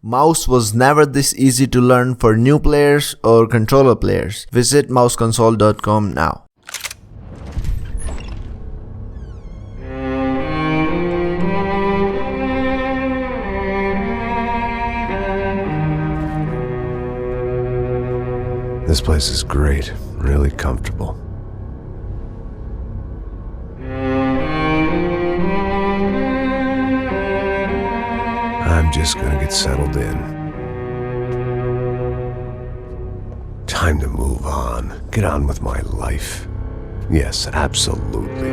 Mouse was never this easy to learn for new players or controller players. Visit mouseconsole.com now. This place is great, really comfortable. I'm just gonna get settled in. Time to move on. Get on with my life. Yes, absolutely.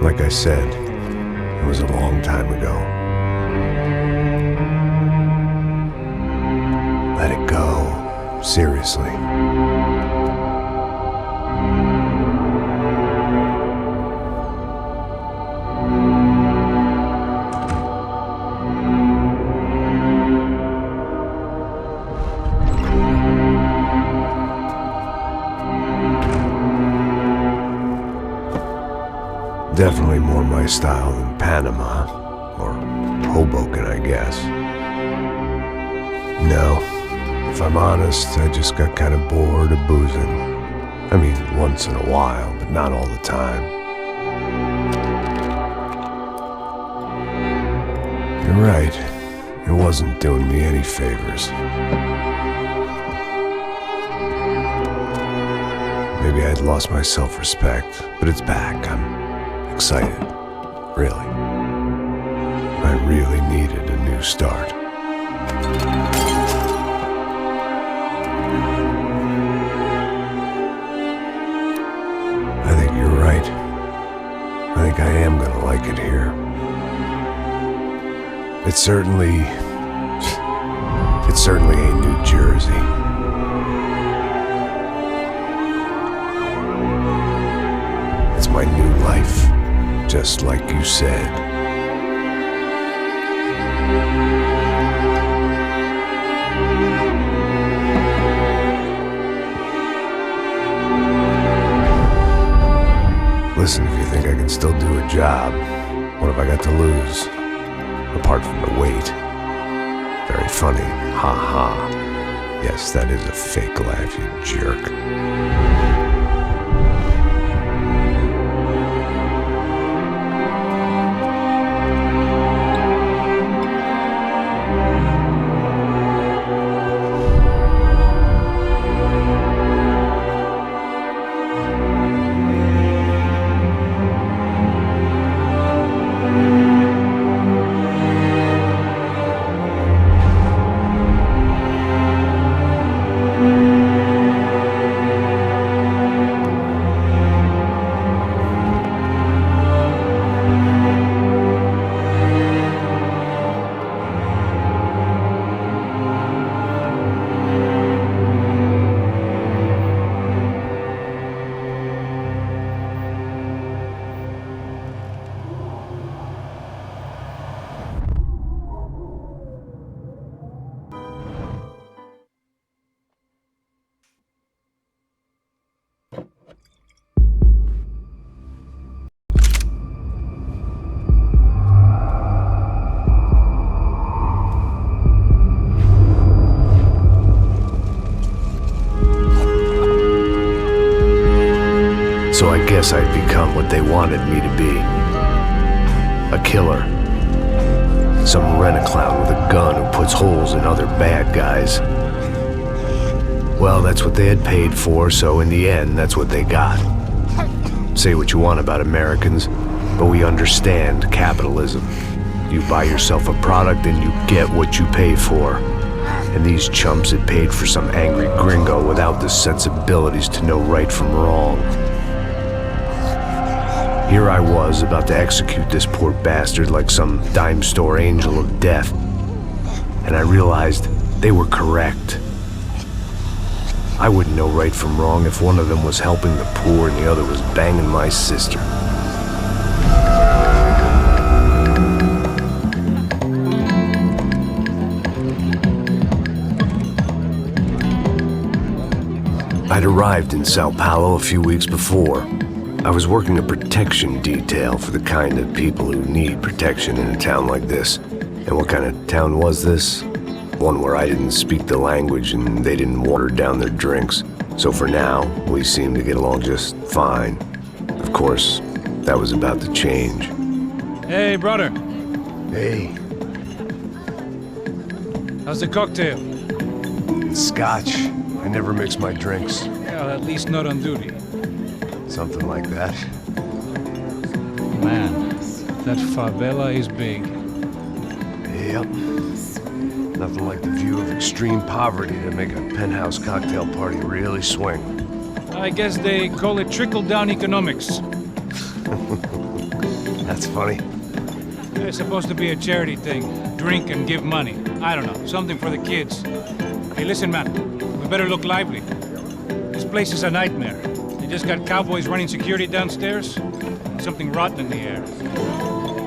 Like I said, it was a long time ago. Let it go. Seriously. Definitely more my style than Panama, or Hoboken, I guess. No, if I'm honest, I just got kind of bored of boozing. I mean, once in a while, but not all the time. You're right, it wasn't doing me any favors. Maybe I'd lost my self-respect, but it's back. I'm excited, really. I really needed a new start. I think you're right. I think I am gonna like it here. It certainly ain't New Jersey. It's my new life. Just like you said. Listen, if you think I can still do a job, what have I got to lose? Apart from the weight. Very funny. Ha ha. Yes, that is a fake laugh, you jerk. So I guess I'd become what they wanted me to be. A killer. Some rent-a-clown with a gun who puts holes in other bad guys. Well, that's what they had paid for, so in the end, that's what they got. Say what you want about Americans, but we understand capitalism. You buy yourself a product and you get what you pay for. And these chumps had paid for some angry gringo without the sensibilities to know right from wrong. Here I was, about to execute this poor bastard like some dime store angel of death. And I realized they were correct. I wouldn't know right from wrong if one of them was helping the poor and the other was banging my sister. I'd arrived in Sao Paulo a few weeks before. I was working a protection detail for the kind of people who need protection in a town like this. And what kind of town was this? One where I didn't speak the language and they didn't water down their drinks. So for now, we seemed to get along just fine. Of course, that was about to change. Hey, brother. Hey. How's the cocktail? It's scotch. I never mix my drinks. Well, at least not on duty. Something like that. Man, that favela is big. Yep. Nothing like the view of extreme poverty to make a penthouse cocktail party really swing. I guess they call it trickle-down economics. That's funny. It's supposed to be a charity thing. Drink and give money. I don't know, something for the kids. Hey, listen, man. We better look lively. This place is a nightmare. They just got cowboys running security downstairs. Something rotten in the air.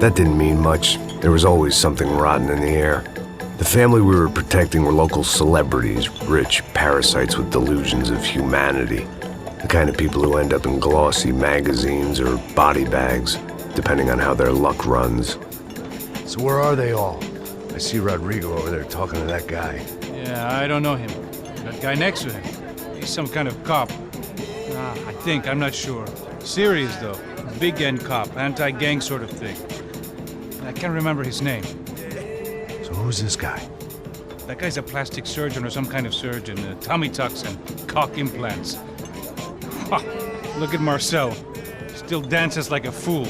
That didn't mean much. There was always something rotten in the air. The family we were protecting were local celebrities, rich parasites with delusions of humanity. The kind of people who end up in glossy magazines or body bags, depending on how their luck runs. So where are they all? I see Rodrigo over there talking to that guy. Yeah, I don't know him. That guy next to him. He's some kind of cop. I think, I'm not sure. Serious, though. Big end cop, anti-gang sort of thing. I can't remember his name. So who's this guy? That guy's a plastic surgeon or some kind of surgeon. Tummy tucks and cock implants. Ha! Look at Marcel. Still dances like a fool.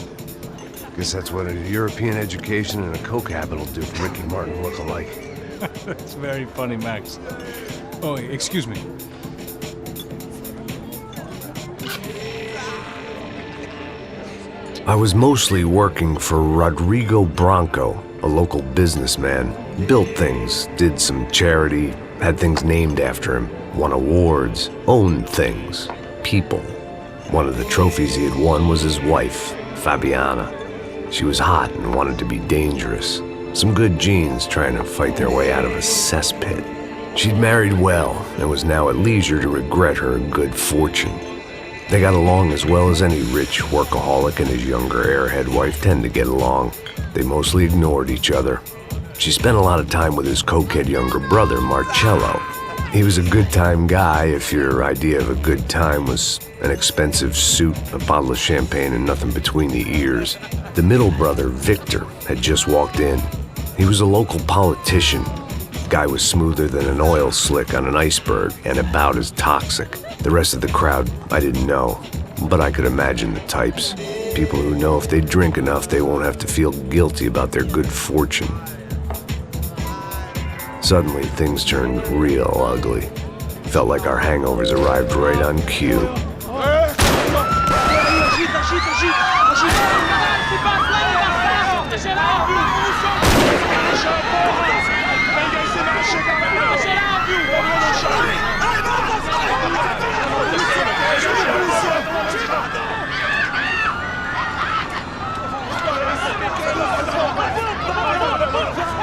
Guess that's what a European education and a coke habit will do for Ricky Martin look-alike. That's very funny, Max. Oh, excuse me. I was mostly working for Rodrigo Branco, a local businessman. Built things, did some charity, had things named after him, won awards, owned things, people. One of the trophies he had won was his wife, Fabiana. She was hot and wanted to be dangerous. Some good genes trying to fight their way out of a cesspit. She'd married well and was now at leisure to regret her good fortune. They got along as well as any rich workaholic and his younger airhead wife tend to get along. They mostly ignored each other. She spent a lot of time with his cokehead younger brother, Marcello. He was a good-time guy if your idea of a good time was an expensive suit, a bottle of champagne, and nothing between the ears. The middle brother, Victor, had just walked in. He was a local politician. Guy was smoother than an oil slick on an iceberg and about as toxic. The rest of the crowd, I didn't know, but I could imagine the types. People who know if they drink enough, they won't have to feel guilty about their good fortune. Suddenly, things turned real ugly. Felt like our hangovers arrived right on cue.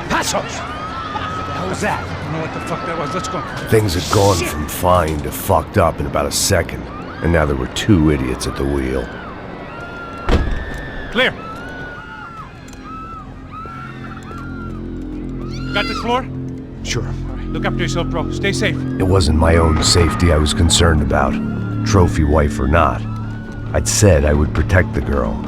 Passos! What was that? I don't know what the fuck that was. Let's go. Things had gone from fine to fucked up in about a second, and now there were two idiots at the wheel. Clear. Got this floor? Sure. All right, look after yourself, bro. Stay safe. It wasn't my own safety I was concerned about, trophy wife or not. I'd said I would protect the girl.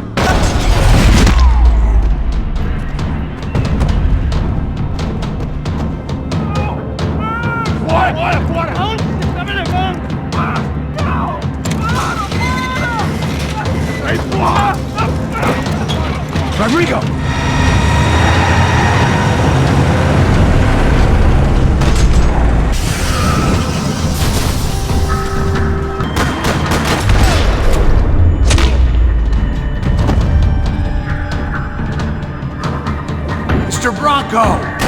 Rodrigo! Mr. Branco!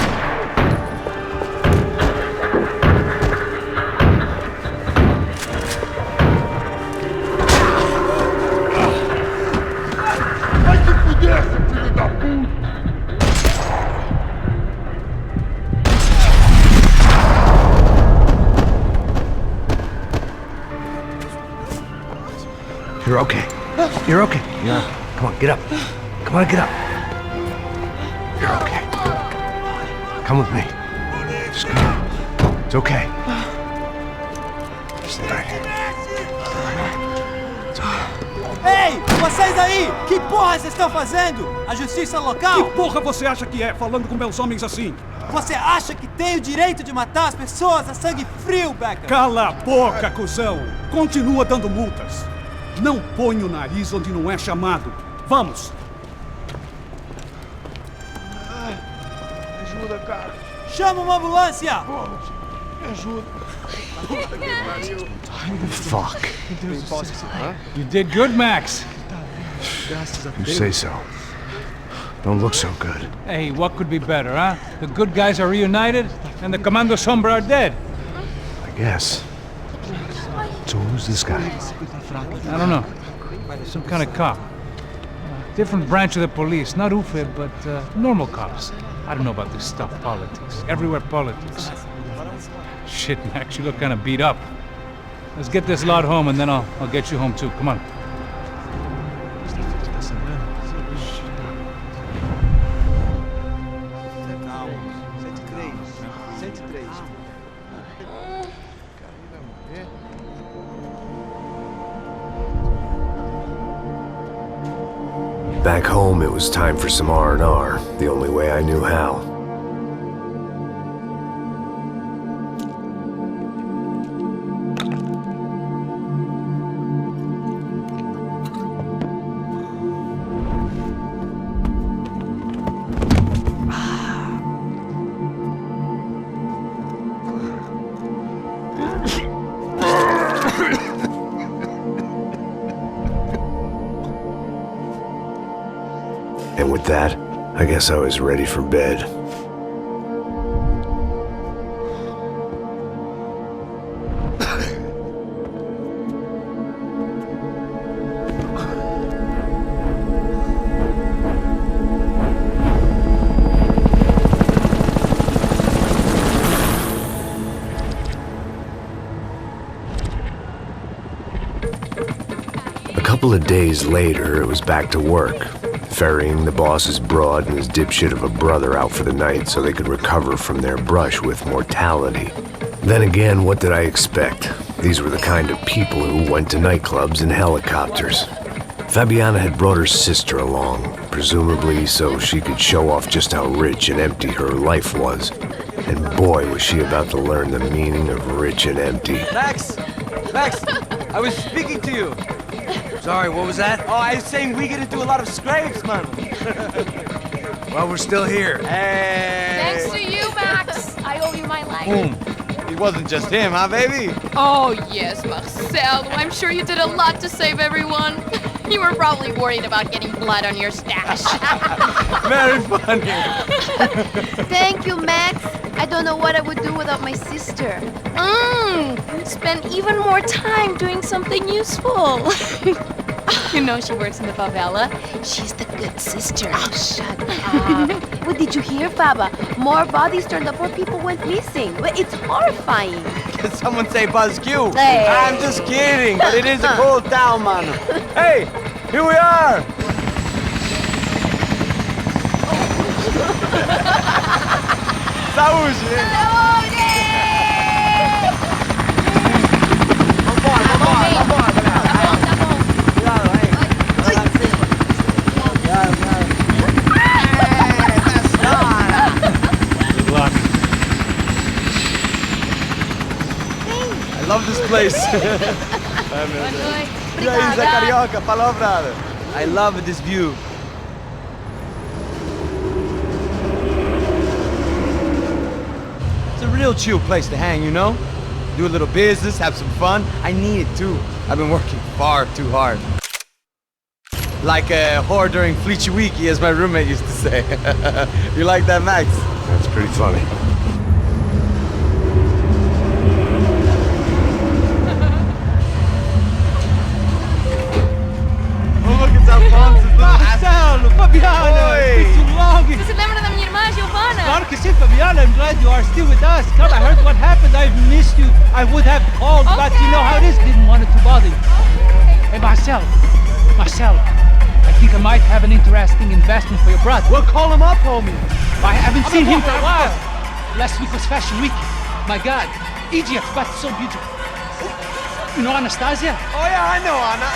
You're okay. You're okay. Yeah. Come on, get up. Come on, get up. You're okay. Come with me. Just come on. It's okay. Stay right here. It's okay. Ei, vocês aí! Que porra vocês estão fazendo? A justiça local? Que porra você acha que é, falando com meus homens assim? Você acha que tem o direito de matar as pessoas a sangue frio, Becker? Cala a boca, cuzão! Continua dando multas. Não põe o nariz onde não é chamado. Vamos! Ajuda, cara. Chama uma ambulância! Me ajuda. Fuck. You did good, Max. You say so. Don't look so good. Hey, what could be better, huh? The good guys are reunited, and the Commando Sombra are dead. I guess. So who's this guy? I don't know. Some kind of cop. Different branch of the police. Not UFE, but normal cops. I don't know about this stuff, politics. Everywhere politics. Shit, Max, you look kind of beat up. Let's get this lot home, and then I'll get you home too. Come on. Back home, it was time for some R&R, the only way I knew how. And with that, I guess I was ready for bed. A couple of days later, it was back to work. Ferrying the boss's broad and his dipshit of a brother out for the night so they could recover from their brush with mortality. Then again, what did I expect? These were the kind of people who went to nightclubs in helicopters. Fabiana had brought her sister along, presumably so she could show off just how rich and empty her life was. And boy, was she about to learn the meaning of rich and empty. Max! Max! I was speaking to you! Sorry, what was that? Oh, I was saying we get to do a lot of scrapes, man. Well, we're still here. Hey! Thanks to you, Max. I owe you my life. Boom. It wasn't just him, huh, baby? Oh, yes, Marcel. I'm sure you did a lot to save everyone. You were probably worried about getting blood on your stash. Very funny. Thank you, Max. I don't know what I would do without my sister. Spend even more time doing something useful. You know she works in the favela. She's the good sister. Oh, shut up. What did you hear, Faba? More bodies turned up where people went missing. It's horrifying. Did someone say Buzz Q? Hey. I'm just kidding, but it is a cool town, man. Hey, here we are. Saúde! I love this place. E aí, Zé Carioca, falou, brother. I love this view. It's a real chill place to hang, you know? Do a little business, have some fun. I need it too. I've been working far too hard. Like a whore during Fleechy Weeky, as my roommate used to say. You like that, Max? That's pretty funny. Marcelo, Fabiana, it's been too long. Você se lembra da minha irmã, Giovanna? Claro que sim, Fabiana. I'm glad you are still with us. Come, I heard what happened. I've missed you. I would have called, but you know how it is. Didn't want it to bother you. Okay. Hey, Marcel. Marcel, I think I might have an interesting investment for your brother. Well, call him up, homie. I haven't seen him for a while. Last week was Fashion Week. My God, Egypt, but so beautiful. You know Anastasia? Oh, yeah, I know Anna.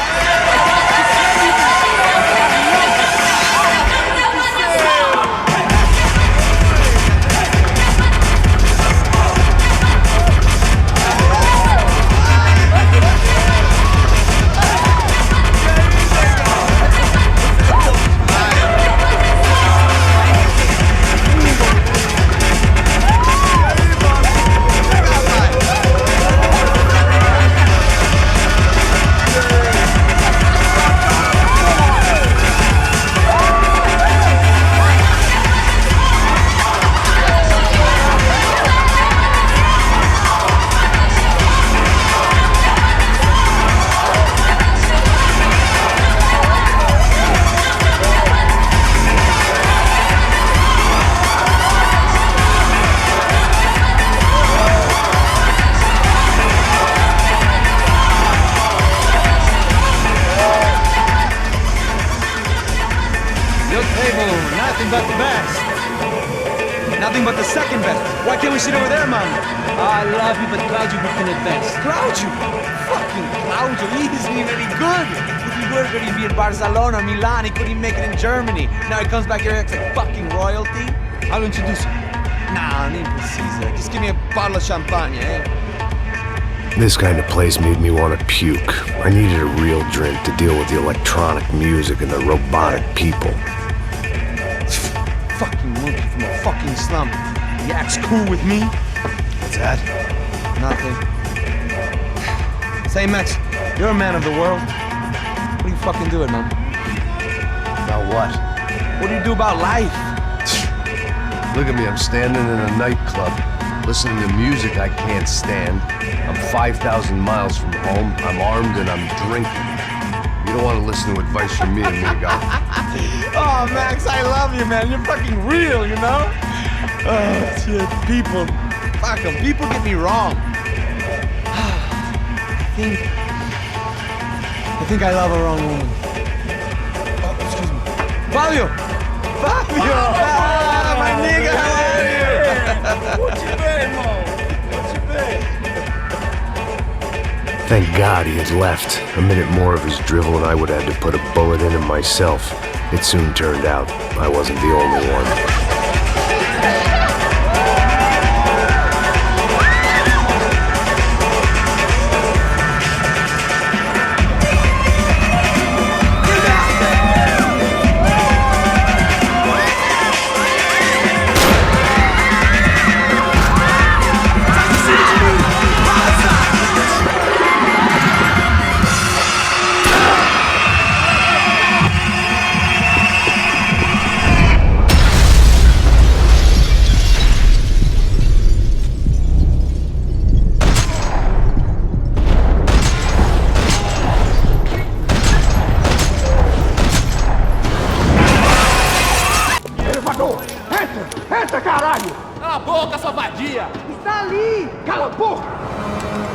Nothing but the best. Nothing but the second best. Why can't we sit over there, man? I love you, but Claudio booking it best. Claudio? Fucking Claudio, he isn't even any good. If he were good, he'd be in Barcelona or Milan. He couldn't even make it in Germany. Now he comes back here and acts like fucking royalty. I'll introduce you. Nah, nem precisa. Just give me a bottle of champagne, eh? This kind of place made me want to puke. I needed a real drink to deal with the electronic music and the robotic people. Fucking monkey from a fucking slum. He acts cool with me. What's that? Nothing. Say, Max, you're a man of the world. What are you fucking doing, man? About what? What do you do about life? Look at me, I'm standing in a nightclub, listening to music I can't stand. I'm 5,000 miles from home, I'm armed and I'm drinking. You don't want to listen to advice from me, amigo. Oh, Max, I love you, man. You're fucking real, you know? Oh, shit. People. Fuck them. People get me wrong. I think I love a wrong woman. Oh, excuse me. Fabio! Fabio! Ah, my nigga, how are you? What you been, Mo? What you been? Thank God he had left. A minute more of his drivel and I would have had to put a bullet in him myself. It soon turned out I wasn't the only one.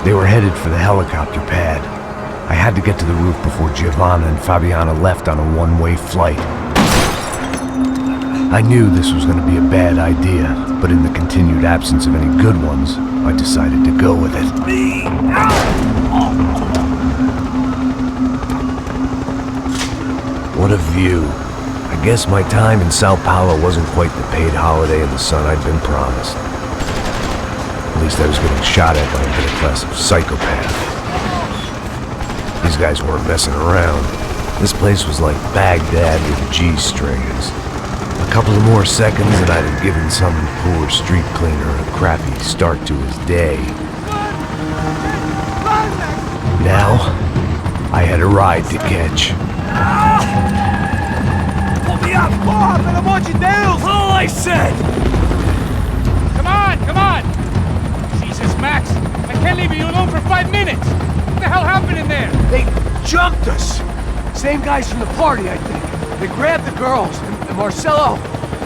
They were headed for the helicopter pad. I had to get to the roof before Giovanna and Fabiana left on a one-way flight. I knew this was going to be a bad idea, but in the continued absence of any good ones, I decided to go with it. What a view. I guess my time in Sao Paulo wasn't quite the paid holiday in the sun I'd been promised. At least I was getting shot at by a middle-class psychopath. These guys weren't messing around. This place was like Baghdad with G-strings. A couple of more seconds and I'd have given some poor street cleaner a crappy start to his day. Now, I had a ride to catch. Pull me up! Porra, pelo amor de Deus! All I said! Come on, come on! Jesus, Max, I can't leave you alone for 5 minutes! What the hell happened in there? They jumped us! Same guys from the party, I think. They grabbed the girls, and Marcelo,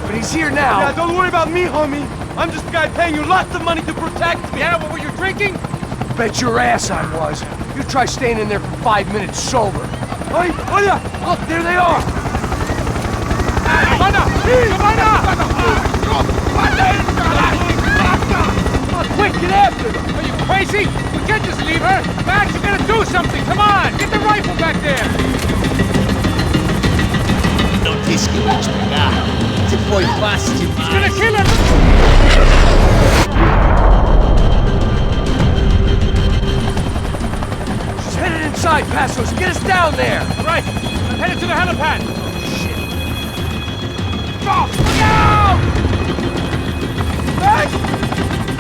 but he's here now. Yeah, don't worry about me, homie. I'm just the guy paying you lots of money to protect me. Yeah, what were you drinking? Bet your ass I was. You try staying in there for 5 minutes sober. Hey, look, there they are! Quick, get after them! Are you crazy? We can't just leave her! Max, you gotta do something! Come on! Get the rifle back there! Non ti schifo, se poi passi. He's gonna kill her! She's headed inside, Passos. Get us down there! Right! I'm headed to the helipad! Look out! Back!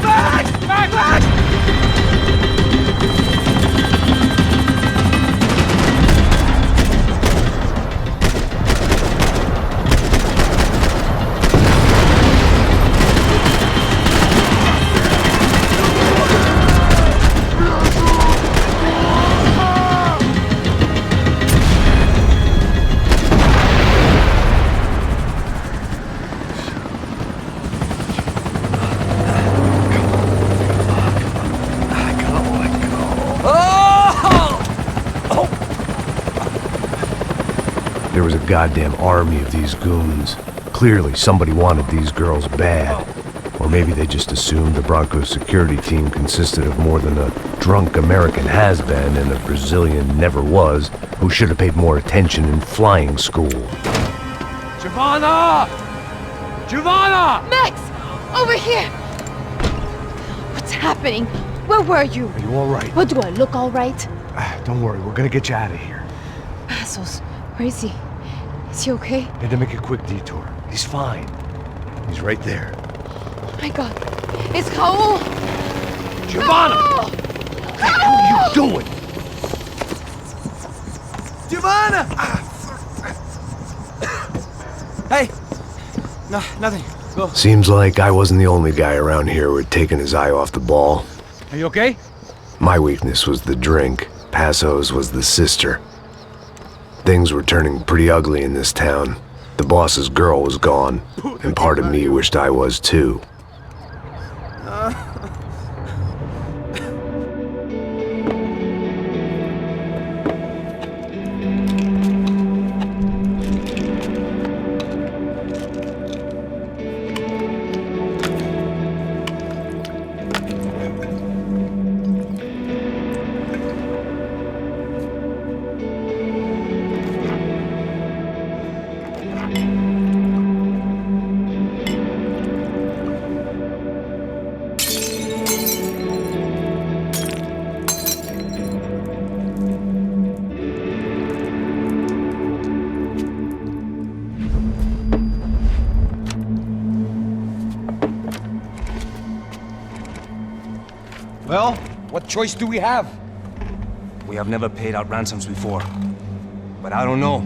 Back! Back! Back! There was a goddamn army of these goons. Clearly, somebody wanted these girls bad. Or maybe they just assumed the Broncos security team consisted of more than a drunk American has-been and a Brazilian never-was who should have paid more attention in flying school. Giovanna! Giovanna! Max! Over here! What's happening? Where were you? Are you all right? What, do I look all right? Don't worry, we're gonna get you out of here. Passos, where is he? Is he okay? Had to make a quick detour. He's fine. He's right there. Oh my god. It's Raul! Giovanna! Raul! What the hell are you doing? Giovanna! Hey! No, nothing. Go. Seems like I wasn't the only guy around here who had taken his eye off the ball. Are you okay? My weakness was the drink. Passo's was the sister. Things were turning pretty ugly in this town. The boss's girl was gone, and part of me wished I was too. Well, what choice do we have? We have never paid out ransoms before. But I don't know.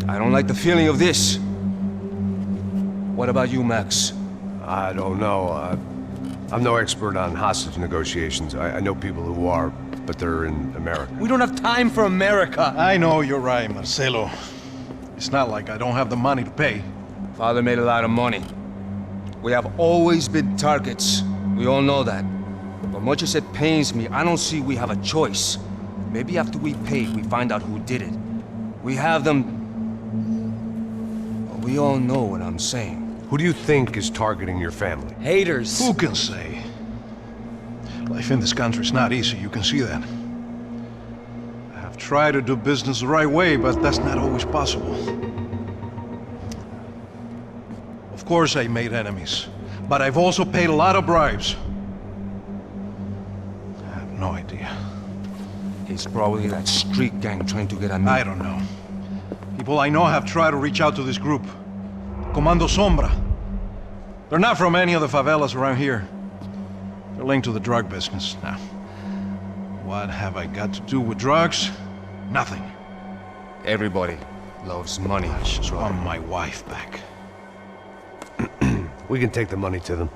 I don't like the feeling of this. What about you, Max? I don't know. I'm no expert on hostage negotiations. I know people who are, but they're in America. We don't have time for America. I know you're right, Marcelo. It's not like I don't have the money to pay. Father made a lot of money. We have always been targets. We all know that. But much as it pains me, I don't see we have a choice. Maybe after we pay, we find out who did it. We have them... But we all know what I'm saying. Who do you think is targeting your family? Haters. Who can say? Life in this country is not easy, you can see that. I have tried to do business the right way, but that's not always possible. Of course I made enemies, but I've also paid a lot of bribes. I have no idea. It's probably that street gang trying to get at me. I don't know. People I know have tried to reach out to this group. Comando Sombra. They're not from any of the favelas around here. They're linked to the drug business. Now, what have I got to do with drugs? Nothing. Everybody loves money. I just want my wife back. We can take the money to them.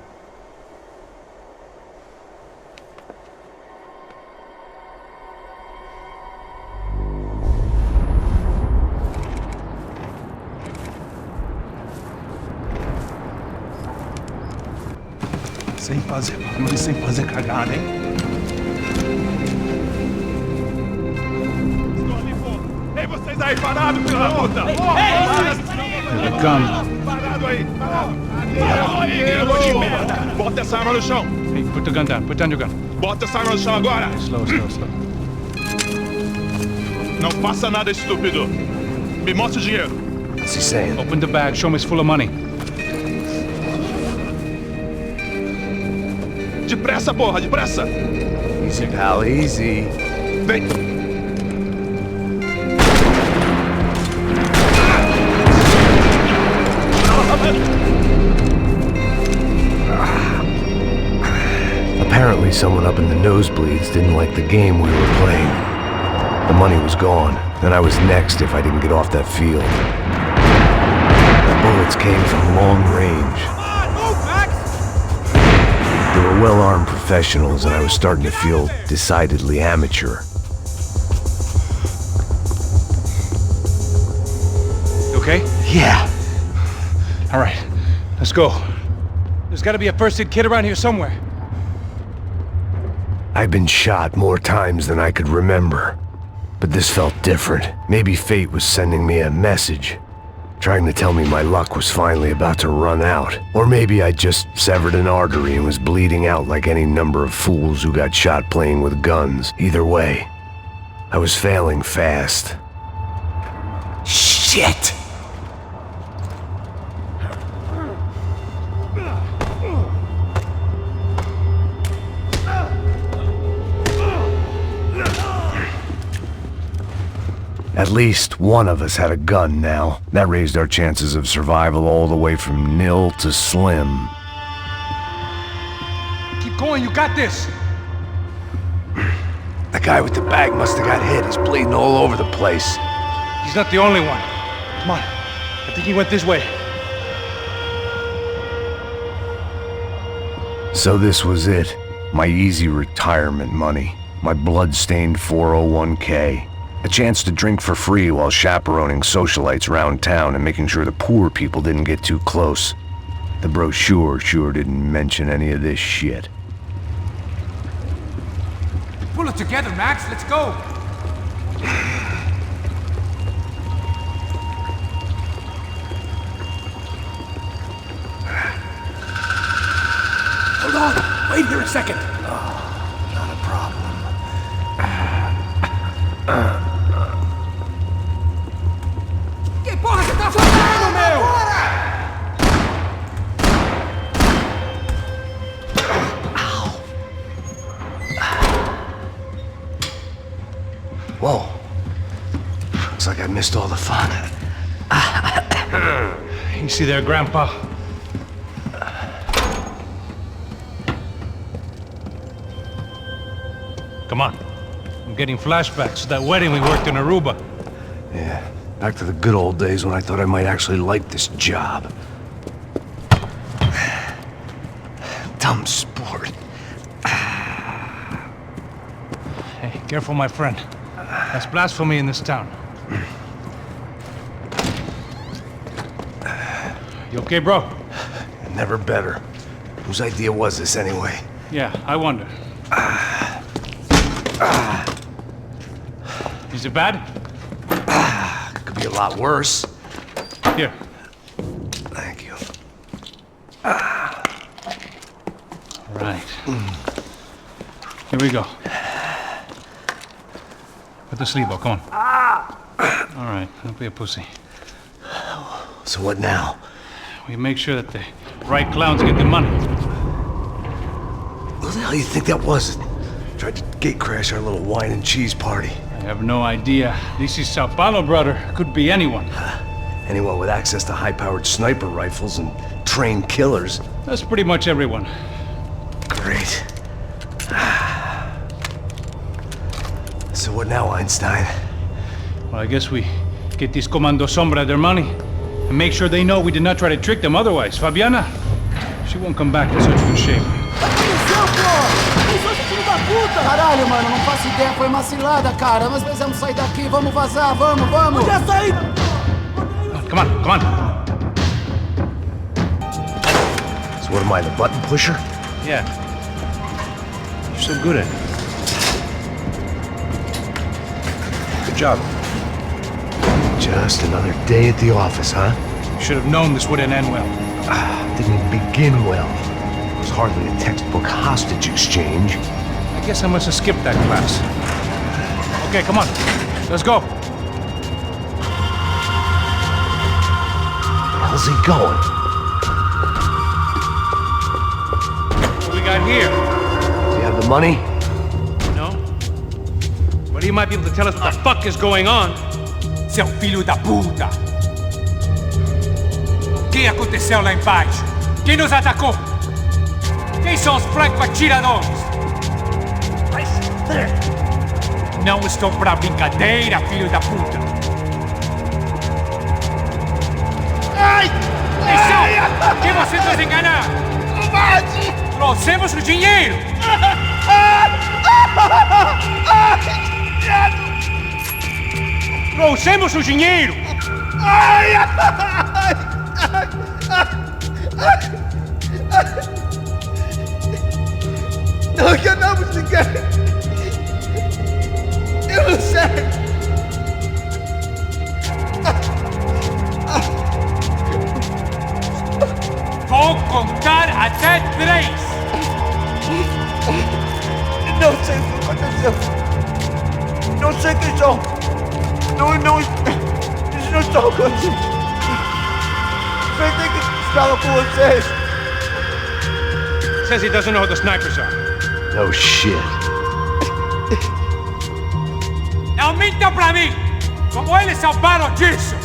Sem fazer barulho, sem fazer cagada, hein? Vocês aí parados, filho da puta! Here they come. Parado aí! Parado! Bota essa arma no chão! Hey, put the gun down. Put down your gun. Bota essa arma no chão agora! Slow. Não faça nada, estúpido! Me mostre o dinheiro! What's he saying? Open the bag. Show me it's full of money. Depressa, porra! Depressa! Easy, pal, easy. Vem! Apparently someone up in the nosebleeds didn't like the game we were playing. The money was gone, and I was next if I didn't get off that field. The bullets came from long range. They were well-armed professionals, and I was starting to feel decidedly amateur. You okay? Yeah. All right. Let's go. There's got to be a first-aid kit around here somewhere. I've been shot more times than I could remember. But this felt different. Maybe fate was sending me a message, trying to tell me my luck was finally about to run out. Or maybe I just severed an artery and was bleeding out like any number of fools who got shot playing with guns. Either way, I was failing fast. Shit! At least one of us had a gun now. That raised our chances of survival all the way from nil to slim. Keep going. You got this. The guy with the bag must have got hit. He's bleeding all over the place. He's not the only one. Come on. I think he went this way. So this was it. My easy retirement money. My blood-stained 401k. A chance to drink for free while chaperoning socialites around town and making sure the poor people didn't get too close. The brochure sure didn't mention any of this shit. Pull it together, Max. Let's go. Hold on. Wait here a second. Not a problem. Que porra você tá fazendo, meu? Whoa. Looks like I missed all the fun. Easy there, Grandpa. Come on. I'm getting flashbacks to that wedding we worked in Aruba. Yeah, back to the good old days when I thought I might actually like this job. Dumb sport. Hey, careful, my friend. That's blasphemy in this town. You okay, bro? Never better. Whose idea was this anyway? Yeah, I wonder. Is it bad? Could be a lot worse. Here. Thank you. Right. Here we go. Put the sleeve on, come on. All right, don't be a pussy. So what now? We make sure that the right clowns get the money. Who the hell do you think that was? Tried to gate crash our little wine and cheese party. I have no idea. This is Sao Paulo, brother. Could be anyone. Anyone with access to high-powered sniper rifles and trained killers. That's pretty much everyone. Great. So what now, Einstein? Well, I guess we get these Comando Sombra their money and make sure they know we did not try to trick them otherwise. Fabiana, she won't come back in such good shape. Caralho, mano, não faço ideia, foi uma cilada, cara. Nós precisamos sair daqui, vamos vazar, vamos! Onde é sair? Come on, come on. So what am I, the button pusher? Yeah. You're so good at it. Good job. Just another day at the office, huh? Should have known this wouldn't end well. Didn't even begin well. It was hardly a textbook hostage exchange. I guess I must have skipped that class. Okay, come on. Let's go. How's he going? What we got here? Does he have the money? No? But he might be able to tell us what the fuck is going on. Seu filho da puta! O que aconteceu lá embaixo? Quem nos atacou? Quem são os franco-atiradores? Não estou pra brincadeira, filho da puta! Ai! Quem são? Quem você nos enganar? Trouxemos o dinheiro! Trouxemos o dinheiro! Não enganamos ninguém! Eu não sei! Vou contar até 3! Não sei o que aconteceu! Não sei quem são! Isso não está acontecendo! Pensei que estava com vocês! Says he doesn't know who the snipers are. No shit. Não mintam pra mim! Como eles salvaram disso!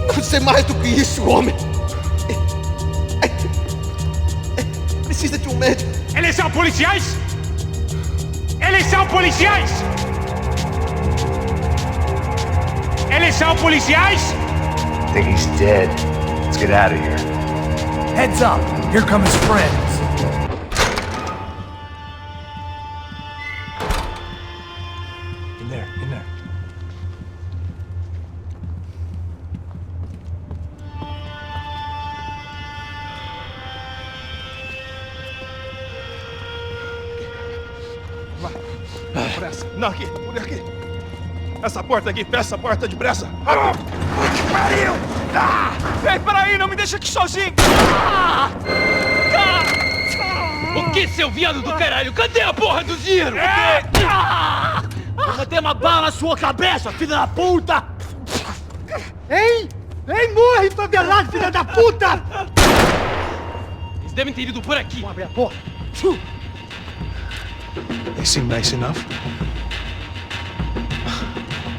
Não sei mais do que isso, homem! Precisa de um médico! Eles são policiais? Eles são policiais? Eles são policiais? I think he's dead. Let's get out of here. Heads up, here come his friends. In there, in there. Pressa. Não, aqui. Por aqui. Essa porta aqui. Fecha essa porta depressa. Pariu! Ei, peraí, não me deixa aqui sozinho! O que, seu viado do caralho? Cadê a porra do dinheiro? Vou ter uma bala na sua cabeça, filha da puta! Hein? Hein, morre, favelado, filha da puta! Eles devem ter ido por aqui. Vamos abrir a porta. They seem nice enough.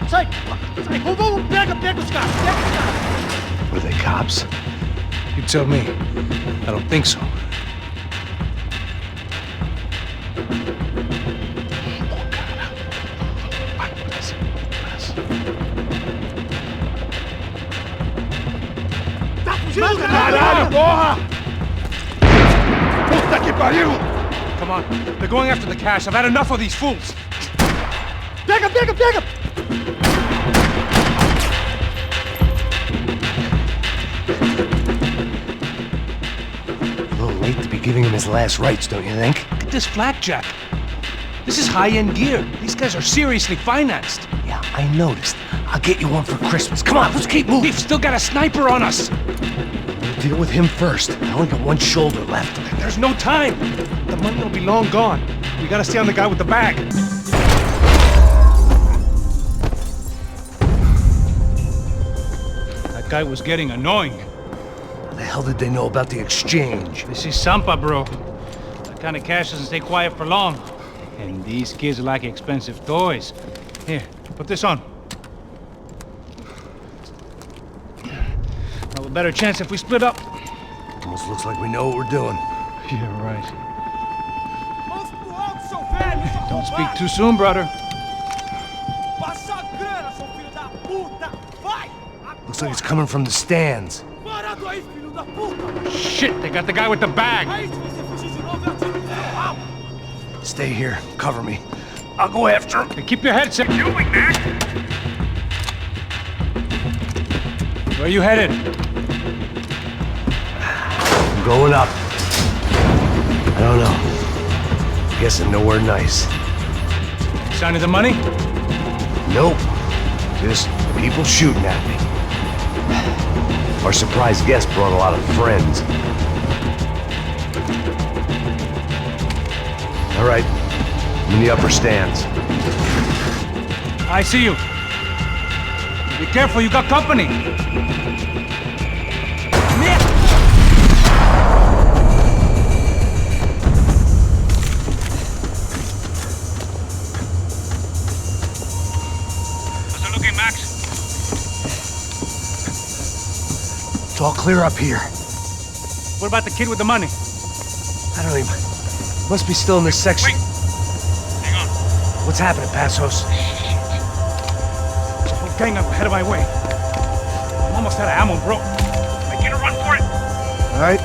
Sai! Sai! Vamos, pega os caras! Pega os caras! Were they cops? You tell me. I don't think so. Tá fugindo, Caralho, porra! Puta que pariu! Come on. They're going after the cash. I've had enough of these fools. Pega! A little late to be giving him his last rites, don't you think? Look at this blackjack. This is high-end gear. These guys are seriously financed. Yeah, I noticed. I'll get you one for Christmas. Come on, let's keep moving. We've still got a sniper on us. We'll deal with him first. I only got one shoulder left. There's no time. The money will be long gone. We gotta stay on the guy with the bag. That guy was getting annoying. How the hell did they know about the exchange? This is Sampa, bro. That kind of cash doesn't stay quiet for long. And these kids like expensive toys. Here, put this on. Well, a better chance if we split up. Almost looks like we know what we're doing. Yeah, right. Don't speak too soon, brother. Looks like it's coming from the stands. Shit, they got the guy with the bag. Stay here. Cover me. I'll go after him. Hey, keep your head set. Where you headed? I'm going up. I don't know. Guessing nowhere nice. Sign of the money? Nope. Just people shooting at me. Our surprise guest brought a lot of friends. All right, I'm in the upper stands. I see you. Be careful, you got company. How's it looking, Max? It's all clear up here. What about the kid with the money? I don't even... Must be still in this section. Wait. Hang on. What's happening, Passos? There's a whole gang up ahead of my way. I'm almost out of ammo, bro. I get a run for it. All right.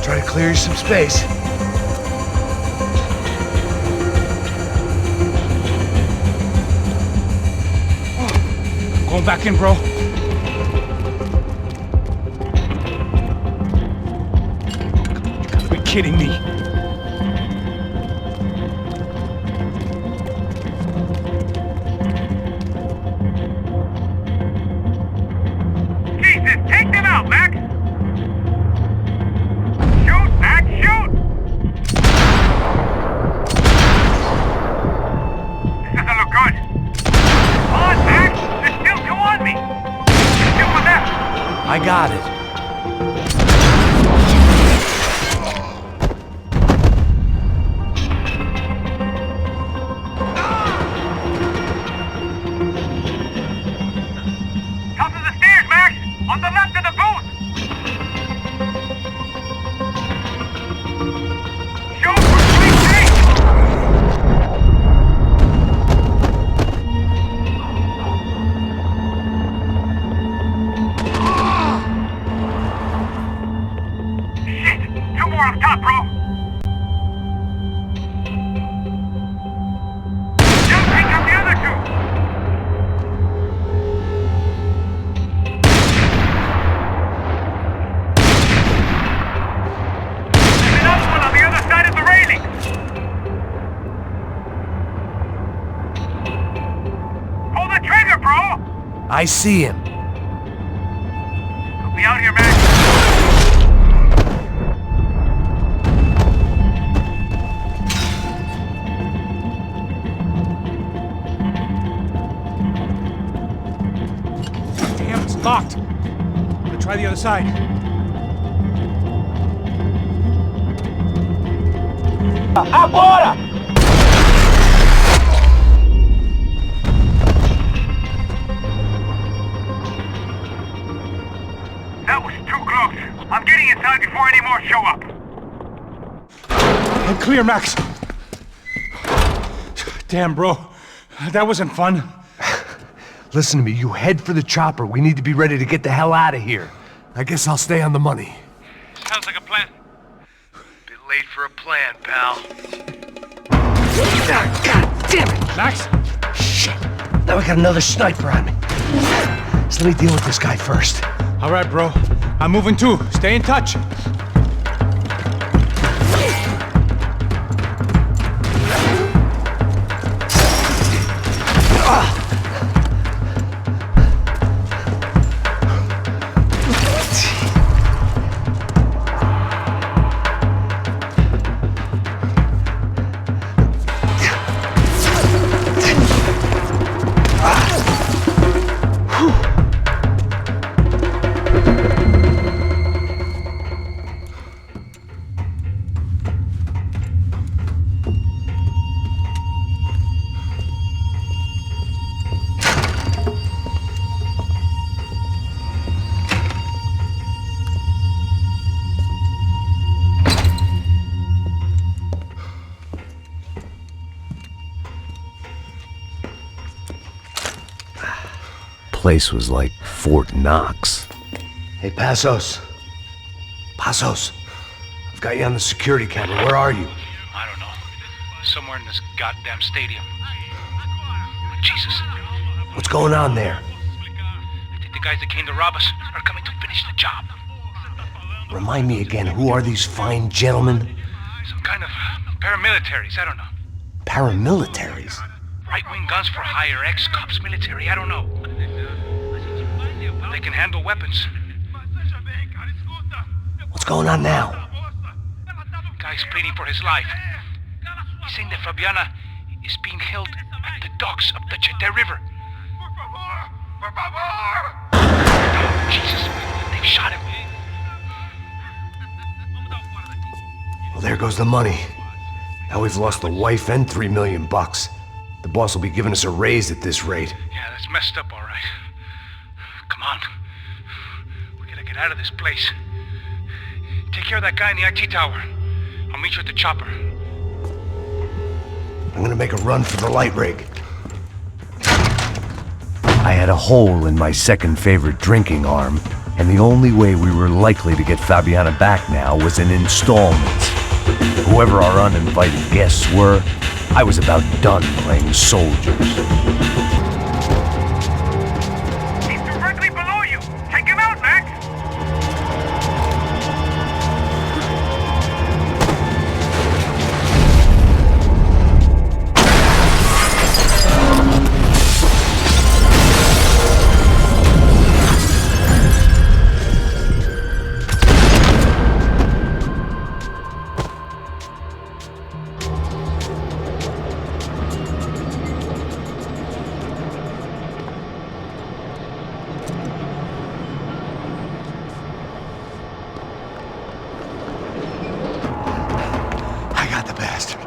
Try to clear you some space. Going back in, bro. You gotta be kidding me. Jesus, take them out, Max! Shoot, Max, shoot! This doesn't look good. Come on, Max! There's still two on me! There's still one left! I got it. Top of the stairs, Max! On the left of the booth! Shoot for Christ's sake! Shit! Two more up top, bro! Now take out the other two! There's another one on the other side of the railing! Pull the trigger, bro! I see him. We'll be out here, Max. Damn, it's locked. I'm gonna try the other side. Agora! That was too close. I'm getting inside before any more show up. I'm clear, Max. Damn, bro. That wasn't fun. Listen to me, you head for the chopper. We need to be ready to get the hell out of here. I guess I'll stay on the money. Sounds like a plan. Bit late for a plan, pal. God damn it! Max? Shit. Now we got another sniper on me. So let me deal with this guy first. All right, bro. I'm moving too. Stay in touch. Place was like Fort Knox. Hey, Passos. Passos. I've got you on the security camera. Where are you? I don't know. Somewhere in this goddamn stadium. Jesus. What's going on there? I think the guys that came to rob us are coming to finish the job. Remind me again, who are these fine gentlemen? Some kind of paramilitaries, I don't know. Paramilitaries? Right-wing guns for hire, ex-cops, military, I don't know. They can handle weapons. What's going on now? Guy's pleading for his life. He's saying that Fabiana is being held at the docks of the Chete River. Oh, Jesus, they've shot him. Well, there goes the money. Now we've lost the wife and $3 million. The boss will be giving us a raise at this rate. Yeah, that's messed up, all right. Come on. We gotta get out of this place. Take care of that guy in the IT tower. I'll meet you at the chopper. I'm gonna make a run for the light rig. I had a hole in my second favorite drinking arm, and the only way we were likely to get Fabiana back now was in installments. Whoever our uninvited guests were, I was about done playing soldiers. He's directly below you. Take him out, Max.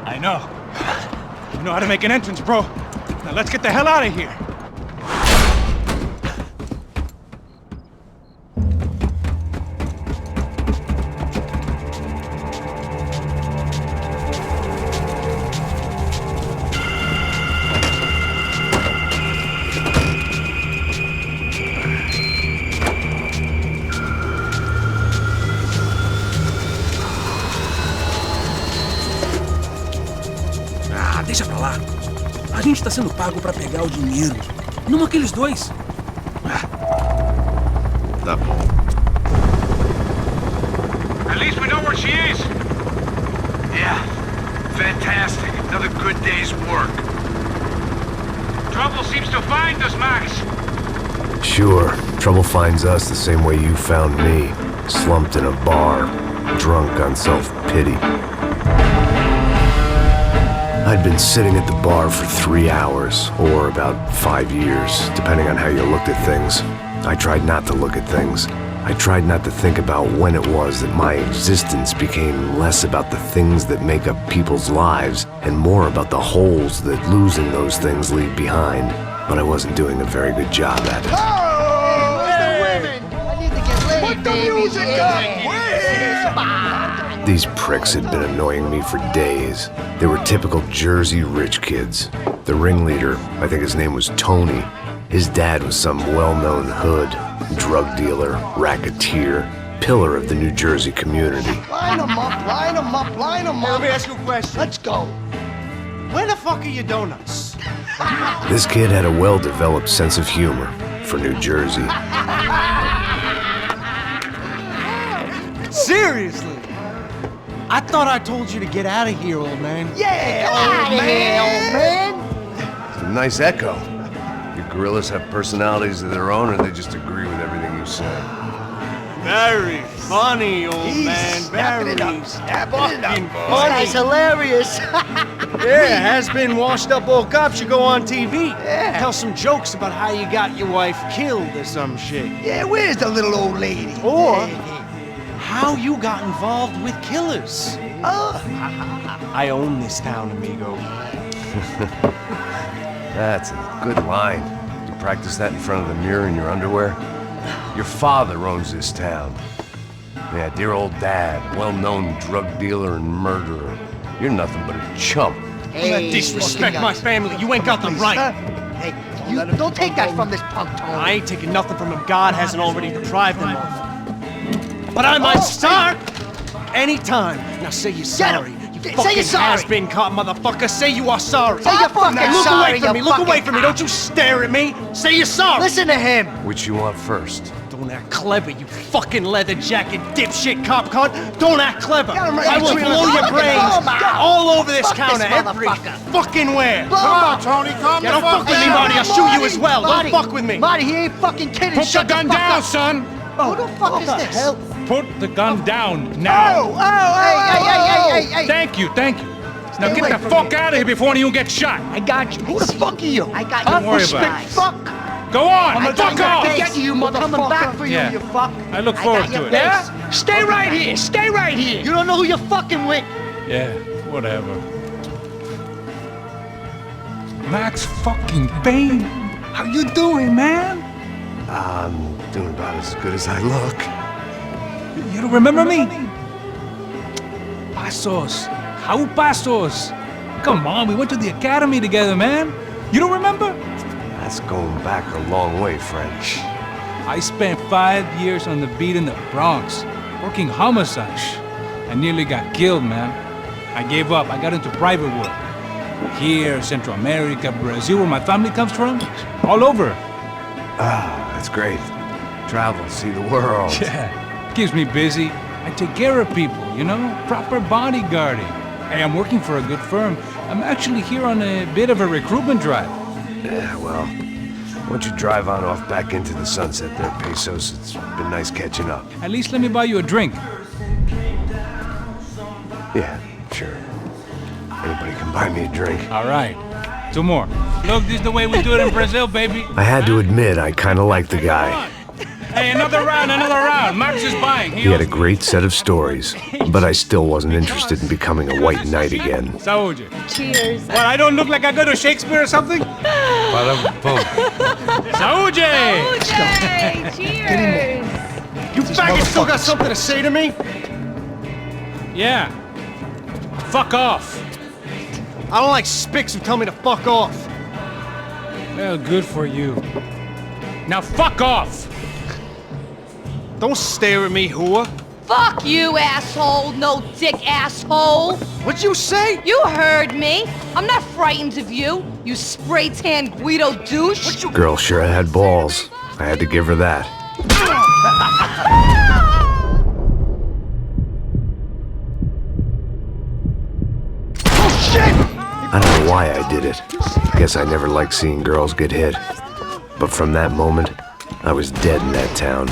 I know. You know how to make an entrance, bro. Now let's get the hell out of here. Deixa pra lá. A gente tá sendo pago pra pegar o dinheiro. Não aqueles dois. Tá bom. At least we know where she is. Yeah. Fantastic. Another good day's work. Trouble seems to find us, Max. Sure, trouble finds us the same way you found me. Slumped in a bar, drunk on self-pity. I'd been sitting at the bar for 3 hours, or about 5 years, depending on how you looked at things. I tried not to look at things. I tried not to think about when it was that my existence became less about the things that make up people's lives, and more about the holes that losing those things leave behind. But I wasn't doing a very good job at it. Oh, where's the women? I need to get laid, Put the music up! These pricks had been annoying me for days. They were typical Jersey rich kids. The ringleader, I think his name was Tony. His dad was some well-known hood, drug dealer, racketeer, pillar of the New Jersey community. Line them up, line them up, line them up. Let me ask you a question. Let's go. Where the fuck are your donuts? This kid had a well-developed sense of humor for New Jersey. Seriously? I thought I told you to get out of here, old man. Yeah, old man. It's a nice echo. You gorillas have personalities of their own, or they just agree with everything you say? Very funny, old man. Very fucking funny. This guy's hilarious. Yeah, has-been washed-up old cop should go on TV. Yeah. Tell some jokes about how you got your wife killed or some shit. Yeah, where's the little old lady? Or how you got involved with killers. I own this town, amigo. That's a good line. You practice that in front of the mirror in your underwear? Your father owns this town. Yeah, dear old dad, well-known drug dealer and murderer. You're nothing but a chump. Hey, disrespect my family. You ain't got the right. Hey, you don't take that from this punk, Tony. I ain't taking nothing from him God hasn't already deprived them of. But I might start anytime. Now say you're sorry. You Say you're sorry. has-been caught, motherfucker. Say you are sorry. Say you're fucking Look sorry, away from me. you Look away fucking from me. Don't you stare at me. Say you're sorry. Listen to him. Which you want first? Don't act clever, you fucking leather jacket dipshit cop cunt. Don't act clever. I will blow your brains all over this counter every fucking where. Come on, Tony, calm Yeah, the don't fuck fuck with me, down. Marty. I'll shoot you as well. Don't fuck with me. Marty, he ain't fucking kidding. Put the gun down, son! Who the fuck is this? Hell? Put the gun down now! Hey. Thank you. Now get the fuck out of here before you get shot! I got you. Who the fuck are you? I got you. Don't worry about it. Fuck. Go on! Fuck off! Get you, motherfucker. Coming back for you, Yeah. you fuck. I look forward to it. Yeah? Stay right here. Stay right here. You don't know who you're fucking with. Yeah, whatever. Max fucking Payne! How you doing, man? I'm doing about as good as I look. You don't remember me? Pasos. How Pasos? Come on, we went to the academy together, man. You don't remember? That's going back a long way, French. I spent 5 years on the beat in the Bronx, working homicide. I nearly got killed, man. I gave up. I got into private work. Here, Central America, Brazil, where my family comes from. All over. Ah, that's great. Travel, see the world. Yeah, keeps me busy. I take care of people, you know? Proper bodyguarding. Hey, I'm working for a good firm. I'm actually here on a bit of a recruitment drive. Yeah, well, why don't you drive on off back into the sunset there, Pesos? It's been nice catching up. At least let me buy you a drink. Yeah, sure. Anybody can buy me a drink. All right. 2 more. Look, this is the way we do it in Brazil, baby. I had to admit, I kind of liked the guy. Hey, another round. Max is buying. He had a great set of stories, but I still wasn't interested in becoming a white knight again. Saúde. Cheers. What, I don't look like I go to Shakespeare or something? Saúde! Cheers. You faggots still got something to say to me? Yeah. Fuck off. I don't like spics who tell me to fuck off. Well, good for you. Now fuck off! Don't stare at me, whore. Fuck you, asshole. No dick asshole. What'd you say? You heard me. I'm not frightened of you, you spray-tan Guido douche. Girl sure had balls. I had to give her that. Oh, shit! I don't know why I did it. I guess I never liked seeing girls get hit. But from that moment, I was dead in that town.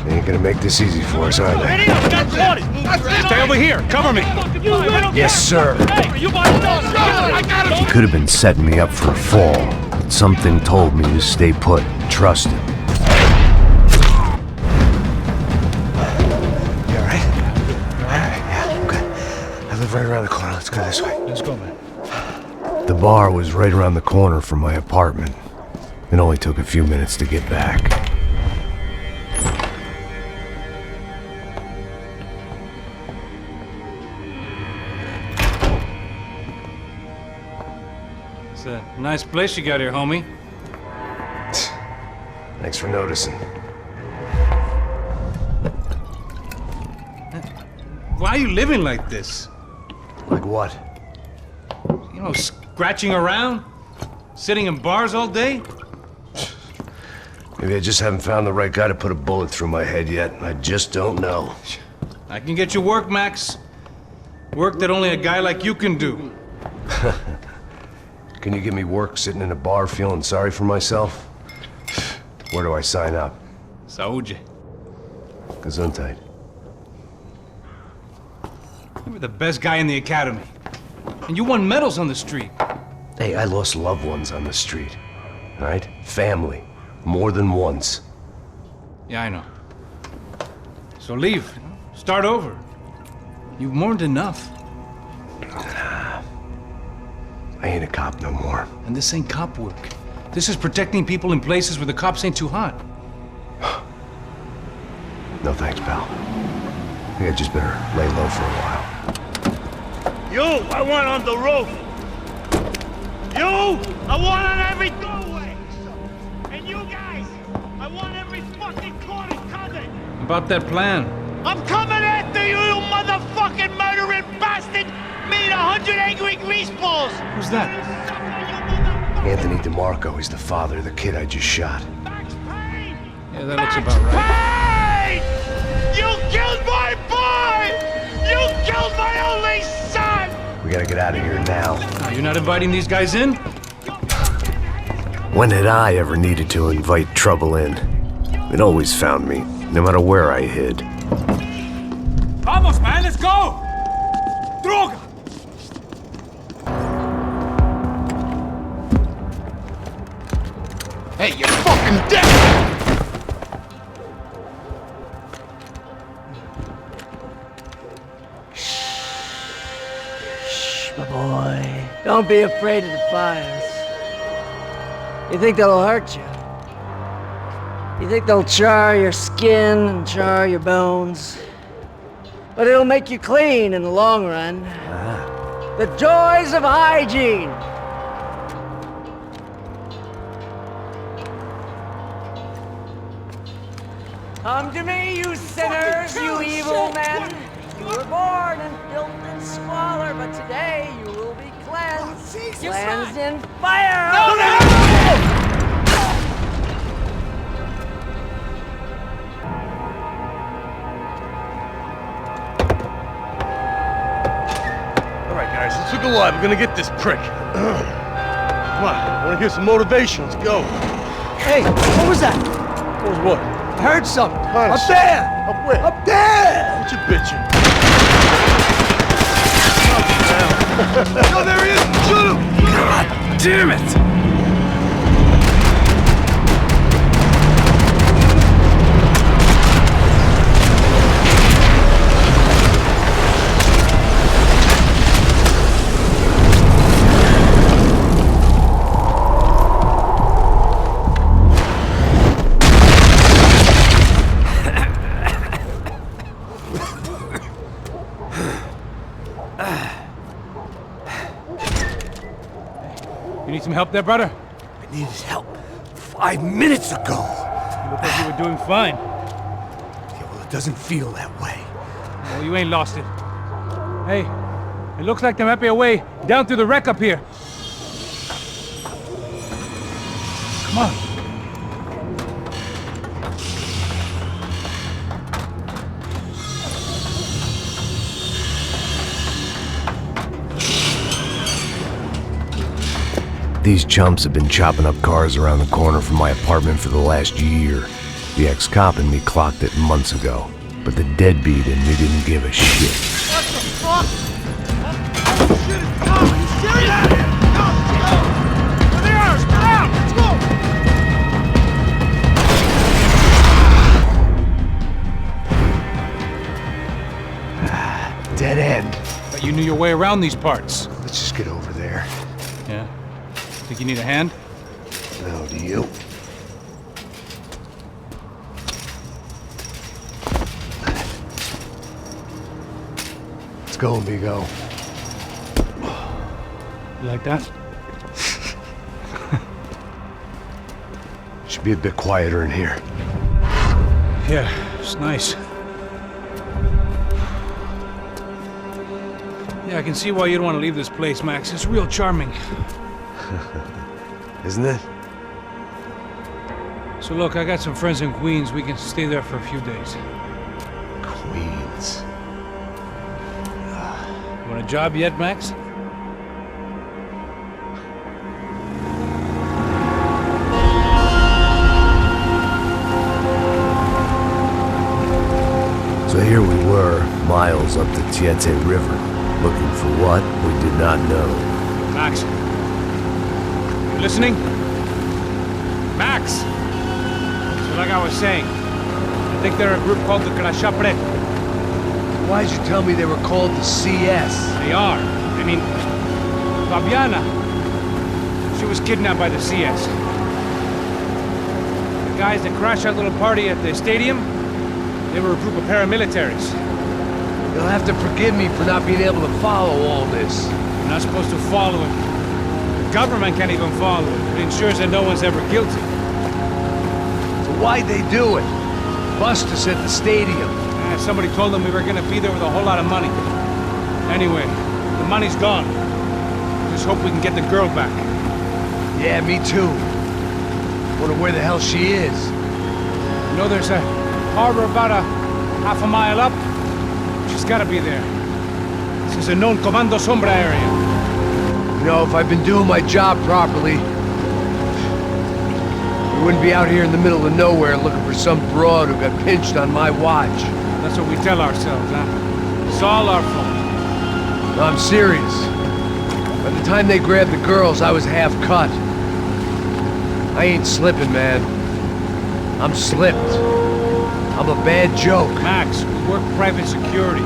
Ain't gonna make this easy for us, are they? Stay over here. Cover me. Yes, sir. He could have been setting me up for a fall, but something told me to stay put and trust him. You all right? Yeah, okay. I live right around the corner. Let's go this way. Let's go, man. The bar was right around the corner from my apartment. It only took a few minutes to get back. It's a nice place you got here, homie. Thanks for noticing. Why are you living like this? Like what? You know, scratching around? Sitting in bars all day? Maybe I just haven't found the right guy to put a bullet through my head yet. I just don't know. I can get you work, Max. Work that only a guy like you can do. Can you give me work sitting in a bar feeling sorry for myself? Where do I sign up? Saúde. Gesundheit. You were the best guy in the academy. And you won medals on the street. Hey, I lost loved ones on the street. All right? Family. More than once. Yeah, I know. So leave. Start over. You've mourned enough. I ain't a cop no more. And this ain't cop work. This is protecting people in places where the cops ain't too hot. No thanks, pal. I think I just better lay low for a while. You, I want on the roof. You, I want on every doorway. And you guys, I want every fucking corner covered. About that plan. I'm coming after you, you motherfucking murdering bastard! Me and 100 angry greaseballs! Who's that? Anthony DeMarco. He's the father of the kid I just shot. Yeah, that looks about right. Payne! You killed my boy! You killed my only son! We gotta get out of here now. You're not inviting these guys in? When had I ever needed to invite trouble in? It always found me, no matter where I hid. Vamos, man, let's go! Droga! Hey, you're fucking dead! Shh, my boy. Don't be afraid of the fires. You think they'll hurt you? You think they'll char your skin and char your bones? But it'll make you clean in the long run. The joys of hygiene! Come to me, you sinners, you evil men! You were born in filth and squalor, but today you will be cleansed. Cleansed in fire! No! Guys, let's look alive. We're gonna get this prick. Come on, wanna hear some motivation? Let's go. Hey, what was that? What was what? I heard something. Up there! Up where? Up there! What you bitching? Oh, there he is! Shoot him! God damn it! You need some help there, brother? I needed help 5 minutes ago. You look like you were doing fine. Yeah, well, it doesn't feel that way. Well, you ain't lost it. Hey, it looks like there might be a way down through the wreck up here. Come on. These chumps have been chopping up cars around the corner from my apartment for the last year. The ex-cop in me clocked it months ago, but the deadbeat in me didn't give a shit. What the fuck? Oh, shit, it's Tom! Are you serious? Get out of here! Go! Go! There they are! Spread out! Let's go! Dead end. But you knew your way around these parts. Let's just get over there. Yeah? Think you need a hand? No, do you? Let's go, amigo. You like that? Should be a bit quieter in here. Yeah, it's nice. Yeah, I can see why you'd want to leave this place, Max. It's real charming. Isn't it? So look, I got some friends in Queens. We can stay there for a few days. Queens. You want a job yet, Max? So here we were, miles up the Tietze River, looking for what we did not know. Max. You listening? Max! So like I was saying, I think they're a group called the Crashapre. Why'd you tell me they were called the CS? They are. I mean, Fabiana, she was kidnapped by the CS. The guys that crashed that little party at the stadium, they were a group of paramilitaries. You'll have to forgive me for not being able to follow all this. You're not supposed to follow it. The government can't even follow it. It ensures that no one's ever guilty. So why'd they do it? Bust us at the stadium. Somebody told them we were gonna be there with a whole lot of money. Anyway, the money's gone. Just hope we can get the girl back. Yeah, me too. Wonder where the hell she is. You know, there's a harbor about a half a mile up. She's gotta be there. This is a known Comando Sombra area. You know, if I'd been doing my job properly, we wouldn't be out here in the middle of nowhere looking for some broad who got pinched on my watch. That's what we tell ourselves, huh? It's all our fault. No, I'm serious. By the time they grabbed the girls, I was half cut. I ain't slipping, man. I'm slipped. I'm a bad joke. Max, we work private security.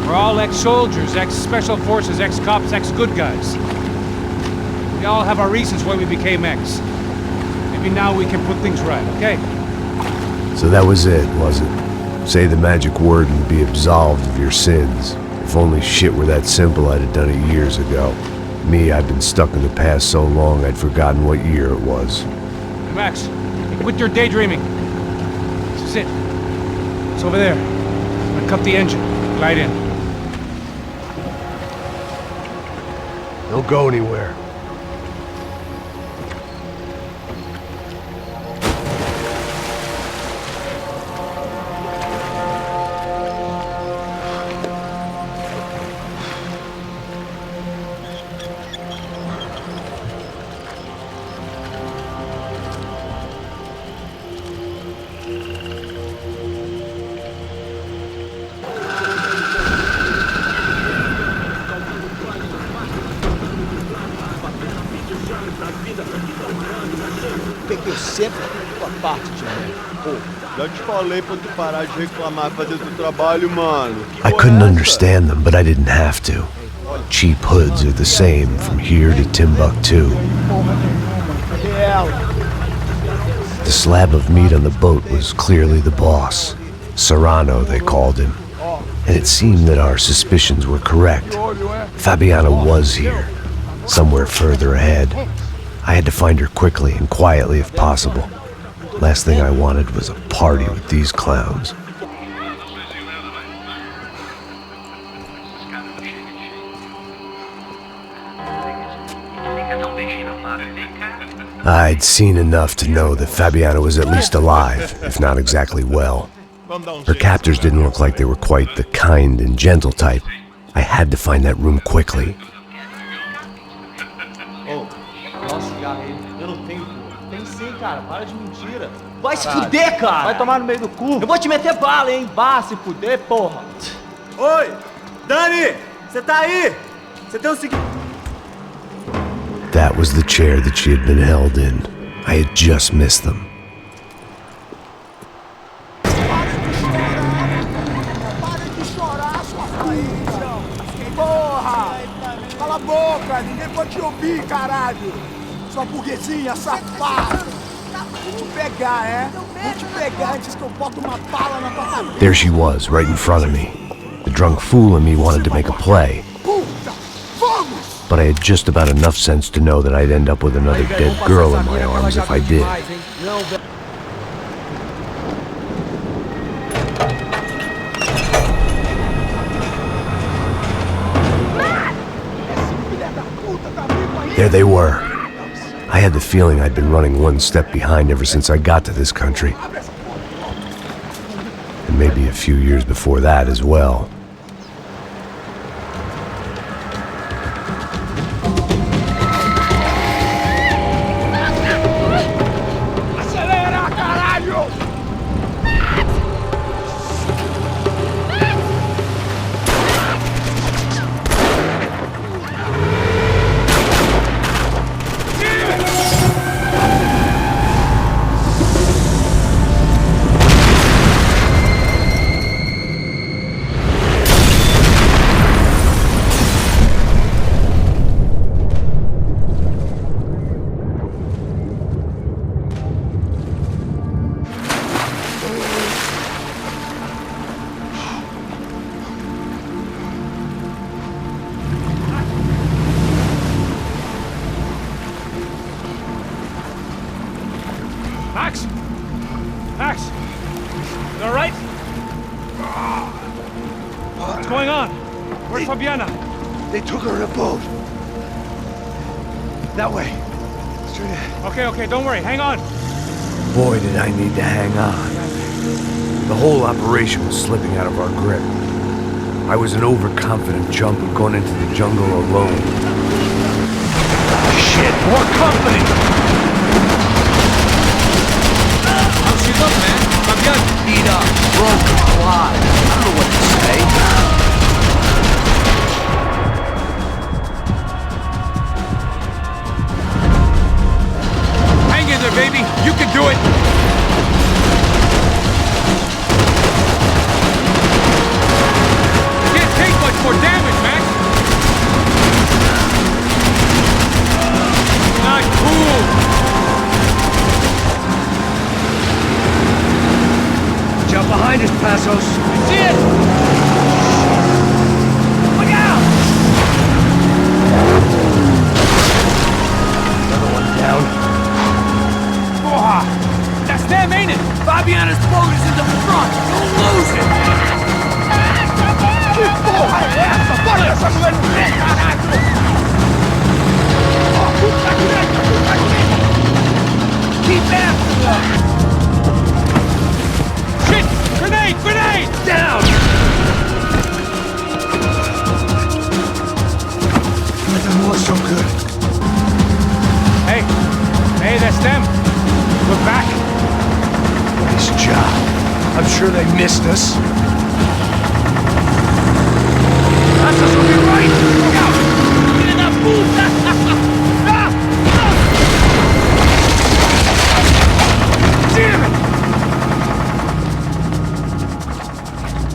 We're all ex-soldiers, ex-special forces, ex-cops, ex-good guys. We all have our reasons why we became ex. Maybe now we can put things right, okay? So that was it, was it? Say the magic word and be absolved of your sins. If only shit were that simple, I'd have done it years ago. Me, I've been stuck in the past so long I'd forgotten what year it was. Hey, Max, quit your daydreaming. This is it. It's over there. I'm gonna cut the engine. Glide in. Don't go anywhere. Peguei sempre a tua parte de mim. Pô, já te falei pra tu parar de reclamar e fazer teu trabalho, mano. I couldn't understand them, but I didn't have to. Cheap hoods are the same from here to Timbuktu. The slab of meat on the boat was clearly the boss. Serrano, they called him. And it seemed that our suspicions were correct. Fabiana was here, somewhere further ahead. I had to find her quickly and quietly if possible. Last thing I wanted was a party with these clowns. I'd seen enough to know that Fabiana was at least alive, if not exactly well. Her captors didn't look like they were quite the kind and gentle type. I had to find that room quickly. Eu não tenho, pô. Tem sim, cara. Para de mentira. Vai se fuder, cara! Vai tomar no meio do cu. Eu vou te meter bala, hein? Vá se fuder, porra! Oi! Dani! Você tá aí? Você tem um seguinte... That was the chair that she had been held in. I had just missed them. Porra! Cala a boca! Ninguém pode te ouvir, caralho! Sua burguesinha safada! Vou te pegar, é? Vou te pegar antes que eu boto uma bala na tua cabeça! There she was, right in front of me. The drunk fool in me wanted to make a play. But I had just about enough sense to know that I'd end up with another dead girl in my arms if I did. There they were. I had the feeling I'd been running one step behind ever since I got to this country. And maybe a few years before that as well. Where's Fabiana? They took her in a boat. That way. Straight ahead. Okay, don't worry. Hang on. Boy, did I need to hang on. The whole operation was slipping out of our grip. I was an overconfident chump who'd gone into the jungle alone. Shit, more company! How's she look, man? Fabiana? Beat up, broken, alive. I don't know what to say. Hang in there, baby. You can do it. Can't take much more damage, man. Not cool. Jump behind us, Passos. See it? Look out! Another one down. Oh, that's them, ain't it? Fabiana's boat is in the front. Don't lose it. Keep after them! Shit! Grenade! Grenade! Down! That doesn't look so good. Hey, that's them. We're back. Nice job. I'm sure they missed us. Passos will be right. Look out! Get in that pool! Damn it!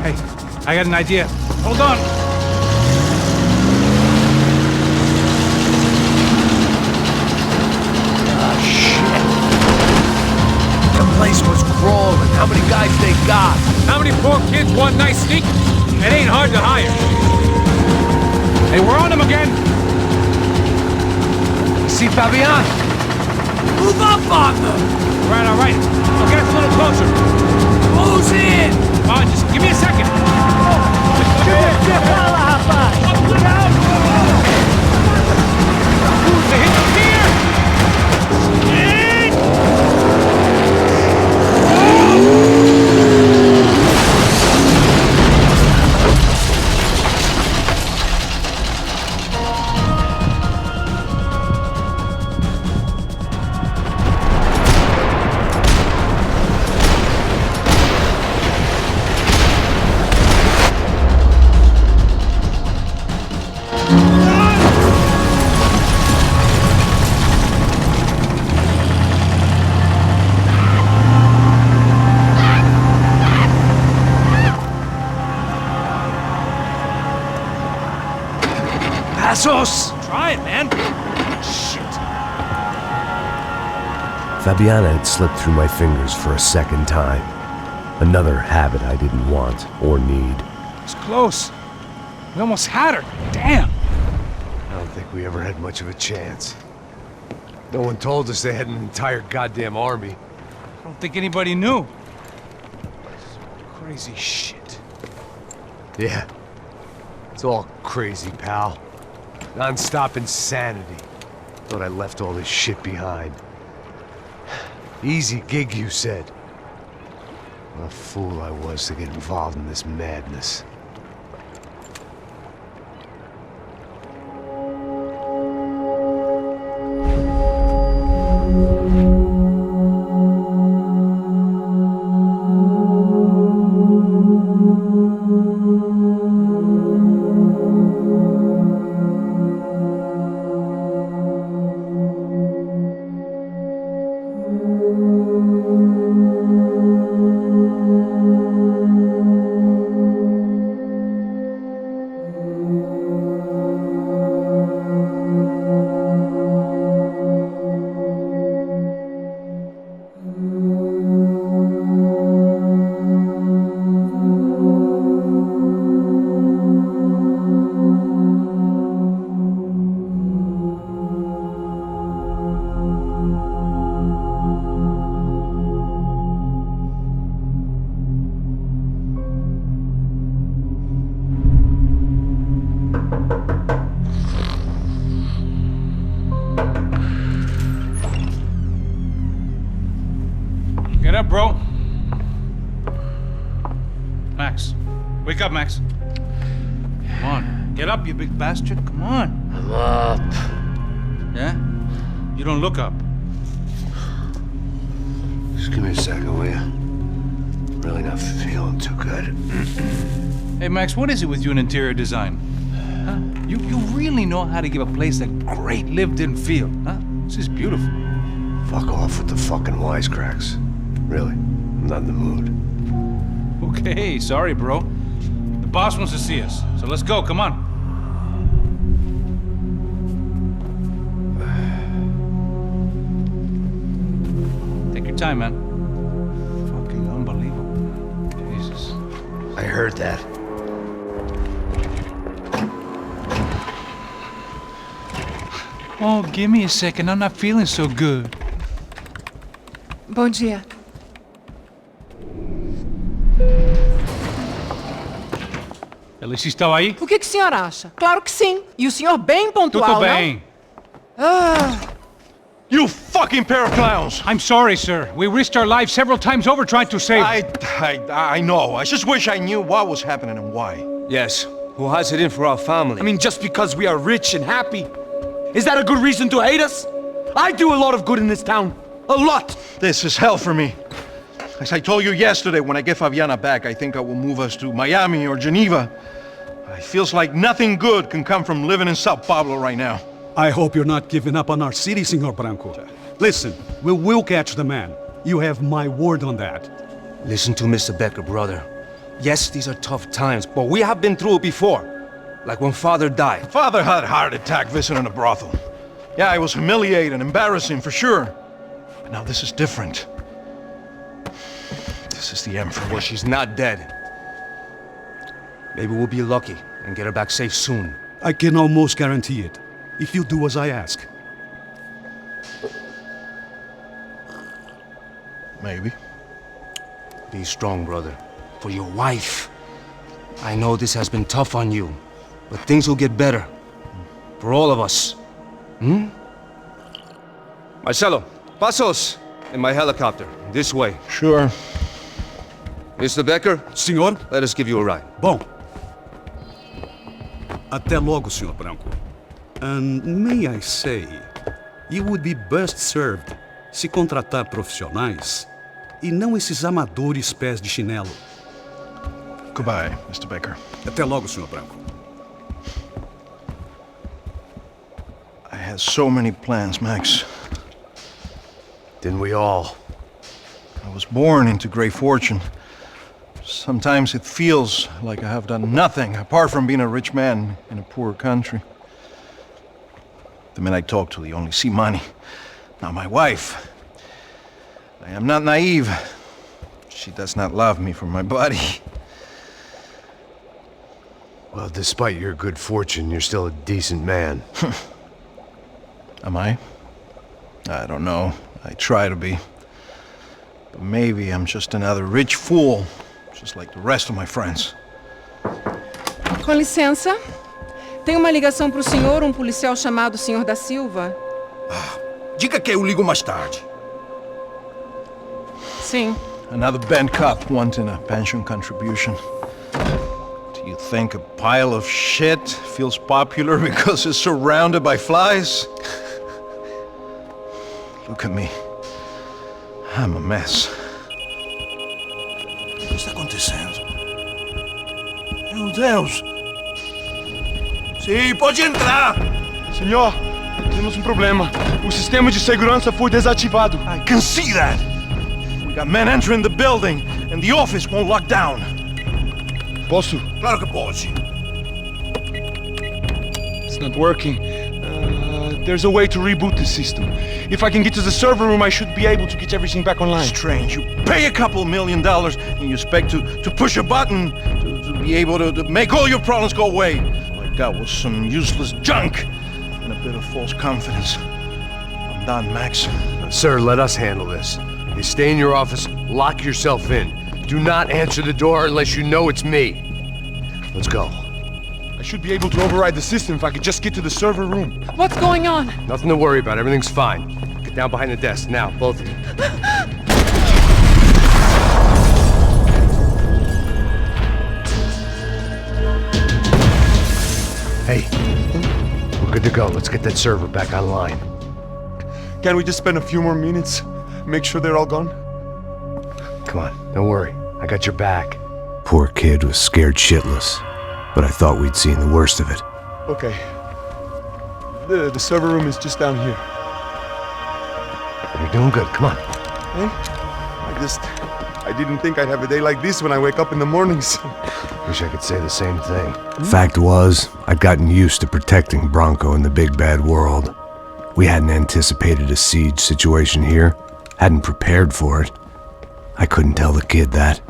Hey, I got an idea. Hold on. The place was crawling. How many guys they got? How many poor kids want nice sneakers? It ain't hard to hire. Hey, we're on them again. See Fabian? Move up on them. All right. I'll get us a little closer. Close in. Come on, just give me a second. They hit the pier! Passos! Try it, man. Shit. Fabiana had slipped through my fingers for a second time. Another habit I didn't want or need. It's close. We almost had her. Damn. I don't think we ever had much of a chance. No one told us they had an entire goddamn army. I don't think anybody knew. Crazy shit. Yeah. It's all crazy, pal. Non-stop insanity. Thought I left all this shit behind. Easy gig, you said. What a fool I was to get involved in this madness. up, bro. Max. Wake up, Max. Come on. Get up, you big bastard. Come on. I'm up. Yeah? You don't look up. Just give me a second, will you? Really not feeling too good. Hey, Max, what is it with you in interior design? Huh? You really know how to give a place a great lived-in feel, huh? This is beautiful. Fuck off with the fucking wisecracks. Really, I'm not in the mood. Okay, sorry, bro. The boss wants to see us, so let's go, come on. Take your time, man. Fucking unbelievable. Jesus. I heard that. Oh, give me a second. I'm not feeling so good. Bom dia. Alice estava aí? O que o senhor acha? Claro que sim. E o senhor bem pontual, Tudo bem. You fucking pair of clowns! I'm sorry, sir. We risked our lives several times over trying to save... I know. I just wish I knew what was happening and why. Yes, who has it in for our family? I mean, just because we are rich and happy, is that a good reason to hate us? I do a lot of good in this town. A lot! This is hell for me. As I told you yesterday, when I get Fabiana back, I think I will move us to Miami or Geneva. It feels like nothing good can come from living in Sao Paulo right now. I hope you're not giving up on our city, Senor Branco. Listen, we will catch the man. You have my word on that. Listen to Mr. Becker, brother. Yes, these are tough times, but we have been through it before. Like when Father died. Father had a heart attack visiting a brothel. Yeah, it was humiliating, embarrassing, for sure. But now this is different. This is the end for me. Well, she's not dead. Maybe we'll be lucky and get her back safe soon. I can almost guarantee it, if you do as I ask. Maybe. Be strong, brother. For your wife. I know this has been tough on you, but things will get better. For all of us. Marcelo, pasos in my helicopter. This way. Sure. Mr. Becker? Senhor? Let us give you a ride. Bom. Até logo, Senhor Branco. And may I say, you would be best served se contratar profissionais e não esses amadores pés de chinelo. Goodbye, Mr. Becker. Até logo, Senhor Branco. I had so many plans, Max. Didn't we all? I was born into great fortune. Sometimes it feels like I have done nothing apart from being a rich man in a poor country. The men I talk to, they only see money. Now my wife, I am not naive. She does not love me for my body. Well, despite your good fortune, you're still a decent man. Am I? I don't know. I try to be. But maybe I'm just another rich fool, just like the rest of my friends. Com licença. Tem uma ligação pro senhor, um policial chamado Senhor da Silva. Diga que eu ligo mais tarde. Sim. Another bent cop wanting a pension contribution. Do you think a pile of shit feels popular because it's surrounded by flies? Look at me. I'm a mess. O que está acontecendo? Meu Deus! Sim, pode entrar! Senhor, temos um problema. O sistema de segurança foi desativado. I can see that! We got men entering the building, and the office won't lock down. Posso? Claro que pode. It's not working. There's a way to reboot the system. If I can get to the server room, I should be able to get everything back online. Strange. You pay a couple $1 million and you expect to push a button to be able to make all your problems go away. All I got was some useless junk and a bit of false confidence. I'm done, Max. Sir, let us handle this. You stay in your office, lock yourself in. Do not answer the door unless you know it's me. Let's go. I should be able to override the system if I could just get to the server room. What's going on? Nothing to worry about. Everything's fine. Get down behind the desk. Now, both of you. Hey, we're good to go. Let's get that server back online. Can we just spend a few more minutes? Make sure they're all gone? Come on, don't worry. I got your back. Poor kid was scared shitless, but I thought we'd seen the worst of it. Okay. The server room is just down here. You're doing good. Come on. Hey? I didn't think I'd have a day like this when I wake up in the mornings. Wish I could say the same thing. Fact was, I'd gotten used to protecting Bronco in the big bad world. We hadn't anticipated a siege situation here, hadn't prepared for it. I couldn't tell the kid that.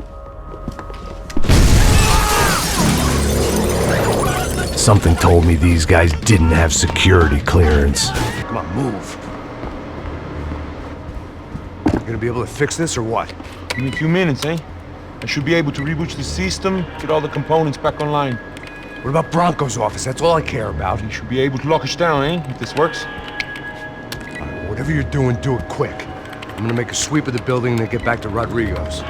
Something told me these guys didn't have security clearance. Come on, move. You gonna be able to fix this or what? Give me a few minutes, eh? I should be able to reboot the system, get all the components back online. What about Bronco's office? That's all I care about. He should be able to lock us down, eh? If this works. Whatever you're doing, do it quick. I'm gonna make a sweep of the building and then get back to Rodrigo's.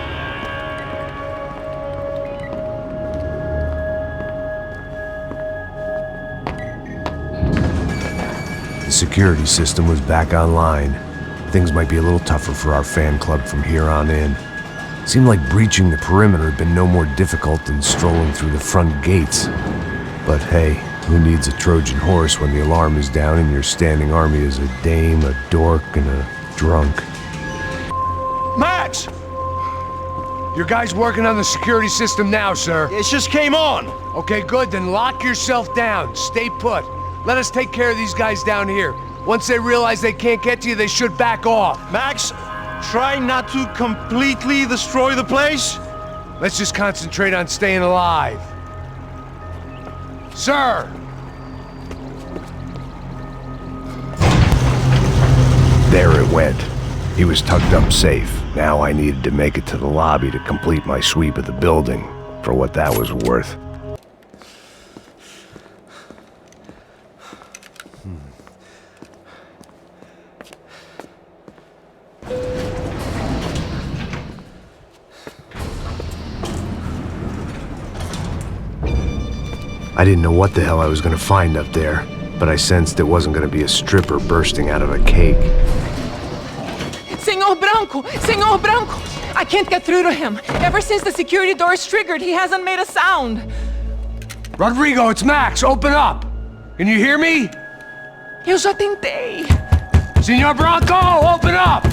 The security system was back online. Things might be a little tougher for our fan club from here on in. Seemed like breaching the perimeter had been no more difficult than strolling through the front gates. But hey, who needs a Trojan horse when the alarm is down and your standing army is a dame, a dork, and a drunk? Max! Your guy's working on the security system now, sir. It just came on. Okay, good. Then lock yourself down. Stay put. Let us take care of these guys down here. Once they realize they can't get to you, they should back off. Max, try not to completely destroy the place. Let's just concentrate on staying alive. Sir! There it went. He was tucked up safe. Now I needed to make it to the lobby to complete my sweep of the building, for what that was worth. I didn't know what the hell I was gonna find up there, but I sensed it wasn't gonna be a stripper bursting out of a cake. Senor Branco! Senor Branco! I can't get through to him. Ever since the security door is triggered, he hasn't made a sound. Rodrigo, it's Max! Open up! Can you hear me? Eu já tentei. Senor Branco, open up!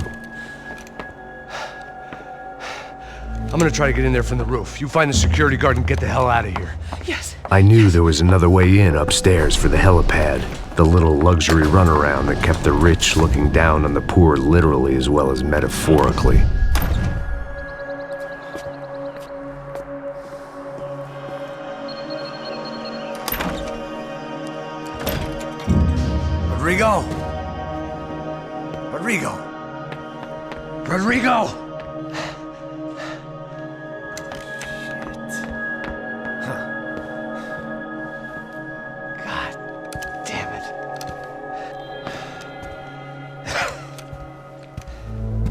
I'm gonna try to get in there from the roof. You find the security guard and get the hell out of here. Yes. I knew there was another way in upstairs for the helipad, the little luxury runaround that kept the rich looking down on the poor literally as well as metaphorically. Rodrigo! Rodrigo! Rodrigo!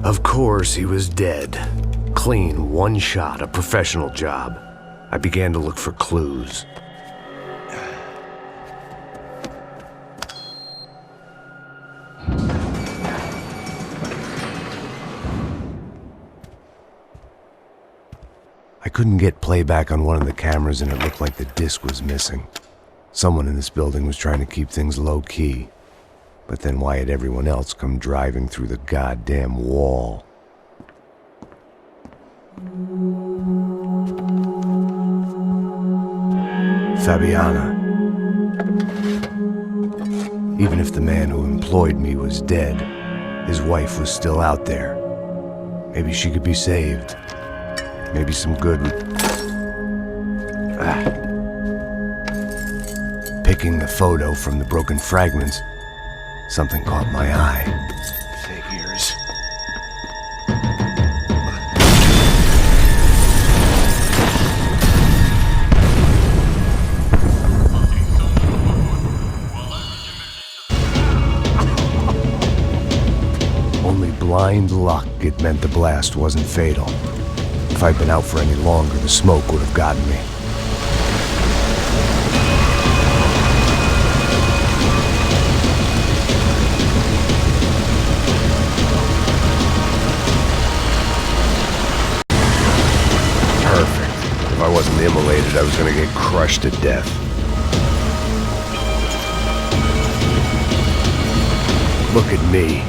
Of course, he was dead. Clean, one shot, a professional job. I began to look for clues. I couldn't get playback on one of the cameras and it looked like the disc was missing. Someone in this building was trying to keep things low-key. But then why had everyone else come driving through the goddamn wall? Fabiana. Even if the man who employed me was dead, his wife was still out there. Maybe she could be saved. Maybe some good would... Picking the photo from the broken fragments, something caught my eye. Figures. Only blind luck it meant the blast wasn't fatal. If I'd been out for any longer, the smoke would have gotten me. immolated, I was gonna get crushed to death. Look at me.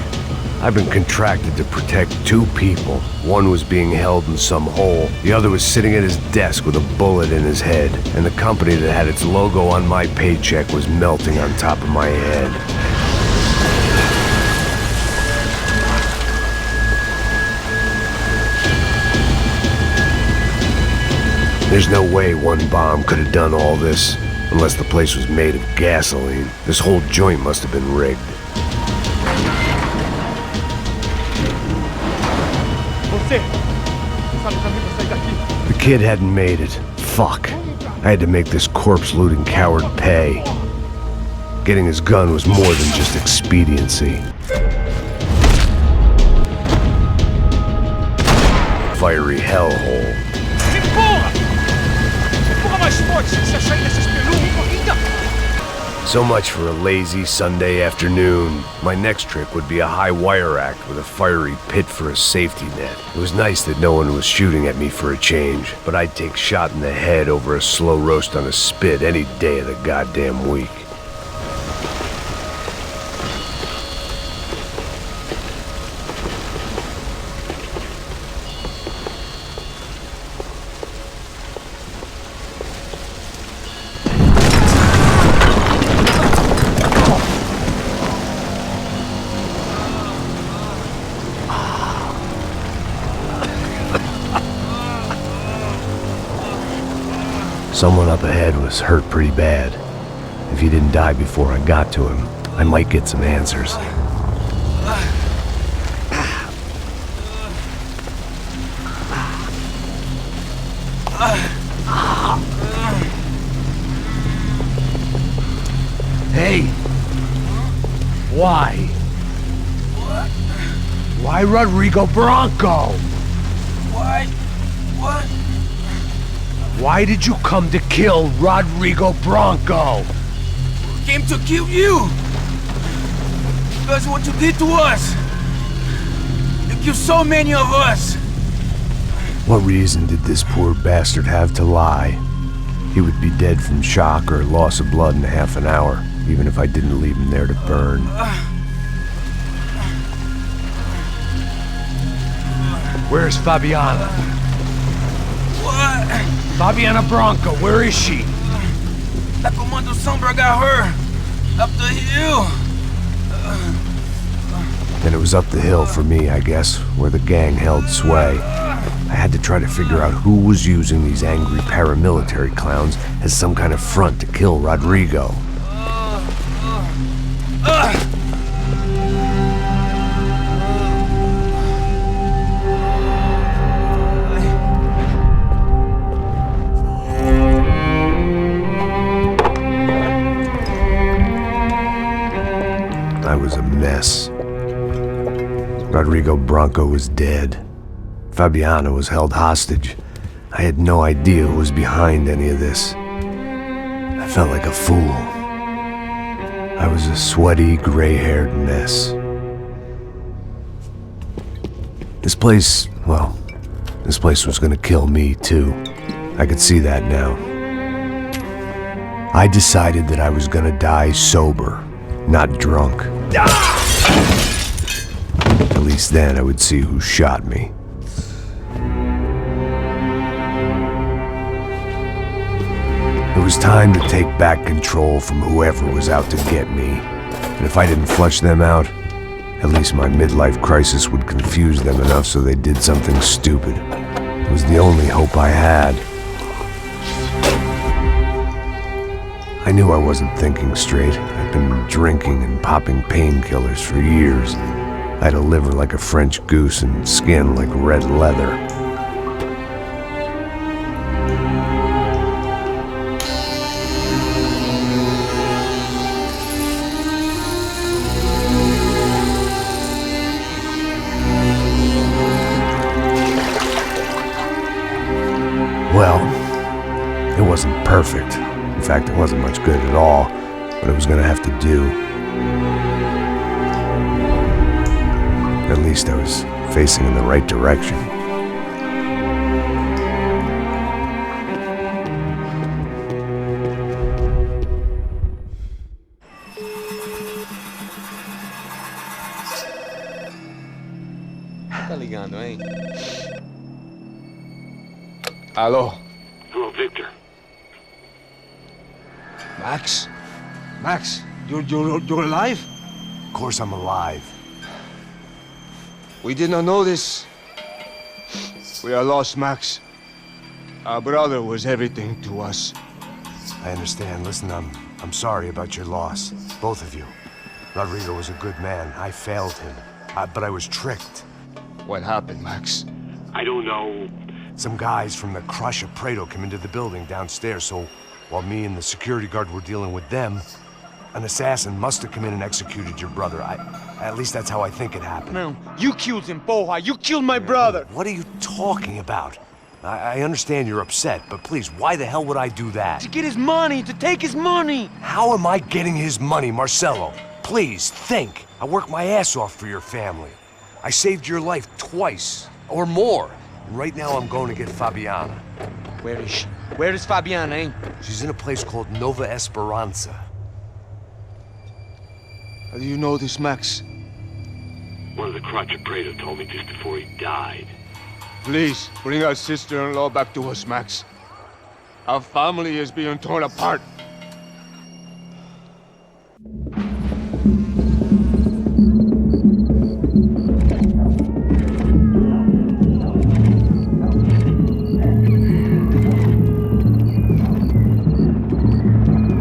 I've been contracted to protect two people. One was being held in some hole. The other was sitting at his desk with a bullet in his head. And the company that had its logo on my paycheck was melting on top of my head. There's no way one bomb could have done all this, unless the place was made of gasoline. This whole joint must have been rigged. The kid hadn't made it. Fuck. I had to make this corpse-looting coward pay. Getting his gun was more than just expediency. Fiery hellhole. So much for a lazy Sunday afternoon. My next trick would be a high wire act with a fiery pit for a safety net. It was nice that no one was shooting at me for a change, but I'd take shot in the head over a slow roast on a spit any day of the goddamn week. Someone up ahead was hurt pretty bad. If he didn't die before I got to him, I might get some answers. Hey! Why? Why Rodrigo Bronco? Why? What? Why did you come to kill Rodrigo Bronco? Came to kill you! Because what you did to us! You killed so many of us! What reason did this poor bastard have to lie? He would be dead from shock or loss of blood in half an hour, even if I didn't leave him there to burn. Where's Fabiana? What? Fabiana Bronco, where is she? La Comando Sombra got her! Up the hill! Then it was up the hill for me, I guess, where the gang held sway. I had to try to figure out who was using these angry paramilitary clowns as some kind of front to kill Rodrigo. I was a mess. Rodrigo Bronco was dead. Fabiana was held hostage. I had no idea who was behind any of this. I felt like a fool. I was a sweaty, gray-haired mess. This place was gonna kill me too. I could see that now. I decided that I was gonna die sober, not drunk. At least then I would see who shot me. It was time to take back control from whoever was out to get me. And if I didn't flush them out, at least my midlife crisis would confuse them enough so they did something stupid. It was the only hope I had. I knew I wasn't thinking straight. I'd been drinking and popping painkillers for years. I had a liver like a French goose and skin like red leather. Well, it wasn't perfect. In fact, it wasn't much good at all, but it was gonna have to do. At least I was facing in the right direction. ligando, hein? Alô? Hello, Victor. Max? Max, you're alive? Of course I'm alive. We did not know this. We are lost, Max. Our brother was everything to us. I understand. Listen, I'm sorry about your loss. Both of you. Rodrigo was a good man. I failed him. But I was tricked. What happened, Max? I don't know. Some guys from the Crush of Prado came into the building downstairs, so while me and the security guard were dealing with them, an assassin must have come in and executed your brother. At least that's how I think it happened. No, you killed him, Porra. You killed my brother. What are you talking about? I understand you're upset, but please, why the hell would I do that? To get his money, to take his money. How am I getting his money, Marcelo? Please, think. I worked my ass off for your family. I saved your life twice, or more. And right now I'm going to get Fabiana. Where is she? Where is Fabiana, eh? She's in a place called Nova Esperanza. How do you know this, Max? One of the Crotch of Prado told me just before he died. Please, bring our sister-in-law back to us, Max. Our family is being torn apart.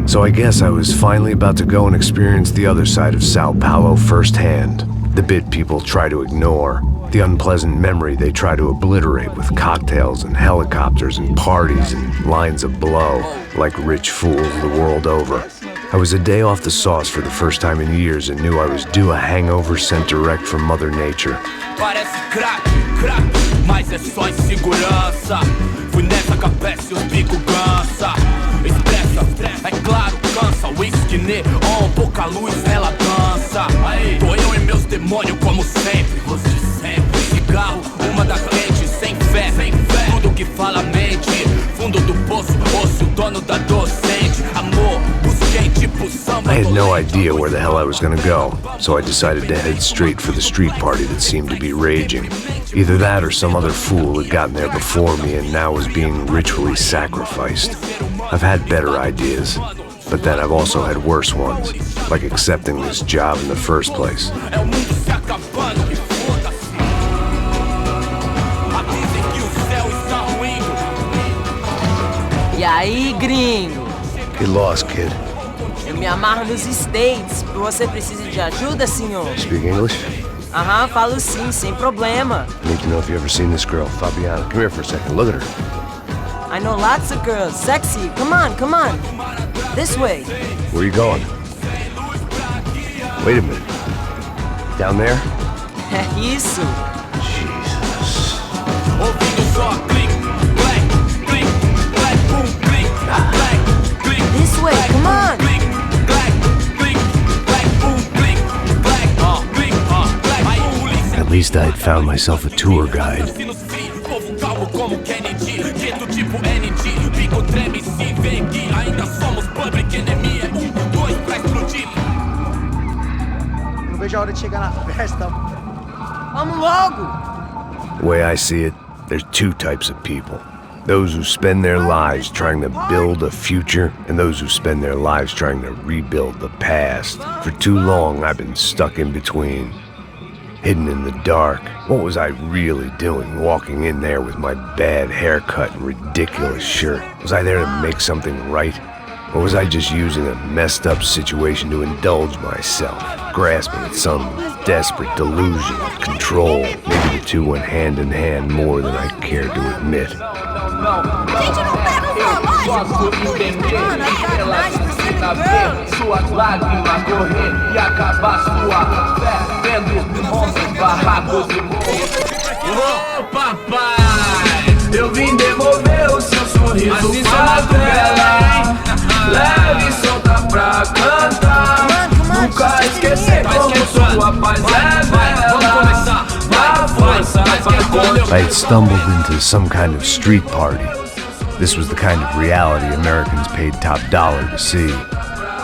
So I guess I was finally about to go and experience the other side of Sao Paulo firsthand. The bit people try to ignore. The unpleasant memory they try to obliterate with cocktails and helicopters and parties and lines of blow, like rich fools the world over. I was a day off the sauce for the first time in years and knew I was due a hangover sent direct from Mother Nature. Parece crack, mas é só insegurança. Fui nessa capécia, os bico cansa. Expressa, é claro, cansa. Whisky, neon, pouca luz, ela dança. Tô eu e meus demônios como sempre. Você sempre. Cigarro, uma das quentes, sem fé. Tudo que fala mente. Fundo do poço, osso, dono da docente. Amor, busquei tipo samba. I had no idea where the hell I was gonna go, so I decided to head straight for the street party that seemed to be raging. Either that or some other fool had gotten there before me and now was being ritually sacrificed. I've had better ideas, but then I've also had worse ones, like accepting this job in the first place. E aí, gringo? Get lost, kid. Eu me amarro nos States. Você precisa de ajuda, senhor? Speak English? Aham, falo sim, sem problema. I need to know if you've ever seen this girl, Fabiana. Come here for a second. Look at her. I know lots of girls. Sexy. Come on, come on. This way. Where are you going? Wait a minute. Down there? É isso. Jesus. This way, come on. At least I had found myself a tour guide. Não vejo a hora de chegar na festa. Vamos logo. The way I see it, there's two types of people. Those who spend their lives trying to build a future, and those who spend their lives trying to rebuild the past. For too long, I've been stuck in between. Hidden in the dark. What was I really doing walking in there with my bad haircut and ridiculous shirt? Was I there to make something right? Or was I just using a messed up situation to indulge myself, grasping at some desperate delusion of control? Maybe the two went hand in hand more than I cared to admit. Posso entender pelas visitas ver suas lágrimas correr e acabar sua fé vendo homens barracos e morros. Ô papai, eu vim devolver o seu sorriso pra vela. Leve e solta pra cantar. Nunca esquecer como sua paz é bela. A força vai contra. I had stumbled into some kind of street party. This was the kind of reality Americans paid top dollar to see.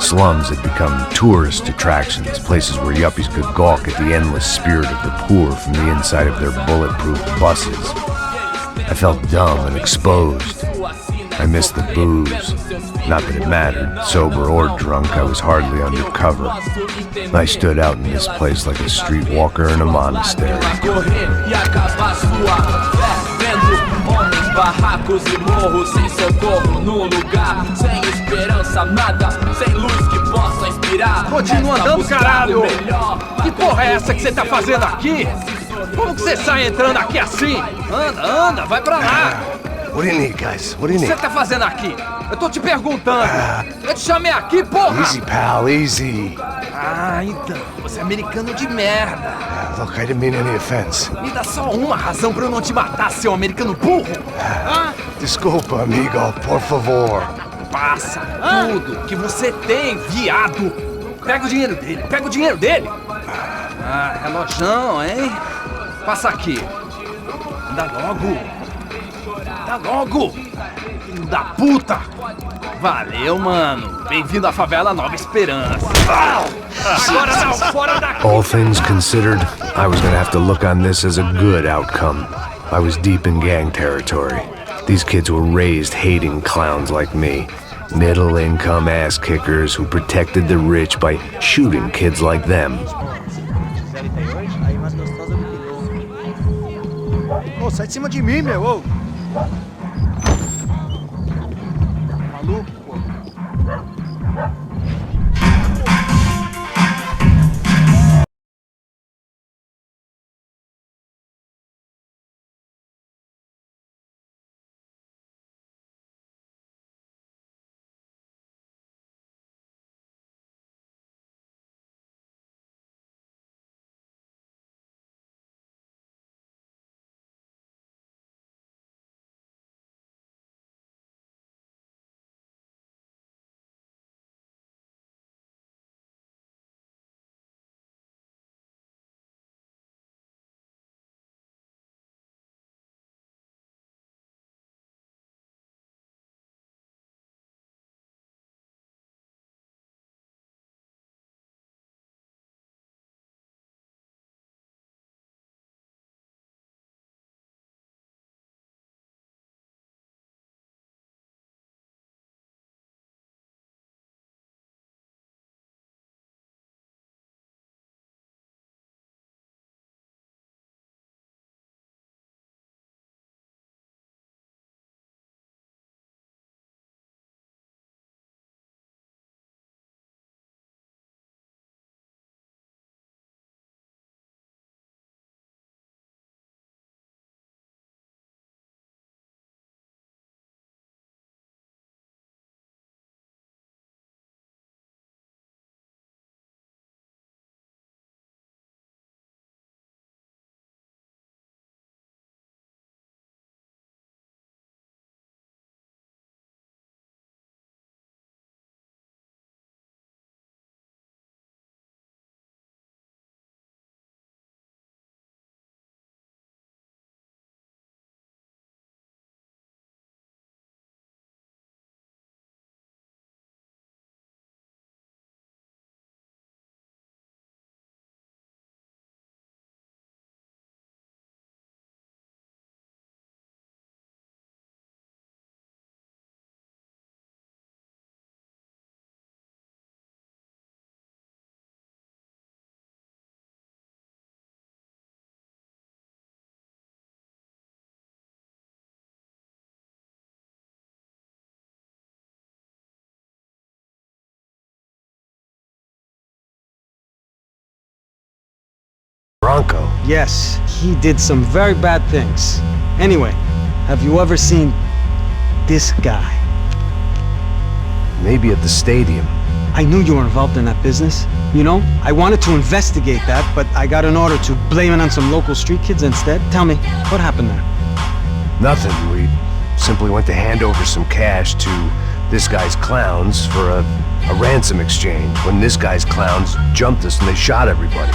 Slums had become tourist attractions, places where yuppies could gawk at the endless spirit of the poor from the inside of their bulletproof buses. I felt dumb and exposed. I missed the booze. Not that it mattered. Sober or drunk, I was hardly undercover. I stood out in this place like a streetwalker in a monastery. Barracos e morros sem socorro no lugar, sem esperança, nada, sem luz que possa inspirar. Continua andando, caralho! Que porra é essa que você tá fazendo aqui? Como que você sai entrando aqui assim? Anda, vai pra lá! What do you need, guys? What do you O que need? você tá fazendo aqui? Eu tô te perguntando. Eu te chamei aqui, porra! Easy, pal, easy. Ah, então. Você é americano de merda. Look, I didn't mean any offense. Me dá só uma razão pra eu não te matar, seu americano burro. Desculpa, amigo, por favor. Passa tudo que você tem, viado. Pega o dinheiro dele, Ah, relojão, hein? Passa aqui. Dá logo. Filho da puta. Valeu, mano. Bem-vindo à favela Nova Esperança. Agora não, fora daqui. All things considered, I was gonna have to look on this as a good outcome. I was deep in gang territory. These kids were raised hating clowns like me. Middle-income ass-kickers who protected the rich by shooting kids like them. Ô, sai de cima de mim, meu, ô! Maluco, pô. Bronco? Yes, he did some very bad things. Anyway, have you ever seen this guy? Maybe at the stadium. I knew you were involved in that business. You know, I wanted to investigate that, but I got an order to blame it on some local street kids instead. Tell me, what happened there? Nothing. We simply went to hand over some cash to this guy's clowns for a ransom exchange when this guy's clowns jumped us and they shot everybody.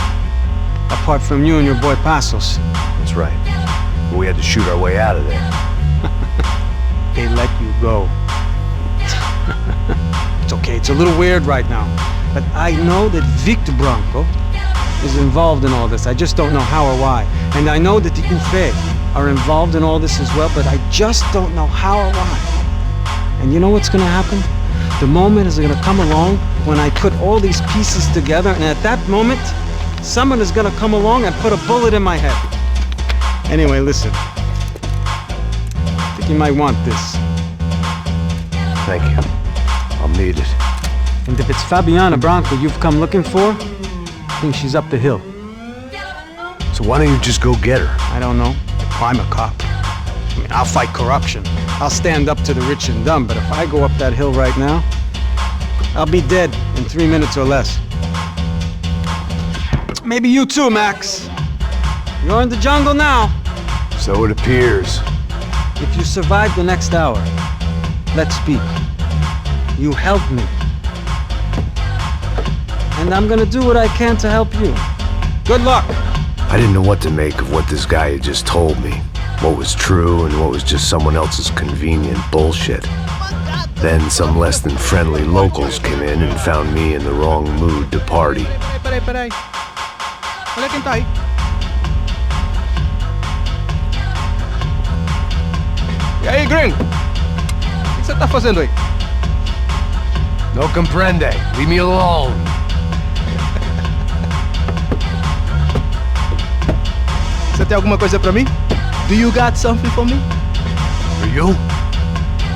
Apart from you and your boy Passos. That's right. We had to shoot our way out of there. They let you go. It's okay? It's a little weird right now. But I know that Victor Branco is involved in all this. I just don't know how or why. And I know that the UFE are involved in all this as well, but I just don't know how or why. And you know what's gonna happen? The moment is gonna come along when I put all these pieces together, and at that moment, someone is gonna come along and put a bullet in my head. Anyway, listen. I think you might want this. Thank you. I'll need it. And if it's Fabiana Branco you've come looking for, I think she's up the hill. So why don't you just go get her? I don't know. I'm a cop. I mean, I'll fight corruption. I'll stand up to the rich and dumb, but if I go up that hill right now, I'll be dead in 3 minutes or less. Maybe you too, Max. You're in the jungle now. So it appears. If you survive the next hour, let's speak. You help me. And I'm gonna do what I can to help you. Good luck! I didn't know what to make of what this guy had just told me. What was true and what was just someone else's convenient bullshit. Then some less than friendly locals came in and found me in the wrong mood to party. Peraí. Olha quem tá aí. E aí, gringo? O que você tá fazendo aí? No comprende. Leave me alone. Você tem alguma coisa pra mim? Do you got something for me? For you?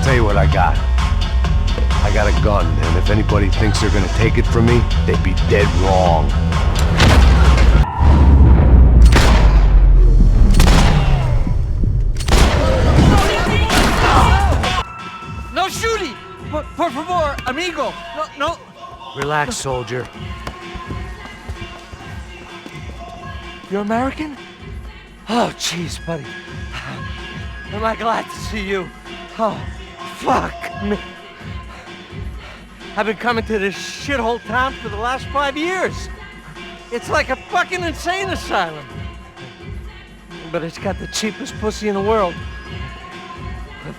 Tell you what I got. I got a gun, and if anybody thinks they're gonna take it from me, they'd be dead wrong. No shooting! Por favor, amigo! No. Relax, soldier. You're American? Oh, jeez, buddy. Am I glad to see you? Oh, fuck me. I've been coming to this shithole town for the last 5 years. It's like a fucking insane asylum. But it's got the cheapest pussy in the world.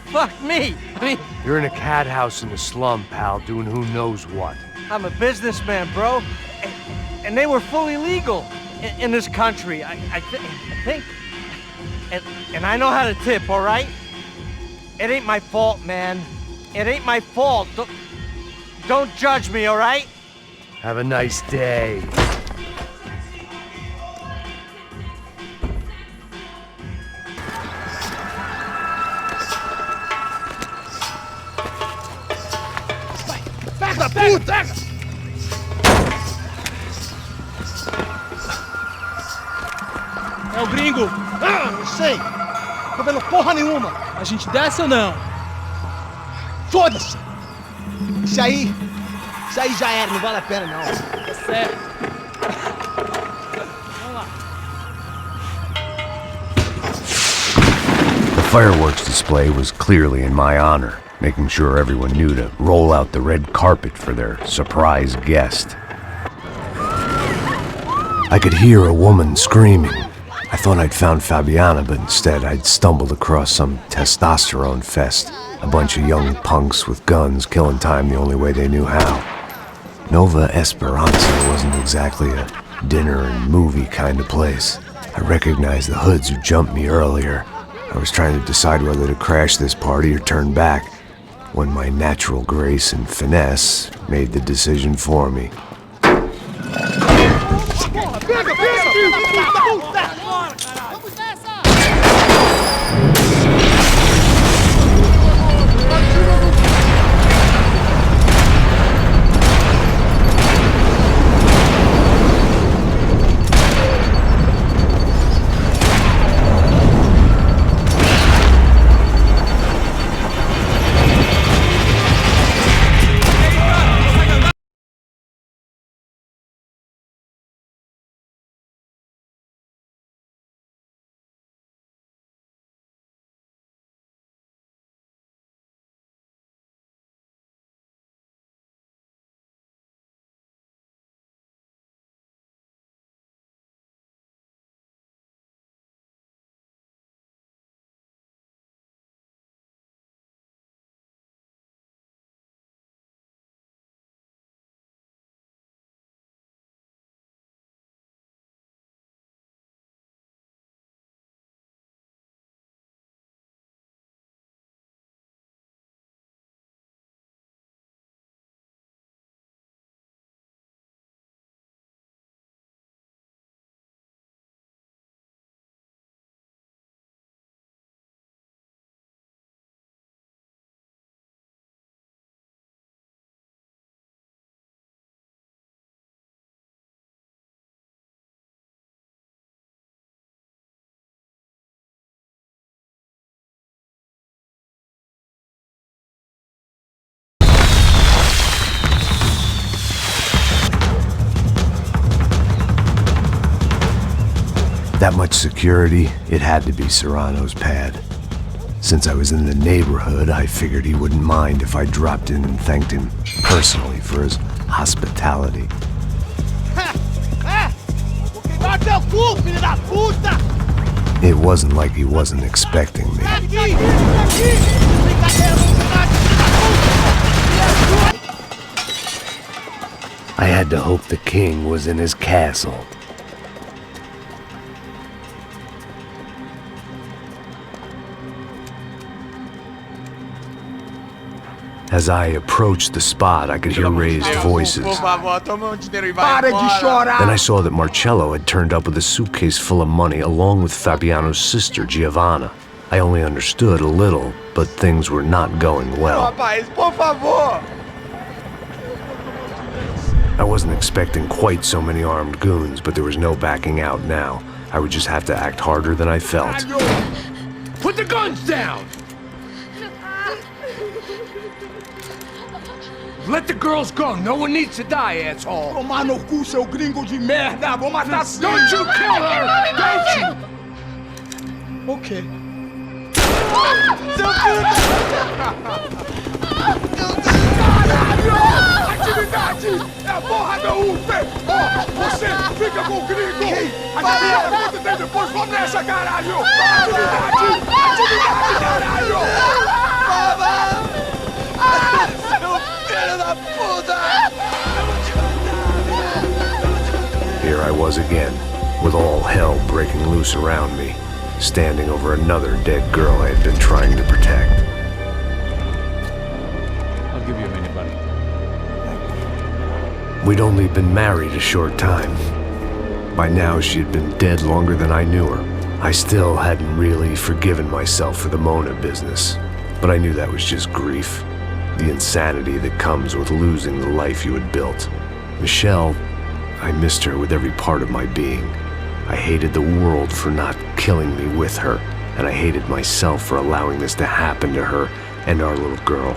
Fuck me. I mean, You're in a cat house in the slum, pal, doing who knows what. I'm a businessman, bro. And they were fully legal in this country. I think. And I know how to tip, all right? It ain't my fault, man. It ain't my fault. Don't judge me, all right? Have a nice day. Puta! É o gringo! Ah, não sei! Tô vendo porra nenhuma! A gente desce ou não? Foda-se! Isso aí já era, não vale a pena não. Tá certo. Vamos lá. The fireworks display was clearly in my honor, making sure everyone knew to roll out the red carpet for their surprise guest. I could hear a woman screaming. I thought I'd found Fabiana, but instead I'd stumbled across some testosterone fest. A bunch of young punks with guns killing time the only way they knew how. Nova Esperanza wasn't exactly a dinner and movie kind of place. I recognized the hoods who jumped me earlier. I was trying to decide whether to crash this party or turn back, when my natural grace and finesse made the decision for me. That much security, it had to be Serrano's pad. Since I was in the neighborhood, I figured he wouldn't mind if I dropped in and thanked him personally for his hospitality. It wasn't like he wasn't expecting me. I had to hope the king was in his castle. As I approached the spot, I could hear raised voices. Then I saw that Marcello had turned up with a suitcase full of money along with Fabiano's sister, Giovanna. I only understood a little, but things were not going well. I wasn't expecting quite so many armed goons, but there was no backing out now. I would just have to act harder than I felt. Put the guns down! Let the girls go. No one needs to die, asshole. Tomar no cu, seu gringo de merda. Vou matar sim. Don't you kill her! Don't you? Okay. Atividade é a porra da UP! Você fica com o gringo! A gente tem depois, vamos nessa, caralho! Atividade! Atividade, caralho! Here I was again, with all hell breaking loose around me, standing over another dead girl I had been trying to protect. I'll give you a minute, buddy. We'd only been married a short time. By now, she had been dead longer than I knew her. I still hadn't really forgiven myself for the Mona business, but I knew that was just grief. The insanity that comes with losing the life you had built. Michelle, I missed her with every part of my being. I hated the world for not killing me with her, and I hated myself for allowing this to happen to her and our little girl.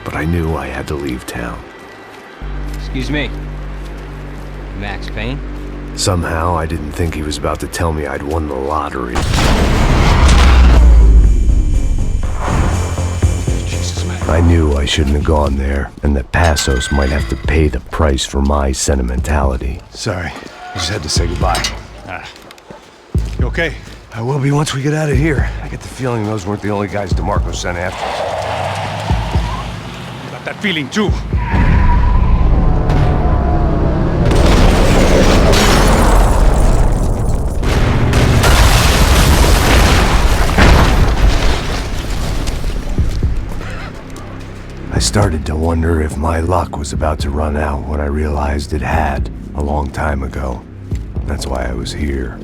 But I knew I had to leave town. Excuse me. Max Payne? Somehow, I didn't think he was about to tell me I'd won the lottery. I knew I shouldn't have gone there, and that Passos might have to pay the price for my sentimentality. Sorry, I just had to say goodbye. You okay? I will be once we get out of here. I get the feeling those weren't the only guys DeMarco sent after us. Got that feeling too. I started to wonder if my luck was about to run out when I realized it had, a long time ago. That's why I was here.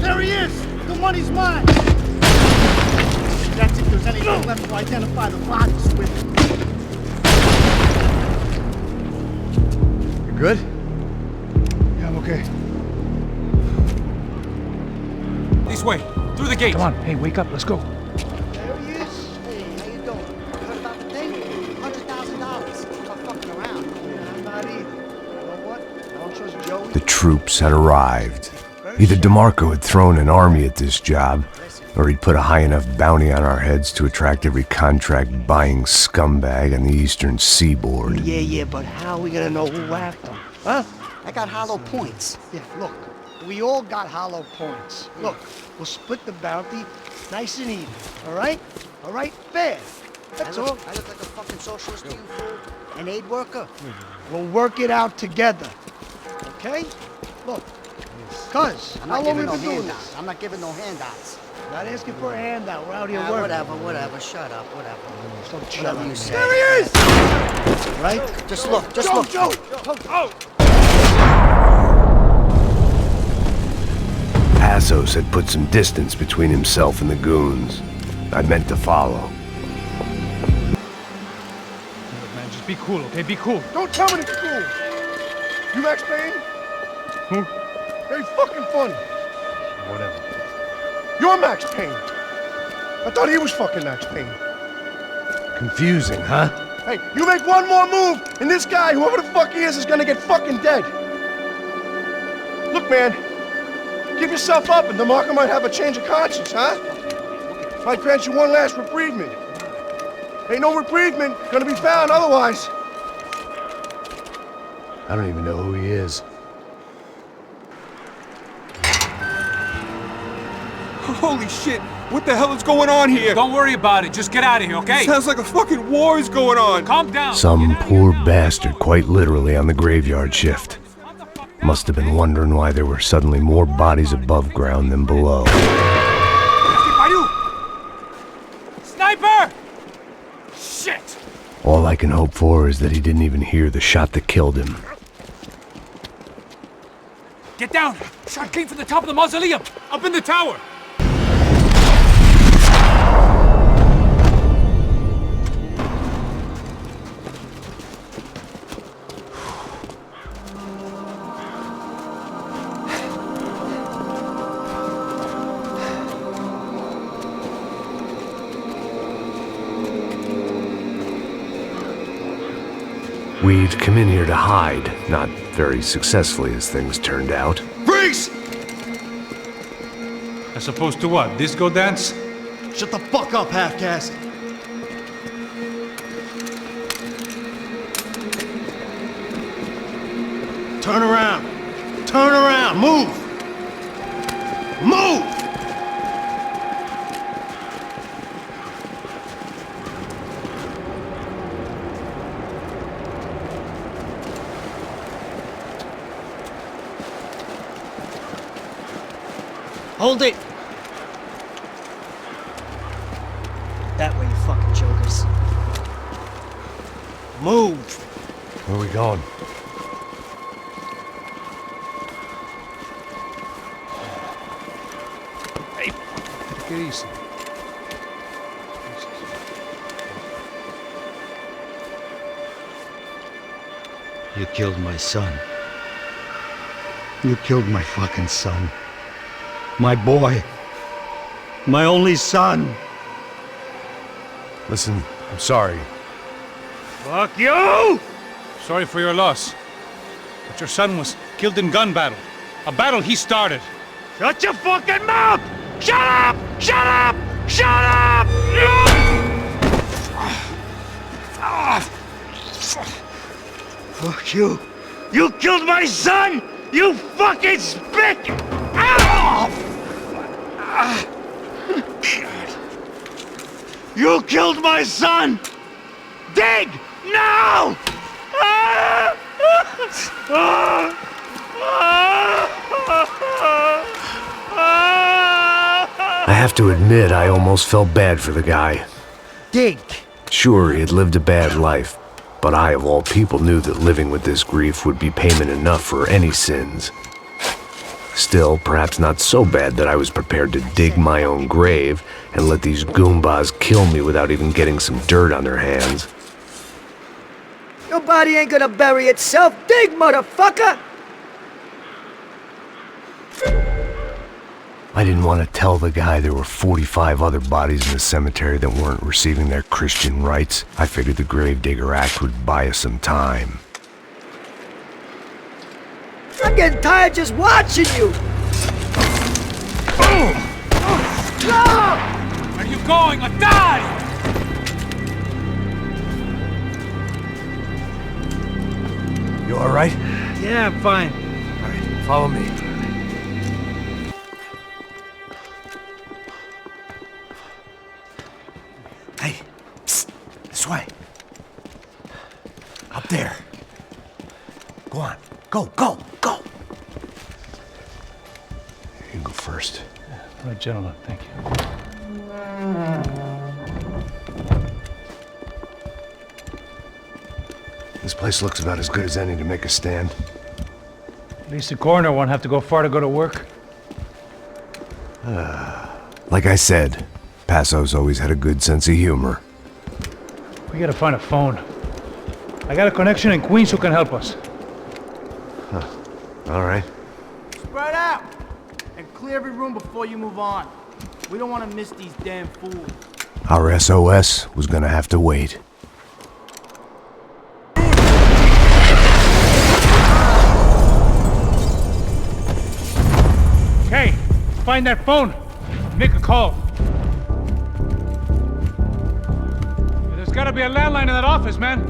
There he is! The money's mine! That's if there's anything left to identify the bodies with. You good? Yeah, I'm okay. This way, through the gate. Come on, hey, wake up, let's go. There he is. Hey, how you doing? Heard about the thing? $100,000. I'm not fucking around. Yeah, I'm not either. You know what? I don't trust Joey. The troops had arrived. Either DeMarco had thrown an army at this job, or he'd put a high enough bounty on our heads to attract every contract-buying scumbag on the eastern seaboard. Yeah, but how are we gonna know who whacked them? Huh? I got hollow points. Yeah, look, we all got hollow points. Look, we'll split the bounty nice and even, all right? All right, fair. That's all. I look like a fucking socialist to you, fool? An aid worker? We'll work it out together, okay? Look, cuz, how long have we been doing this? I'm not giving no handouts. Not asking for a handout. We're out here working. Whatever. Shut up. Whatever. Whatever you say. There he is! Right? Just look. Joe! Passos had put some distance between himself and the goons. I meant to follow. Look, man, just be cool, okay? Be cool. Don't tell me to be cool. You Max Payne? Who? Very fucking funny. Whatever. You're Max Payne. I thought he was fucking Max Payne. Confusing, huh? Hey, you make one more move, and this guy, whoever the fuck he is gonna get fucking dead. Look, man, Give yourself up and DeMarco might have a change of conscience, huh? Might grant you one last reprievement. Ain't no reprievement gonna be found otherwise. I don't even know who he is. Holy shit! What the hell is going on here? Don't worry about it. Just get out of here, okay? Sounds like a fucking war is going on. Calm down. Some poor bastard, quite literally, on the graveyard shift. Must have been wondering why there were suddenly more bodies above ground than below. Sniper! Shit! All I can hope for is that he didn't even hear the shot that killed him. Get down! Shot came from the top of the mausoleum! Up in the tower! We'd come in here to hide, not very successfully as things turned out. Freeze! As opposed to what? Disco dance? Shut the fuck up, half-caste. Turn around. Turn around. Move. Move! Hold it! That way, you fucking jokers. Move! Where are we going? Hey, take it easy. You killed my son. You killed my fucking son. My boy. My only son. Listen, I'm sorry. Fuck you! Sorry for your loss. But your son was killed in gun battle. A battle he started. Shut your fucking mouth! Shut up! Shut up! Shut up! Fuck you! You killed my son! You fucking spick! You killed my son! Dig! Now! I have to admit, I almost felt bad for the guy. Dig! Sure, he had lived a bad life, but I, of all people, knew that living with this grief would be payment enough for any sins. Still, perhaps not so bad that I was prepared to dig my own grave and let these goombas kill me without even getting some dirt on their hands. Your body ain't gonna bury itself. Dig, motherfucker! I didn't want to tell the guy there were 45 other bodies in the cemetery that weren't receiving their Christian rites. I figured the Gravedigger Act would buy us some time. I'm getting tired just watching you! Where are you going? Or die! You alright? Yeah, I'm fine. Alright, follow me. Hey, psst, this way. Up there. Go on. Go, go, go! You go first. All right, gentlemen, thank you. This place looks about as good as any to make a stand. At least the coroner won't have to go far to go to work. Like I said, Passo's always had a good sense of humor. We gotta find a phone. I got a connection in Queens who can help us. Alright. Spread out! And clear every room before you move on. We don't want to miss these damn fools. Our SOS was gonna have to wait. Okay, Find that phone. Make a call. There's gotta be a landline in that office, man.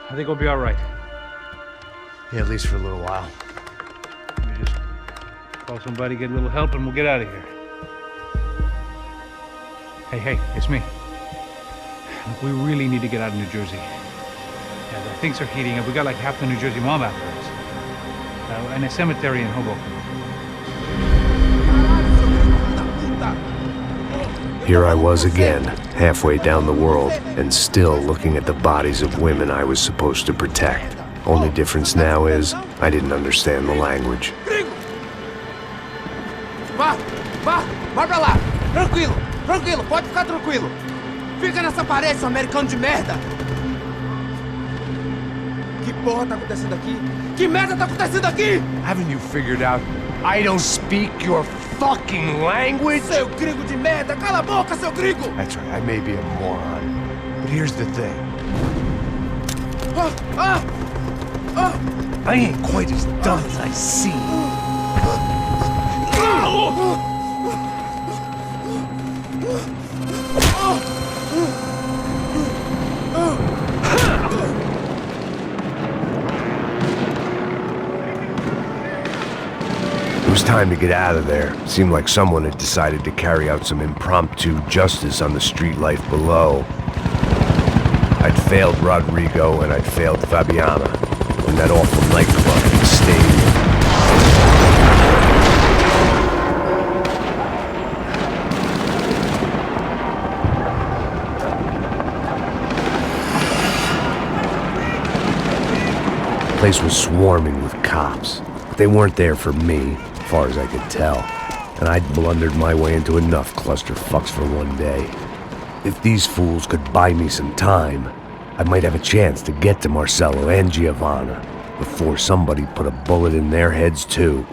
I think we'll be all right. Yeah, at least for a little while. Let me just call somebody, get a little help, and we'll get out of here. Hey, it's me. Look, we really need to get out of New Jersey. Yeah, things are heating up. We got like half the New Jersey mob after us. And a cemetery in Hoboken. Here I was again, halfway down the world, and still looking at the bodies of women I was supposed to protect. Only difference now is, I didn't understand the language. Vai pra lá! Tranquilo, pode ficar tranquilo! Fica nessa parede, seu americano de merda! Que porra tá acontecendo aqui? Que merda tá acontecendo aqui? Haven't you figured out I don't speak your fucking language? Seu gringo de merda! Cala a boca, seu gringo! That's right, I may be a moron, but here's the thing. I ain't quite as dumb as I seem. It was time to get out of there. Seemed like someone had decided to carry out some impromptu justice on the street life below. I'd failed Rodrigo and I'd failed Fabiana in that awful nightclub in the stadium. The place was swarming with cops, but they weren't there for me, as far as I could tell, and I'd blundered my way into enough clusterfucks for one day. If these fools could buy me some time, I might have a chance to get to Marcello and Giovanna before somebody put a bullet in their heads too.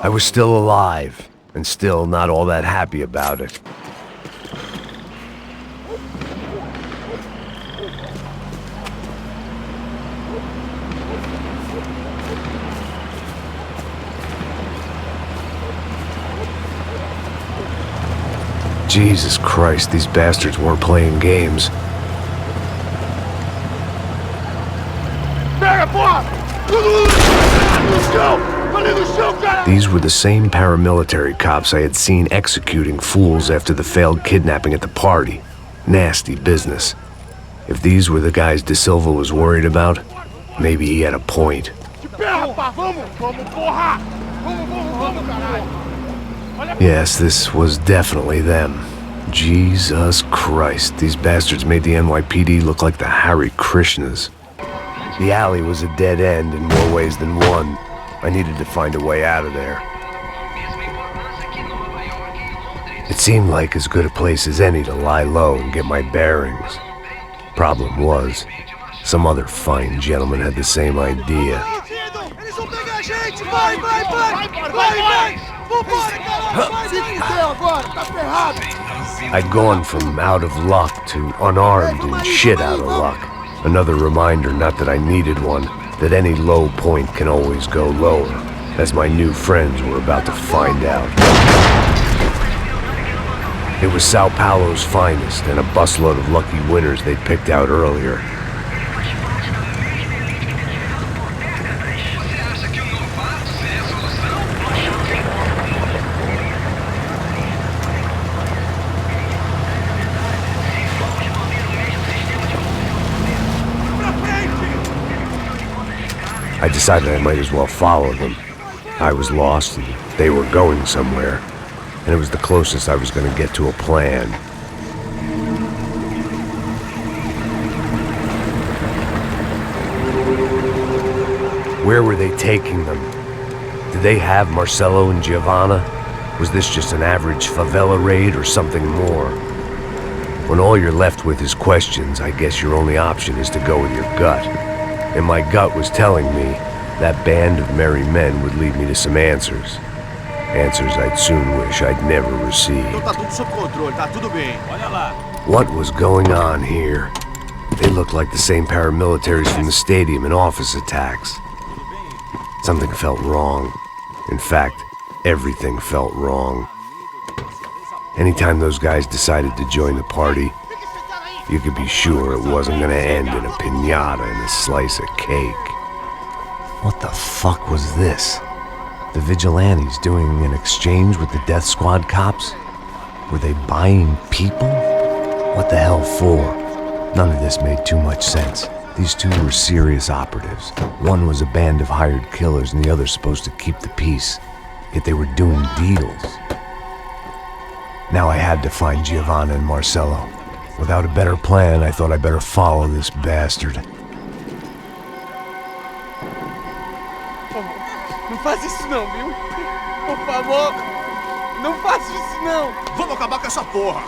I was still alive, and still not all that happy about it. Jesus Christ, these bastards weren't playing games. These were the same paramilitary cops I had seen executing fools after the failed kidnapping at the party. Nasty business. If these were the guys De Silva was worried about, maybe he had a point. Yes, this was definitely them. Jesus Christ, these bastards made the NYPD look like the Hare Krishnas. The alley was a dead end in more ways than one. I needed to find a way out of there. It seemed like as good a place as any to lie low and get my bearings. Problem was, some other fine gentleman had the same idea. I'd gone from out of luck to unarmed and shit out of luck. Another reminder, not that I needed one, that any low point can always go lower, as my new friends were about to find out. It was Sao Paulo's finest, and a busload of lucky winners they'd picked out earlier. I decided I might as well follow them. I was lost and they were going somewhere, and it was the closest I was going to get to a plan. Where were they taking them? Did they have Marcelo and Giovanna? Was this just an average favela raid or something more? When all you're left with is questions, I guess your only option is to go with your gut. And my gut was telling me that band of merry men would lead me to some answers. Answers I'd soon wish I'd never received. Tá tudo sob controle, tá tudo bem. Olha lá. What was going on here? They looked like the same paramilitaries from the stadium and office attacks. Something felt wrong. In fact, everything felt wrong. Anytime those guys decided to join the party, you could be sure it wasn't gonna end in a piñata and a slice of cake. What the fuck was this? The vigilantes doing an exchange with the death squad cops? Were they buying people? What the hell for? None of this made too much sense. These two were serious operatives. One was a band of hired killers and the other supposed to keep the peace. Yet they were doing deals. Now I had to find Giovanna and Marcelo. Without a better plan, I thought I better follow this bastard. Não faz isso não, viu? Por favor, não faça isso não. Vamos acabar com essa porra.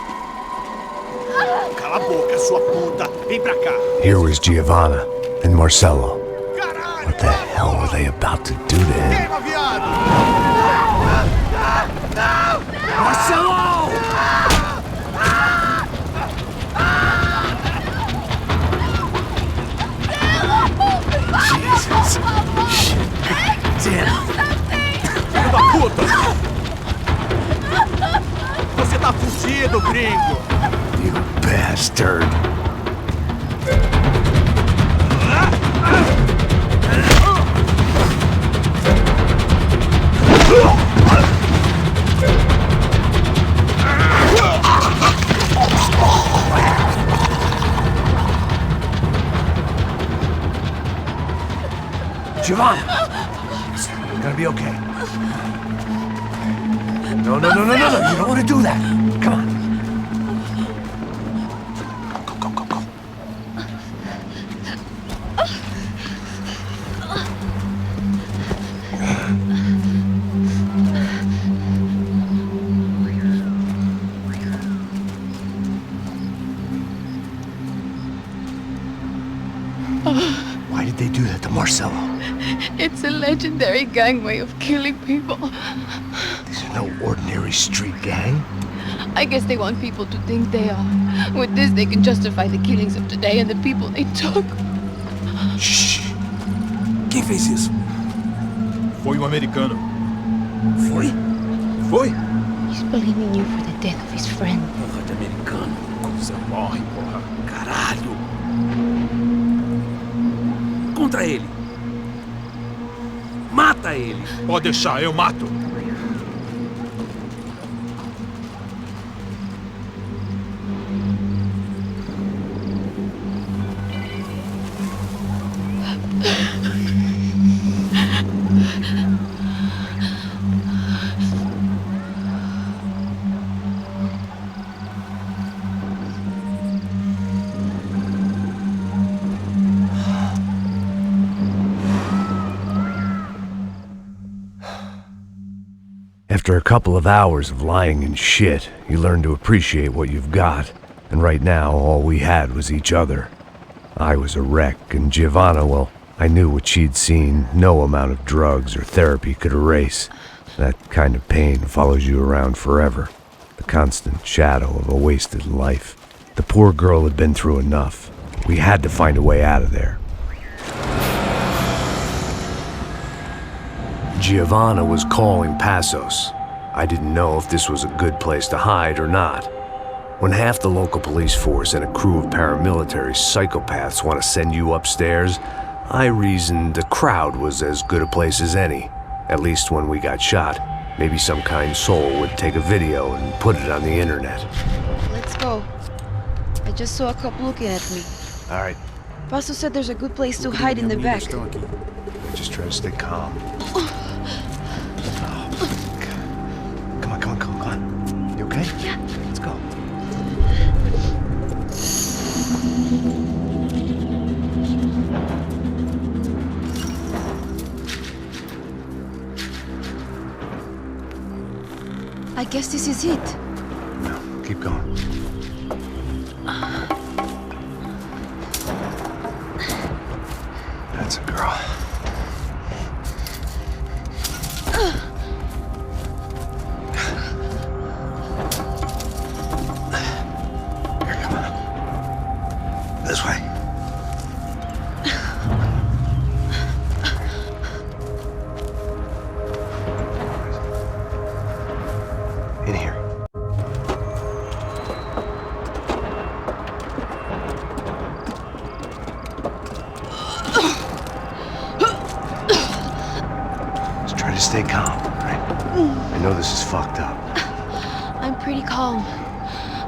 Cala a boca, sua puta. Vem pra cá. Here was Giovanna and Marcelo. What the hell were they about to do to him? Marcelo! Jesus. Shit. Damn. Filho da puta! Você tá fugido, gringo! You bastard! Giovanna! You're gonna be okay. No. You don't want to do that. Come on. Go. Why did they do that to Marcelo? It's a legendary gang way of killing people. These are no ordinary street gang. I guess they want people to think they are. With this, they can justify the killings of today and the people they took. Shh. Quem fez isso? Foi americano. Foi? He's blaming you for the death of his friend. Porra de americano. Você morre, porra. Caralho. Contra ele. Mata ele. Pode deixar, eu mato. After a couple of hours of lying in shit, you learn to appreciate what you've got. And right now, all we had was each other. I was a wreck, and Giovanna, well, I knew what she'd seen no amount of drugs or therapy could erase. That kind of pain follows you around forever. The constant shadow of a wasted life. The poor girl had been through enough. We had to find a way out of there. Giovanna was calling Passos. I didn't know if this was a good place to hide or not. When half the local police force and a crew of paramilitary psychopaths want to send you upstairs, I reasoned the crowd was as good a place as any. At least when we got shot, maybe some kind soul would take a video and put it on the internet. Let's go. I just saw a cop looking at me. All right. Pastor said there's a good place to hide in the back. Just try to stay calm. Oh, come on, come on, come on, come on. You okay? Yeah. Let's go. I guess this is it. No, keep going. That's a girl. Here, come on. This way. In here. Just try to stay calm, right? I know this is fucked up. I'm pretty calm.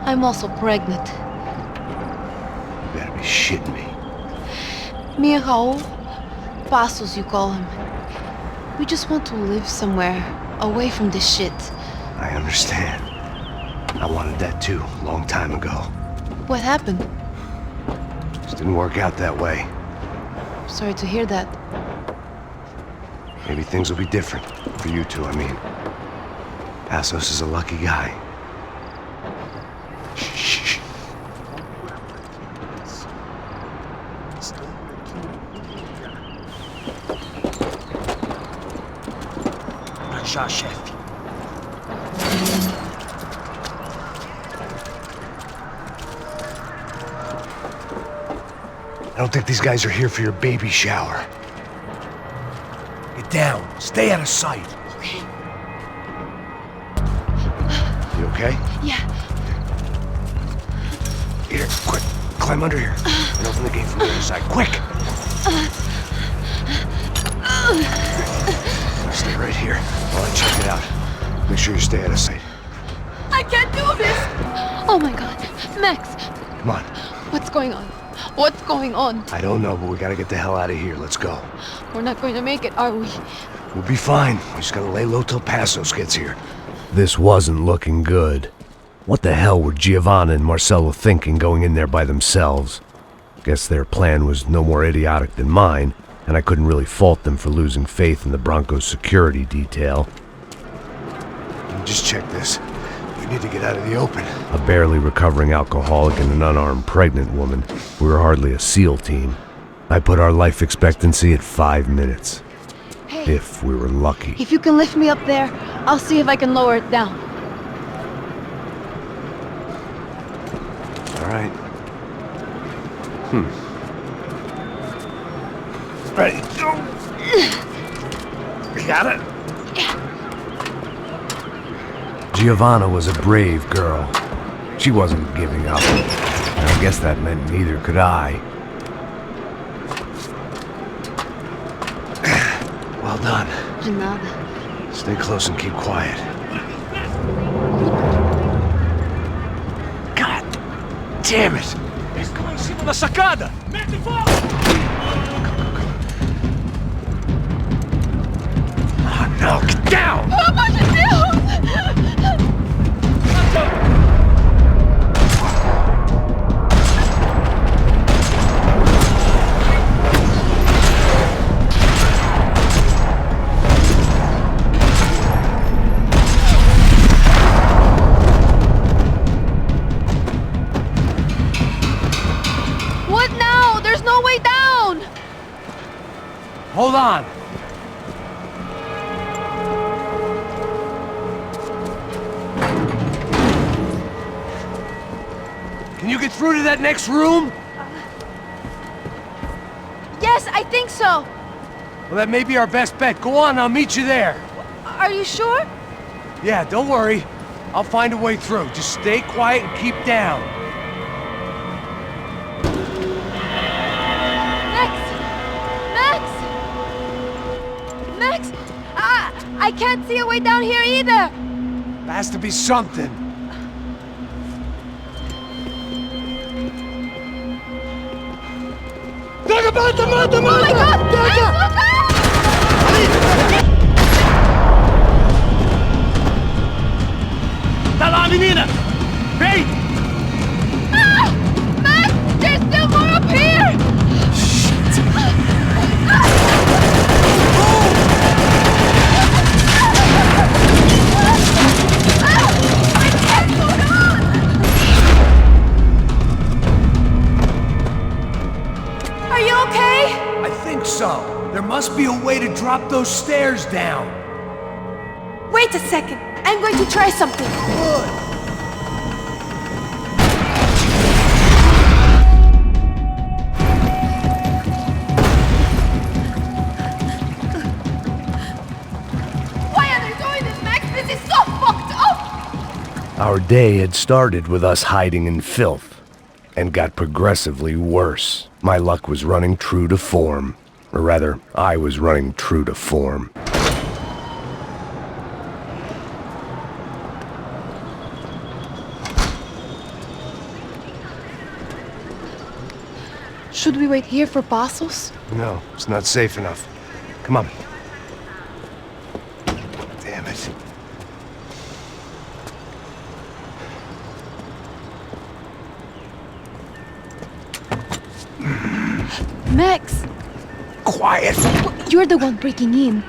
I'm also pregnant. You better be shitting me. Me and Raul, Passos you call him. We just want to live somewhere, away from this shit. I understand. I wanted that too, a long time ago. What happened? Just didn't work out that way. Sorry to hear that. Maybe things will be different. For you two, I mean. Passos is a lucky guy. Shh. Já, chefe. I don't think these guys are here for your baby shower. Get down. Stay out of sight. Okay. You okay? Yeah. Here, quick. Climb under here. And open the gate from the other side. Quick! Stay right here while I check it out. Make sure you stay out of sight. I can't do this! Oh my god. Max! Come on. What's going on? What's going on? I don't know, but we gotta get the hell out of here. Let's go. We're not going to make it, are we? We'll be fine. We just gotta lay low till Passos gets here. This wasn't looking good. What the hell were Giovanna and Marcello thinking going in there by themselves? Guess their plan was no more idiotic than mine, and I couldn't really fault them for losing faith in the Broncos security detail. Just check this. We need to get out of the open. A barely recovering alcoholic and an unarmed pregnant woman. We were hardly a SEAL team. I put our life expectancy at 5 minutes. Hey. If we were lucky. If you can lift me up there, I'll see if I can lower it down. All right. Ready? You got it? Giovanna was a brave girl. She wasn't giving up. And I guess that meant neither could I. Well done. De nada. Stay close and keep quiet. God damn it! Estão em cima da sacada! Mete fogo! Oh no, get down! Pelo amor de Deus! What now? There's no way down! Hold on! Can you get through to that next room? Yes, I think so. Well, that may be our best bet. Go on, I'll meet you there. Are you sure? Yeah, don't worry. I'll find a way through. Just stay quiet and keep down. Max! I can't see a way down here either! There has to be something. Oh my god! Max, look out! Tá lá, menina! Vem! Ah! Max, there's still more up here! Are you okay? I think so. There must be a way to drop those stairs down. Wait a second. I'm going to try something. Good. Why are they doing this, Max? This is so fucked up! Our day had started with us hiding in filth, and got progressively worse. My luck was running true to form. Or rather, I was running true to form. Should we wait here for Passos? No, it's not safe enough. Come on. Damn it. Max! Quiet! You're the one breaking in.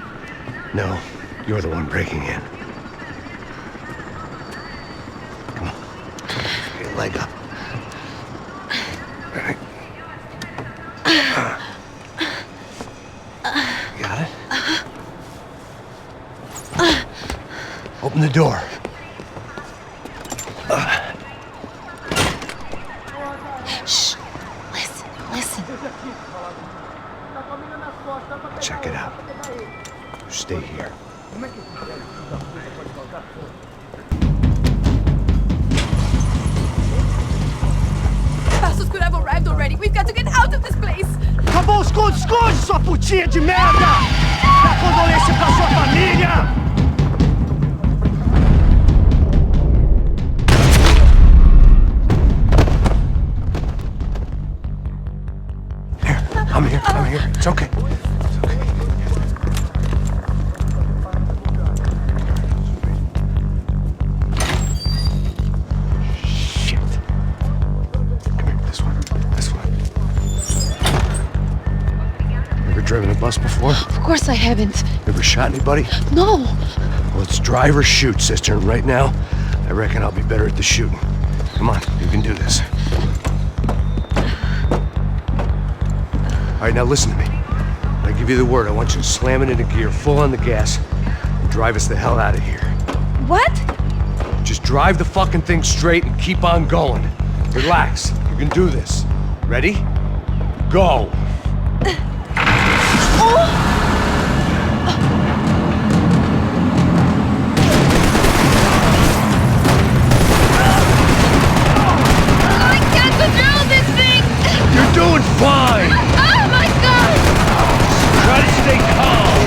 No, you're the one breaking in. Come on. Get your leg up. All right. Got it? Open the door. Shh. Listen. Check it out. Stay here. Passos could have arrived already. We've got to get out of this place. Acabou, esconde, sua putinha de merda! Dá condolência pra sua família! I'm here. It's okay. Shit. Come here, this one. Ever driven a bus before? Of course I haven't. Ever shot anybody? No. Well, it's drive or shoot, sister, and right now, I reckon I'll be better at the shooting. Come on, you can do this. All right, now listen to me. When I give you the word, I want you to slam it into gear, full on the gas, and drive us the hell out of here. What? Just drive the fucking thing straight and keep on going. Relax. You can do this. Ready? Go. I can't control this thing! You're doing fine! Oh my god! Try to stay calm!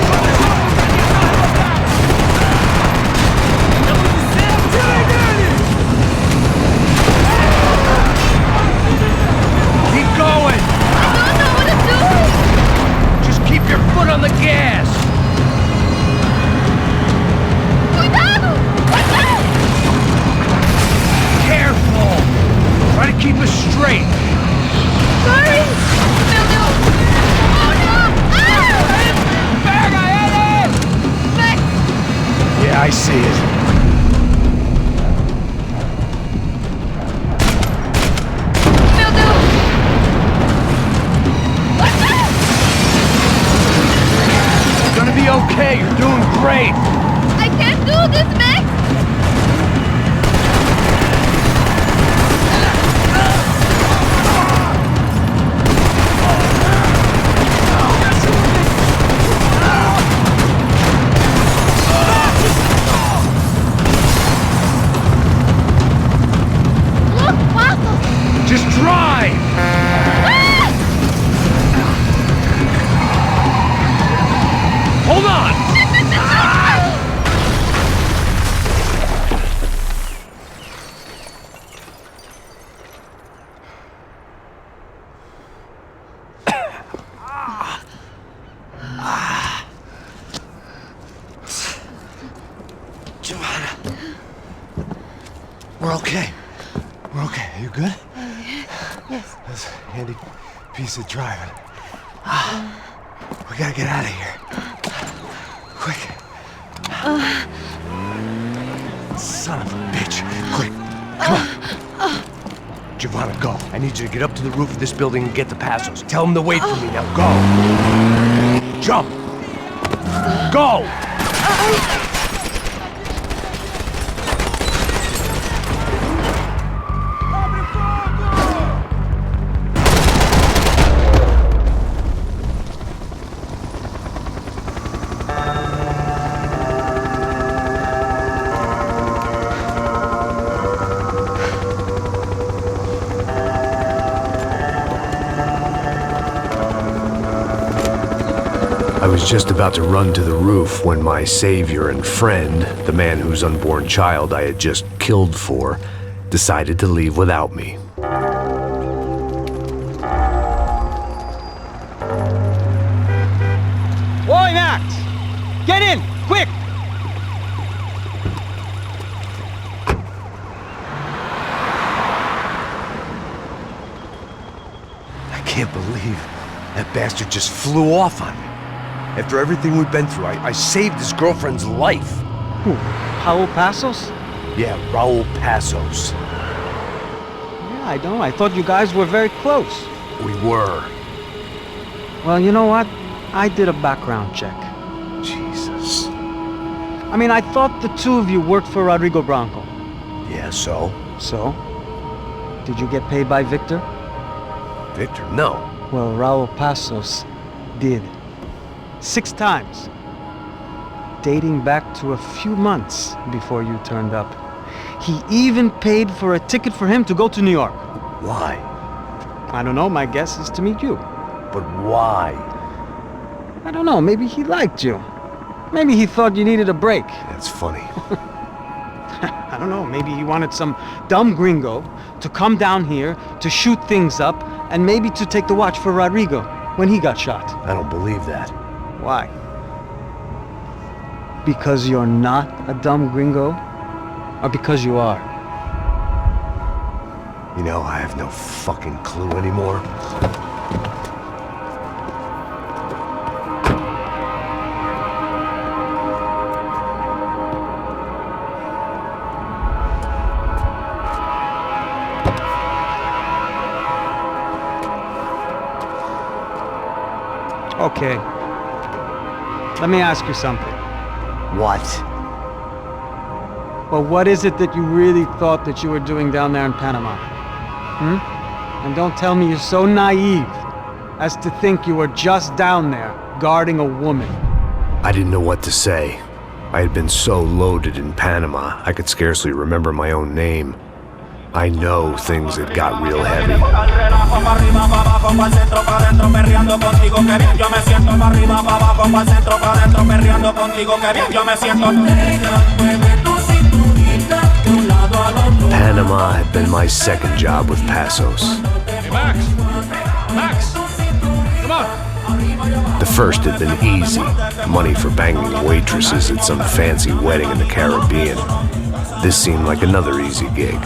Keep going! I don't know what to do! Just keep your foot on the gas! Cuidado! Careful! Try to keep us straight! Sorry! Meu Deus! Oh no! Pega ele! Max! Yeah, I see it. Meu Deus! You're gonna be okay. You're doing great. I can't do this, Max! Look, Passos! Just drive! Hold on! We're okay. We're okay. You good? Yes. That's a handy piece of driving. We gotta get out of here. Quick. Son of a bitch. Quick. Come on. Giovanna, go. I need you to get up to the roof of this building and get the Passos. Tell them to wait for me. Now go. Jump. Go! I was just about to run to the roof when my savior and friend, the man whose unborn child I had just killed for, decided to leave without me. Oi, Max! Get in, quick! I can't believe that bastard just flew off on me. After everything we've been through, I saved his girlfriend's life. Who? Raul Passos? Yeah, Raul Passos. Yeah, I know. I thought you guys were very close. We were. Well, you know what? I did a background check. Jesus. I mean, I thought the two of you worked for Rodrigo Branco. Yeah, so? So? Did you get paid by Victor? Victor? No. Well, Raul Passos did. 6 times. Dating back to a few months before you turned up. He even paid for a ticket for him to go to New York. Why? I don't know, my guess is to meet you. But why? I don't know, maybe he liked you. Maybe he thought you needed a break. That's funny. I don't know, maybe he wanted some dumb gringo to come down here to shoot things up and maybe to take the watch for Rodrigo when he got shot. I don't believe that. Why? Because you're not a dumb gringo? Or because you are? You know, I have no fucking clue anymore. Okay. Let me ask you something. What? Well, what is it that you really thought that you were doing down there in Panama? And don't tell me you're so naive as to think you were just down there guarding a woman. I didn't know what to say. I had been so loaded in Panama, I could scarcely remember my own name. I know things had got real heavy. Panama had been my second job with Passos. Hey, Max! Max! Come on! The first had been easy. Money for banging waitresses at some fancy wedding in the Caribbean. This seemed like another easy gig.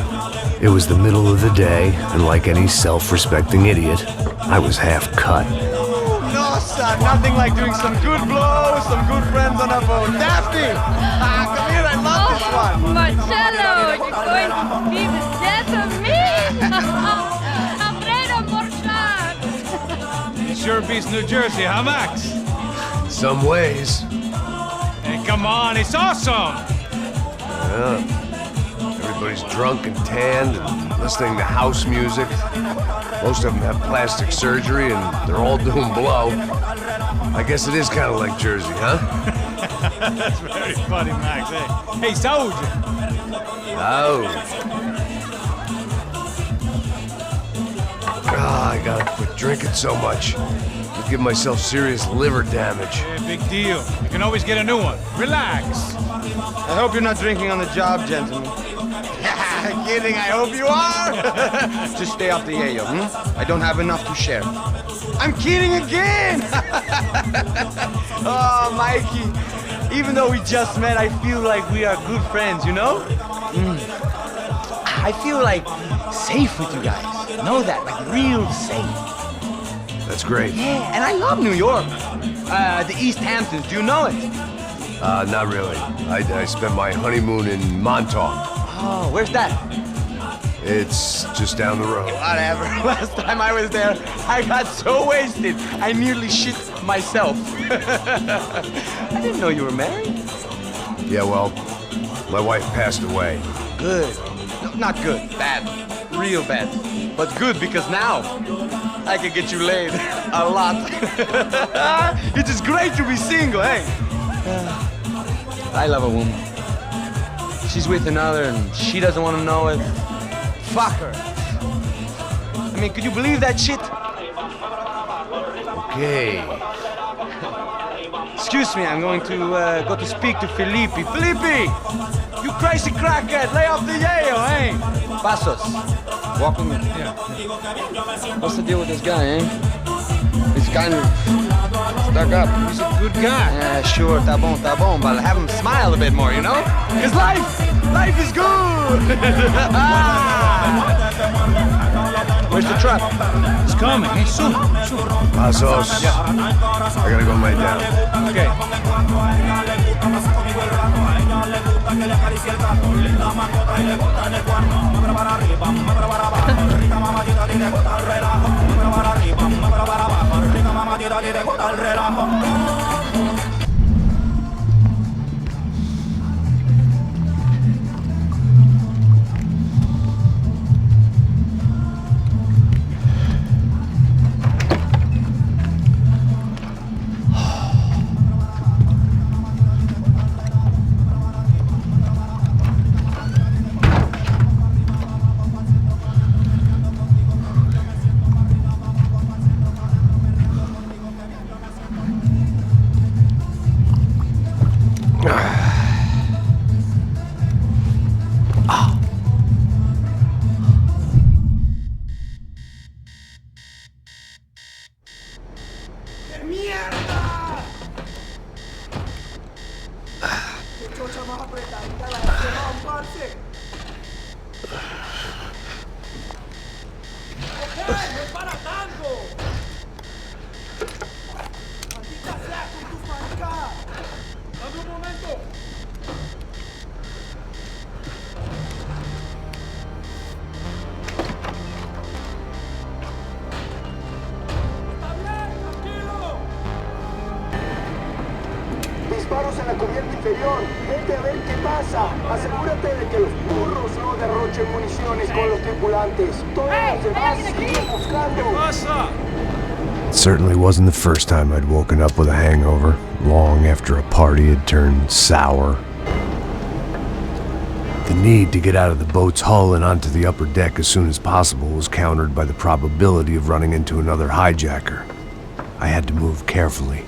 It was the middle of the day, and like any self-respecting idiot, I was half cut. No, son, nothing like doing some good blows, some good friends on a boat. Daphne! Come here, I love this one! Marcello, you're going to be the death of me! Alfredo Borchardt! It sure beats New Jersey, huh, Max? Some ways. Hey, come on, it's awesome! Yeah. Everybody's drunk and tanned and listening to house music. Most of them have plastic surgery and they're all doing blow. I guess it is kind of like Jersey, huh? That's very funny, Max. Hey, Saúde! I gotta quit drinking so much. I'll give myself serious liver damage. Yeah, big deal. You can always get a new one. Relax. I hope you're not drinking on the job, gentlemen. Kidding, I hope you are! Just stay off the yayo, I don't have enough to share. I'm kidding again! Oh, Mikey, even though we just met, I feel like we are good friends, you know? I feel like safe with you guys. Know that, like real safe. That's great. Yeah, and I love New York. The East Hamptons, do you know it? Not really. I spent my honeymoon in Montauk. Oh, where's that? It's just down the road. Whatever. Last time I was there, I got so wasted, I nearly shit myself. I didn't know you were married. Yeah, well, my wife passed away. Good. No, not good. Bad. Real bad. But good because now I can get you laid a lot. It is great to be single, hey? I love a woman. She's with another and she doesn't want to know it. Fuck her. I mean, could you believe that shit? Okay. Excuse me, I'm going to go to speak to Felipe. Felipe! You crazy crackhead, lay off the yayo, eh? Passos, walk with me. Yeah. What's the deal with this guy, eh? He's kind of stuck up. He's a good guy. Yeah, sure, tá bom, but have him smile a bit more, you know? Because life is good! Where's the truck? It's coming, hey, soon. Passos. Yeah. I gotta go lay down. Okay. Disparos en la cubierta inferior. Vete a ver qué pasa. Asegúrate de que los burros no derrochen municiones con los tripulantes. Todos los demás siguen buscando. ¿Qué pasa? It certainly wasn't the first time I'd woken up with a hangover, long after a party had turned sour. The need to get out of the boat's hull and onto the upper deck as soon as possible was countered by the probability of running into another hijacker. I had to move carefully.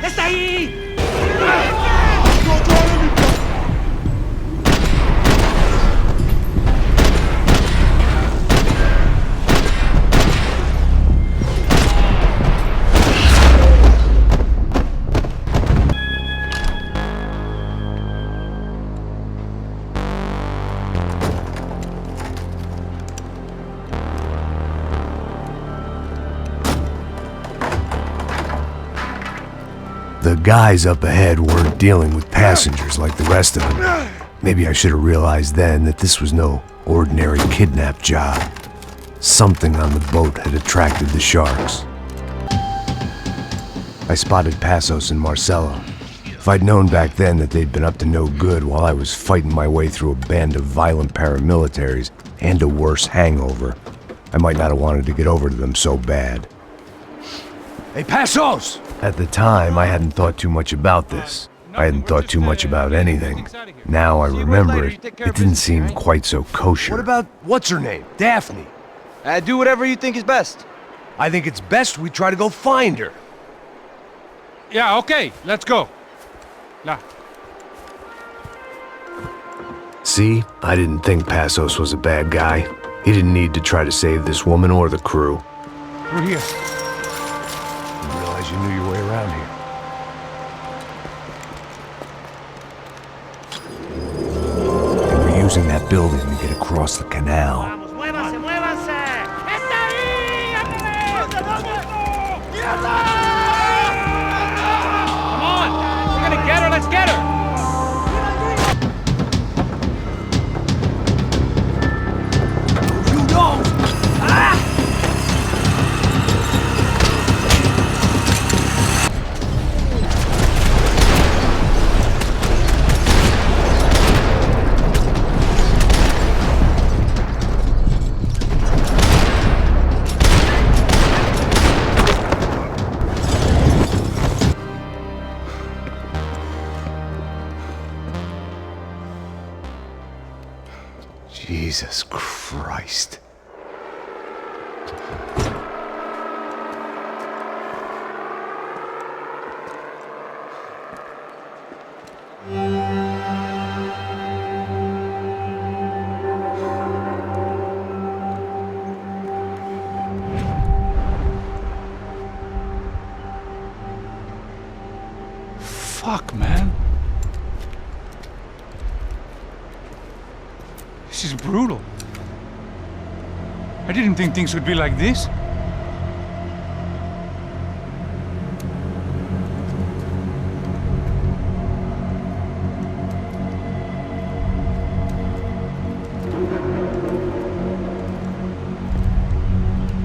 ¡Está ahí! The guys up ahead weren't dealing with passengers like the rest of them. Maybe I should have realized then that this was no ordinary kidnap job. Something on the boat had attracted the sharks. I spotted Passos and Marcelo. If I'd known back then that they'd been up to no good while I was fighting my way through a band of violent paramilitaries and a worse hangover, I might not have wanted to get over to them so bad. Hey, Passos! At the time, I hadn't thought too much about this. I hadn't thought too much about anything. Now I remember it, it didn't seem quite so kosher. What about, what's her name? Daphne. Do whatever you think is best. I think it's best we try to go find her. Yeah, okay, let's go. La. See, I didn't think Passos was a bad guy. He didn't need to try to save this woman or the crew. We're here. Didn't realize you knew your way around here. They were using that building to get across the canal. ¡Muévanse, muévanse! ¡Está ahí! Come on! We're gonna get her, let's get her! You don't! Ah! Jesus Christ. Fuck, man. This is brutal. I didn't think things would be like this.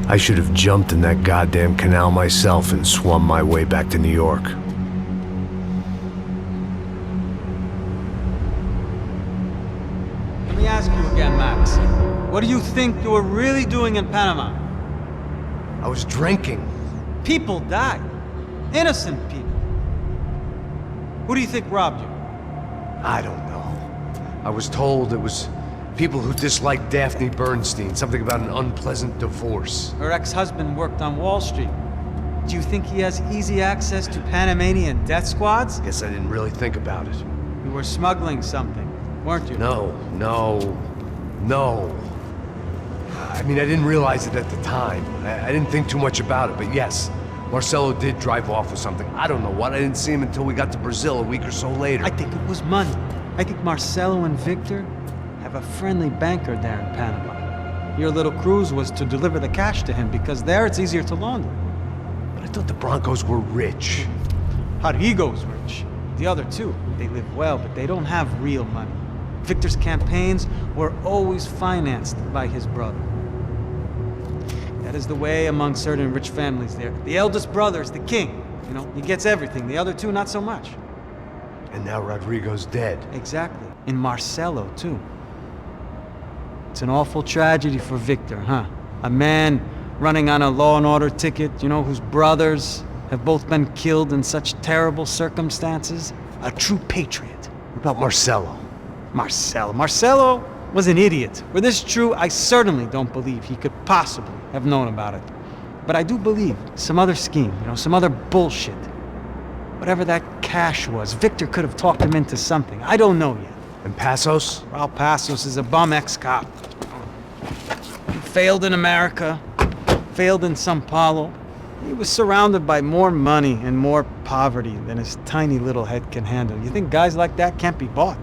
I should have jumped in that goddamn canal myself and swum my way back to New York. Let me ask you again, Max. What do you think you were really doing in Panama? I was drinking. People died. Innocent people. Who do you think robbed you? I don't know. I was told it was people who disliked Daphne Bernstein, something about an unpleasant divorce. Her ex-husband worked on Wall Street. Do you think he has easy access to Panamanian death squads? Guess I didn't really think about it. You were smuggling something, weren't you? No. I mean, I didn't realize it at the time. I didn't think too much about it, but yes, Marcelo did drive off with something. I don't know what. I didn't see him until we got to Brazil a week or so later. I think it was money. I think Marcelo and Victor have a friendly banker there in Panama. Your little cruise was to deliver the cash to him because there it's easier to launder. But I thought the Broncos were rich. Rodrigo's rich. The other two, they live well, but they don't have real money. Victor's campaigns were always financed by his brother. That is the way among certain rich families there. The eldest brother is the king. You know, he gets everything. The other two, not so much. And now Rodrigo's dead. Exactly. And Marcelo, too. It's an awful tragedy for Victor, huh? A man running on a law and order ticket, you know, whose brothers have both been killed in such terrible circumstances. A true patriot. What about Marcelo? Marcelo was an idiot. Were this true, I certainly don't believe he could possibly have known about it. But I do believe some other scheme, you know, some other bullshit. Whatever that cash was, Victor could have talked him into something. I don't know yet. And Passos? Raul Passos is a bum ex-cop. He failed in America, failed in São Paulo. He was surrounded by more money and more poverty than his tiny little head can handle. You think guys like that can't be bought?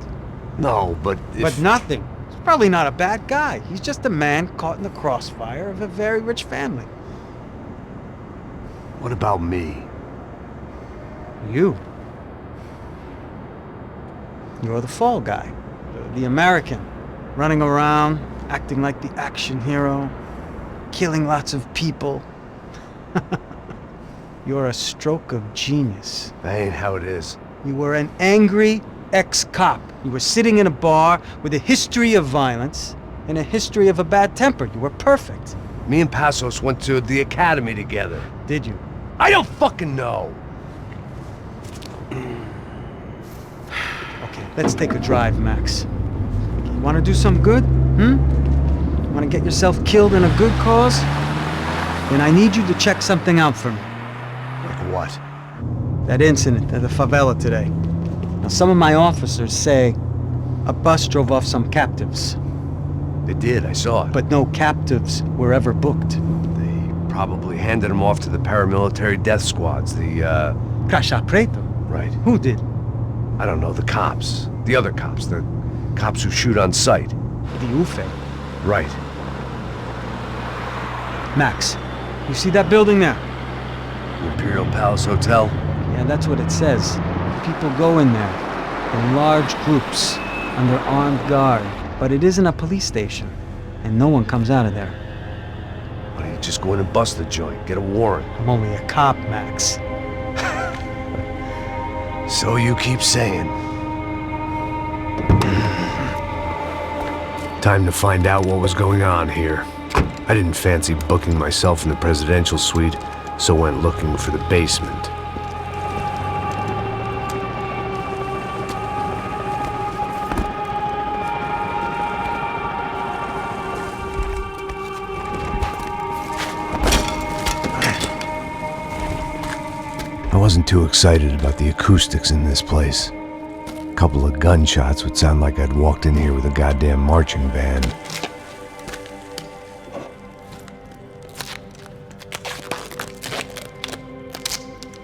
No, but But nothing. He's probably not a bad guy. He's just a man caught in the crossfire of a very rich family. What about me? You. You're the fall guy. The American. Running around, acting like the action hero. Killing lots of people. You're a stroke of genius. That ain't how it is. You were an angry ex-cop. You were sitting in a bar with a history of violence and a history of a bad temper. You were perfect. Me and Passos went to the academy together. Did you? I don't fucking know. Okay, let's take a drive, Max. You want to do some good? Want to get yourself killed in a good cause? Then I need you to check something out for me. Like what? That incident at the favela today. Now, some of my officers say a bus drove off some captives. They did, I saw it. But no captives were ever booked. They probably handed them off to the paramilitary death squads, the, Caixa Preta? Right. Who did? I don't know, the cops. The other cops. The cops who shoot on sight. The UFE. Right. Max, you see that building there? The Imperial Palace Hotel? Yeah, that's what it says. People go in there in large groups under armed guard. But it isn't a police station, and no one comes out of there. Why don't you just go in and bust the joint, get a warrant? I'm only a cop, Max. So you keep saying. Time to find out what was going on here. I didn't fancy booking myself in the presidential suite, so went looking for the basement. I wasn't too excited about the acoustics in this place. A couple of gunshots would sound like I'd walked in here with a goddamn marching band.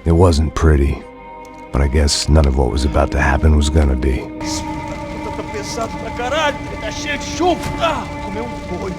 It wasn't pretty, but I guess none of what was about to happen was gonna be. Tá pesado pra caralho, tá cheio de chumbo. Comeu boi.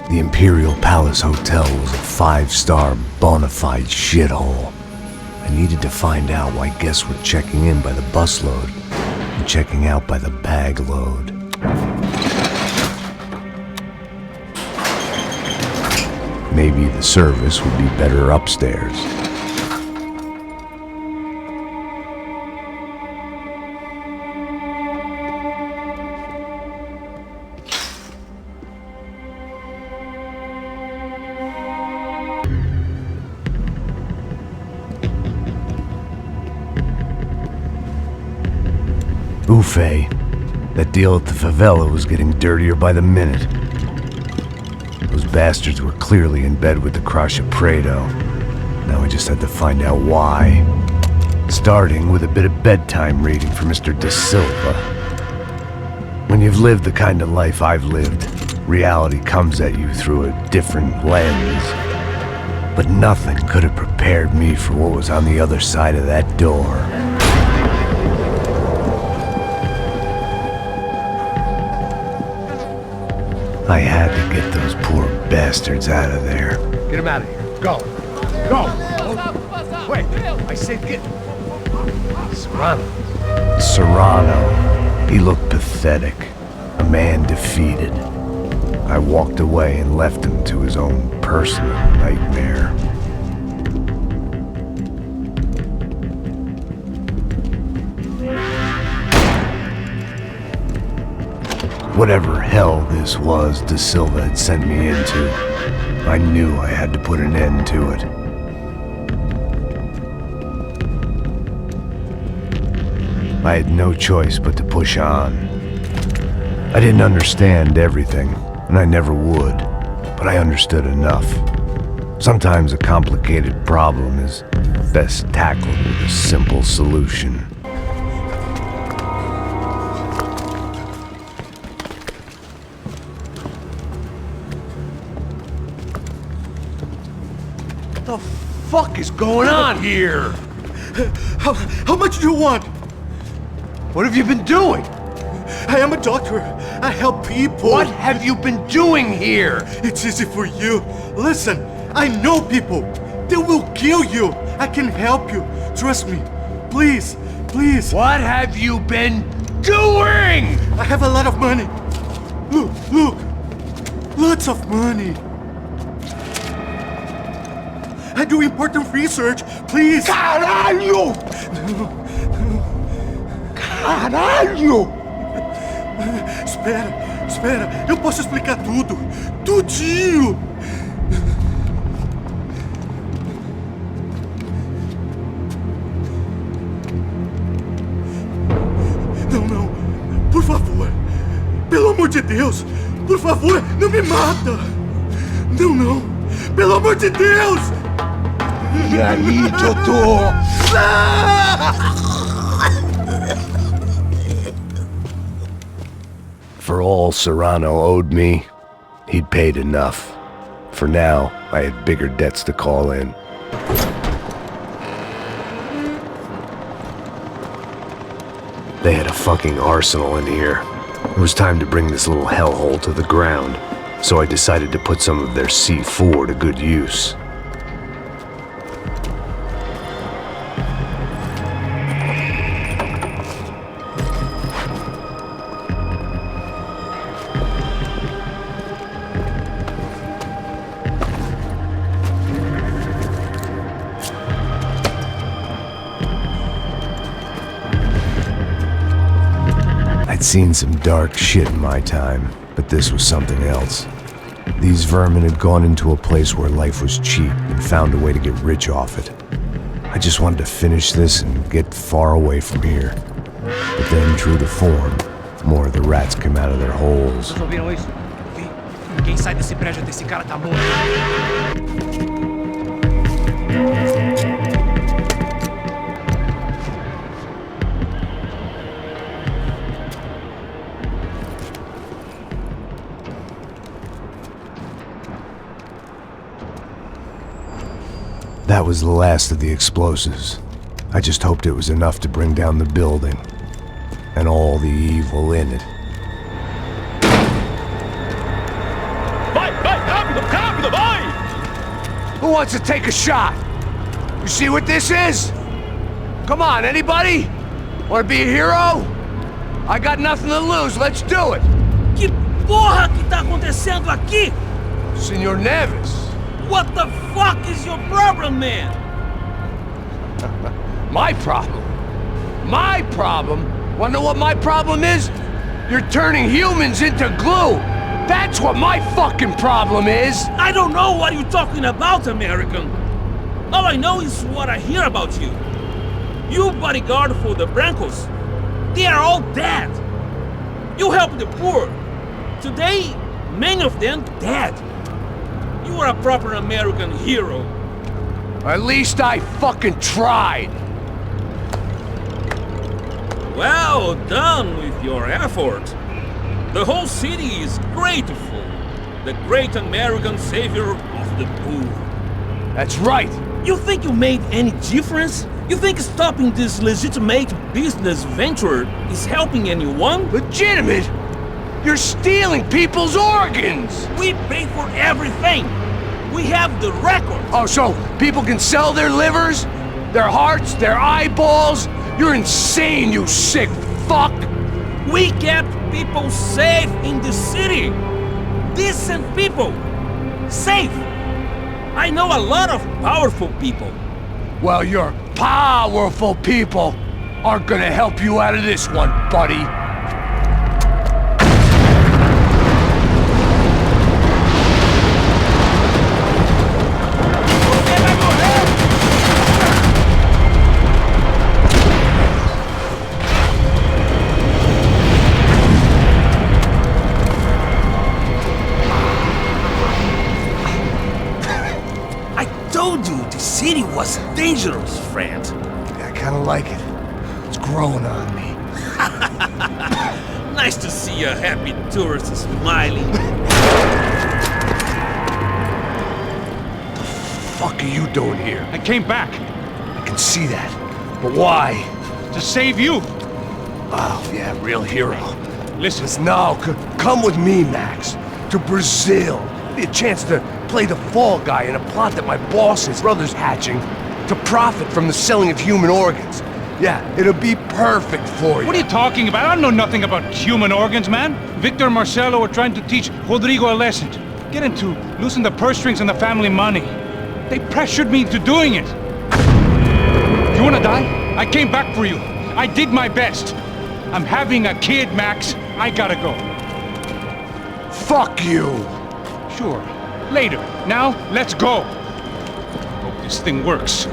The Imperial Palace Hotel was a 5-star bona fide shithole. I needed to find out why guests were checking in by the busload and checking out by the bag load. Maybe the service would be better upstairs. Ufe, that deal at the favela was getting dirtier by the minute. Those bastards were clearly in bed with the Caixa Preta. Now I just had to find out why. Starting with a bit of bedtime reading for Mr. De Silva. When you've lived the kind of life I've lived, reality comes at you through a different lens. But nothing could have prepared me for what was on the other side of that door. I had to get those poor bastards out of there. Get him out of here. Go. Go. Wait. I said get... Serrano. Serrano. He looked pathetic. A man defeated. I walked away and left him to his own personal nightmare. Whatever hell this was De Silva had sent me into, I knew I had to put an end to it. I had no choice but to push on. I didn't understand everything, and I never would, but I understood enough. Sometimes a complicated problem is best tackled with a simple solution. What the fuck is going on here? How much do you want? What have you been doing? I am a doctor. I help people. What have you been doing here? It's easy for you. Listen, I know people. They will kill you. I can help you. Trust me. Please, please. What have you been doing? I have a lot of money. Look, look. Lots of money. I do important research. Please. Caralho! Caralho! Espera, eu posso explicar tudo. Tudinho. Não, por favor. Pelo amor de Deus, por favor, não me mata. Não, pelo amor de Deus. E aí, doutor? For all Serrano owed me, he'd paid enough. For now, I had bigger debts to call in. They had a fucking arsenal in here. It was time to bring this little hellhole to the ground, so I decided to put some of their C4 to good use. I'd seen some dark shit in my time, but this was something else. These vermin had gone into a place where life was cheap and found a way to get rich off it. I just wanted to finish this and get far away from here. But then, true to form, more of the rats come out of their holes. Vocês ouviram isso? Ninguém sai desse prédio até esse cara tá morto. That was the last of the explosives. I just hoped it was enough to bring down the building, and all the evil in it. Vai, rápido, vai! Who wants to take a shot? You see what this is? Come on, anybody? Want to be a hero? I got nothing to lose, let's do it! Que porra que tá acontecendo aqui? Senor Neves. What the fuck is your problem, man? My problem? My problem? Wanna know what my problem is? You're turning humans into glue! That's what my fucking problem is! I don't know what you're talking about, American. All I know is what I hear about you. You bodyguard for the Brancos. They are all dead. You help the poor. Today, many of them dead. You are a proper American hero. At least I fucking tried. Well done with your effort. The whole city is grateful. The great American savior of the poor. That's right. You think you made any difference? You think stopping this legitimate business venture is helping anyone? Legitimate? You're stealing people's organs! We pay for everything! We have the record! Oh, so people can sell their livers? Their hearts? Their eyeballs? You're insane, you sick fuck! We kept people safe in the city! Decent people! Safe! I know a lot of powerful people. Well, your powerful people aren't gonna help you out of this one, buddy. The city was dangerous, friend. I kinda like it. It's growing on me. Nice to see a happy tourist smiling. What the fuck are you doing here? I came back. I can see that. But why? To save you. Oh, yeah, real hero. Listen. No, come with me, Max. To Brazil. Be a chance to play the fall guy in a plot that my boss's brother's hatching to profit from the selling of human organs. Yeah, it'll be perfect for you. What are you talking about? I don't know nothing about human organs, man. Victor and Marcelo were trying to teach Rodrigo a lesson. Get him to loosen the purse strings on the family money. They pressured me into doing it. You wanna die? I came back for you. I did my best. I'm having a kid, Max. I gotta go. Fuck you! Sure. Later. Now, let's go. Hope this thing works.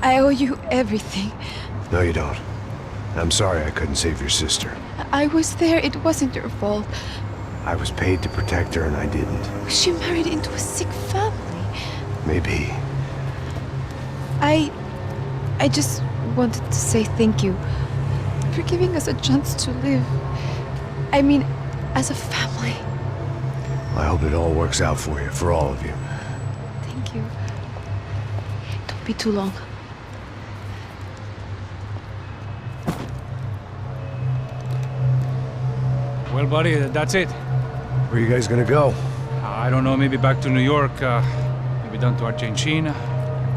I owe you everything. No, you don't. I'm sorry I couldn't save your sister. I was there. It wasn't your fault. I was paid to protect her and I didn't. She married into a sick family. Maybe. I just wanted to say thank you for giving us a chance to live. I mean, as a family. I hope it all works out for you, for all of you. Thank you. Don't be too long. Well, buddy, that's it. Where are you guys gonna go? I don't know, maybe back to New York, maybe down to Argentina.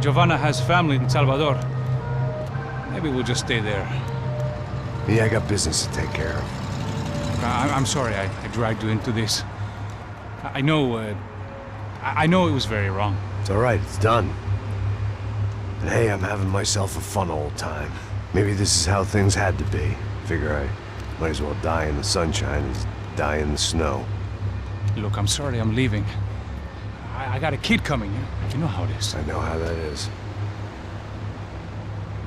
Giovanna has family in Salvador. Maybe we'll just stay there. Me, I got business to take care of. I'm sorry I dragged you into this. I know it was very wrong. It's all right, it's done. And hey, I'm having myself a fun old time. Maybe this is how things had to be. Figure I might as well die in the sunshine as die in the snow. Look, I'm sorry I'm leaving. I got a kid coming. You know how it is. I know how that is.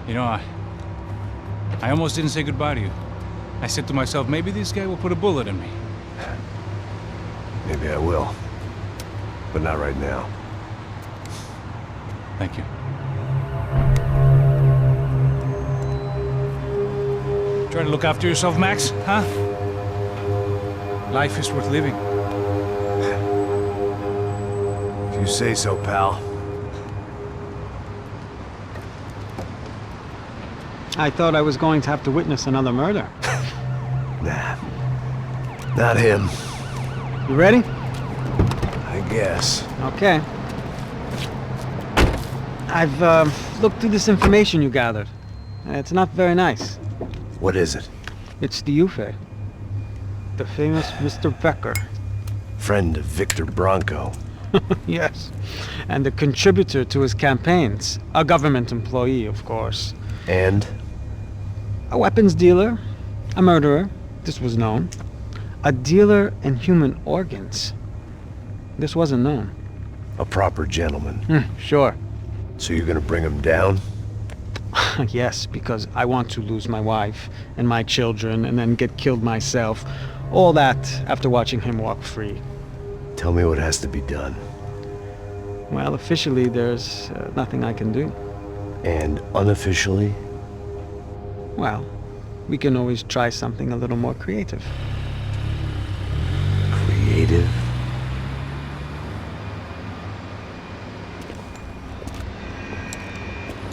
You know, I almost didn't say goodbye to you. I said to myself, maybe this guy will put a bullet in me. Maybe I will. But not right now. Thank you. Try to look after yourself, Max, huh? Life is worth living. If you say so, pal. I thought I was going to have to witness another murder. Nah. Not him. You ready? I guess. Okay. I've looked through this information you gathered. It's not very nice. What is it? It's the UFE. The famous Mr. Becker. Friend of Victor Bronco. Yes. And a contributor to his campaigns. A government employee, of course. And? A weapons dealer. A murderer. This was known. A dealer in human organs. This wasn't known. A proper gentleman. Sure. So you're gonna bring him down? Yes, because I want to lose my wife and my children and then get killed myself. All that after watching him walk free. Tell me what has to be done. Well, officially there's nothing I can do. And unofficially? Well, we can always try something a little more creative. Creative?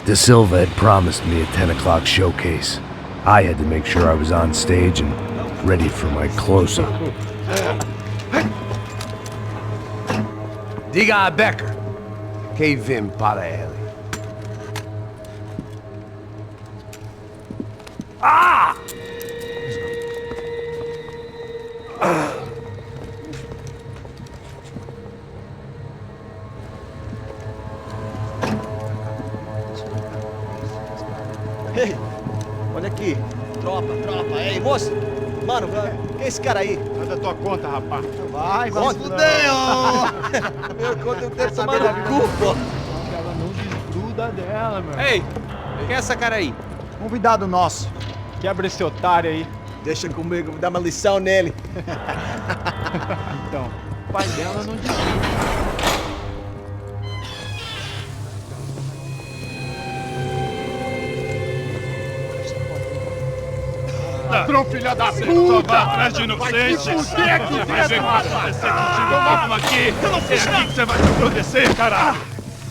De Silva had promised me a 10 o'clock showcase. I had to make sure I was on stage and ready for my close-up. Diga a Becker. Que vim para ele. Ah! Ei, olha aqui. Tropa. Ei, moço. Mano, quem é esse cara aí? Manda tua conta, rapaz. Vai se fuder, ó. Meu conta eu quero saber da culpa. Ela não desgruda dela, meu. Ei, quem é essa cara aí? Convidado nosso. Quebra esse otário aí. Deixa comigo, vou dar uma lição nele. Então, o pai dela não desgruda. Ladrão, filha da puta! Vai atrás de inocentes! Vai se fuder aqui dentro! Vai ver o que vai acontecer contigo! Vamos aqui! Eu não fiz nada! É aqui que você vai se proteger, caralho!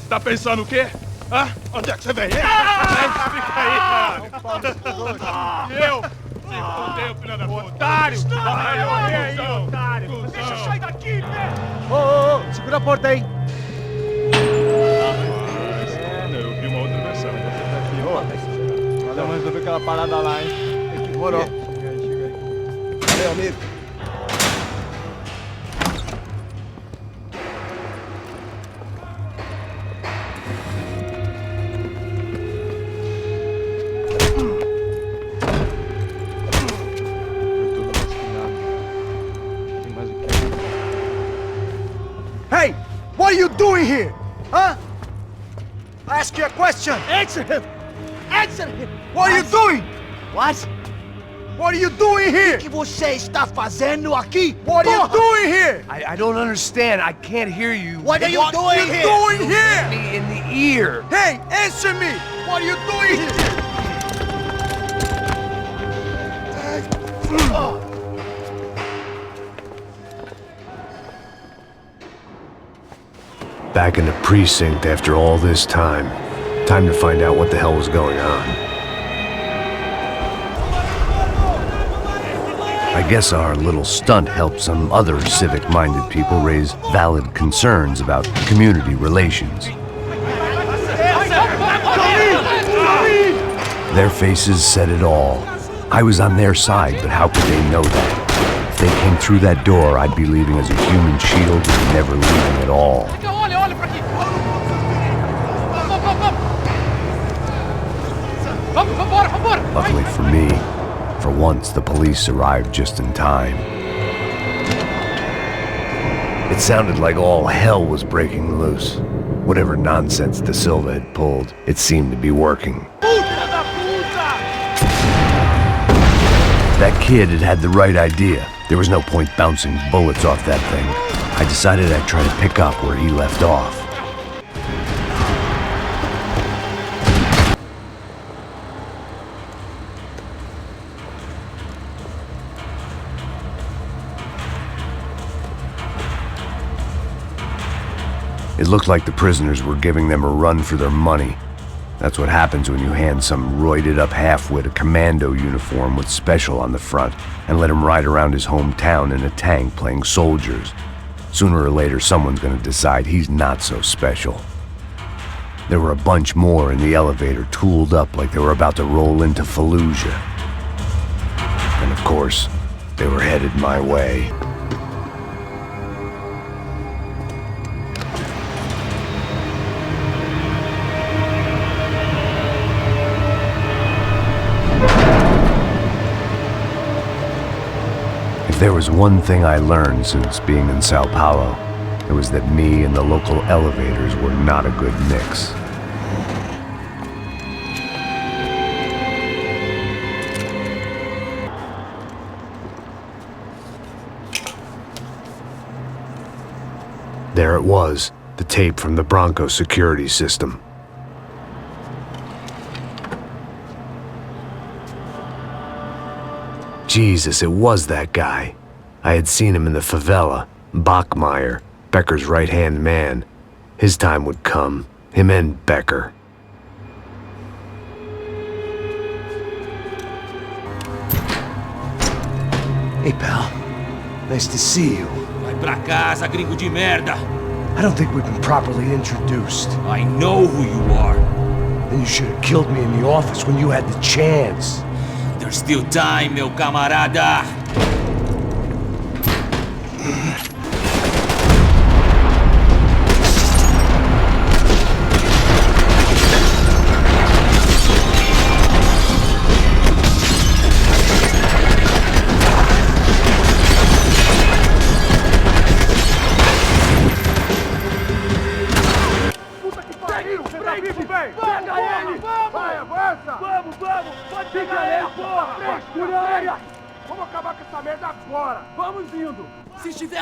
Tá pensando o quê? Hã? Onde é que você vem? Fica aí, caralho! E eu? fudeu, filha da puta! Otário! Vai morrer aí, otário! cuzão. Deixa eu sair daqui, velho! Ô, segura a porta aí. Eu vi uma outra versão. Vamos resolver aquela parada lá, hein? Demorou. Chega aí. Valeu, amigo. Hey, what are you doing here? Huh? I ask you a question. Answer him. Answer him. What are you doing? What? What are you doing here? O que você está fazendo aqui? What are you doing here? I don't understand. I can't hear you. What are you doing here? What are you doing here? Me in the ear. Hey, answer me. What are you doing here? Back in the precinct after all this time. Time to find out what the hell was going on. I guess our little stunt helped some other civic-minded people raise valid concerns about community relations. Their faces said it all. I was on their side, but how could they know that? If they came through that door, I'd be leaving as a human shield and never leaving at all. Luckily for me, for once the police arrived just in time. It sounded like all hell was breaking loose. Whatever nonsense De Silva had pulled, it seemed to be working. That kid had had the right idea. There was no point bouncing bullets off that thing. I decided I'd try to pick up where he left off. It looked like the prisoners were giving them a run for their money. That's what happens when you hand some roided-up halfwit a commando uniform with special on the front and let him ride around his hometown in a tank playing soldiers. Sooner or later, someone's gonna decide he's not so special. There were a bunch more in the elevator, tooled up like they were about to roll into Fallujah. And of course, they were headed my way. If there was one thing I learned since being in Sao Paulo, it was that me and the local elevators were not a good mix. There it was, the tape from the Bronco security system. Jesus, it was that guy. I had seen him in the favela, Bachmeyer, Becker's right-hand man. His time would come, him and Becker. Hey, pal. Nice to see you. Vai pra casa, gringo de merda! I don't think we've been properly introduced. I know who you are. Then you should have killed me in the office when you had the chance. There's still time, meu camarada!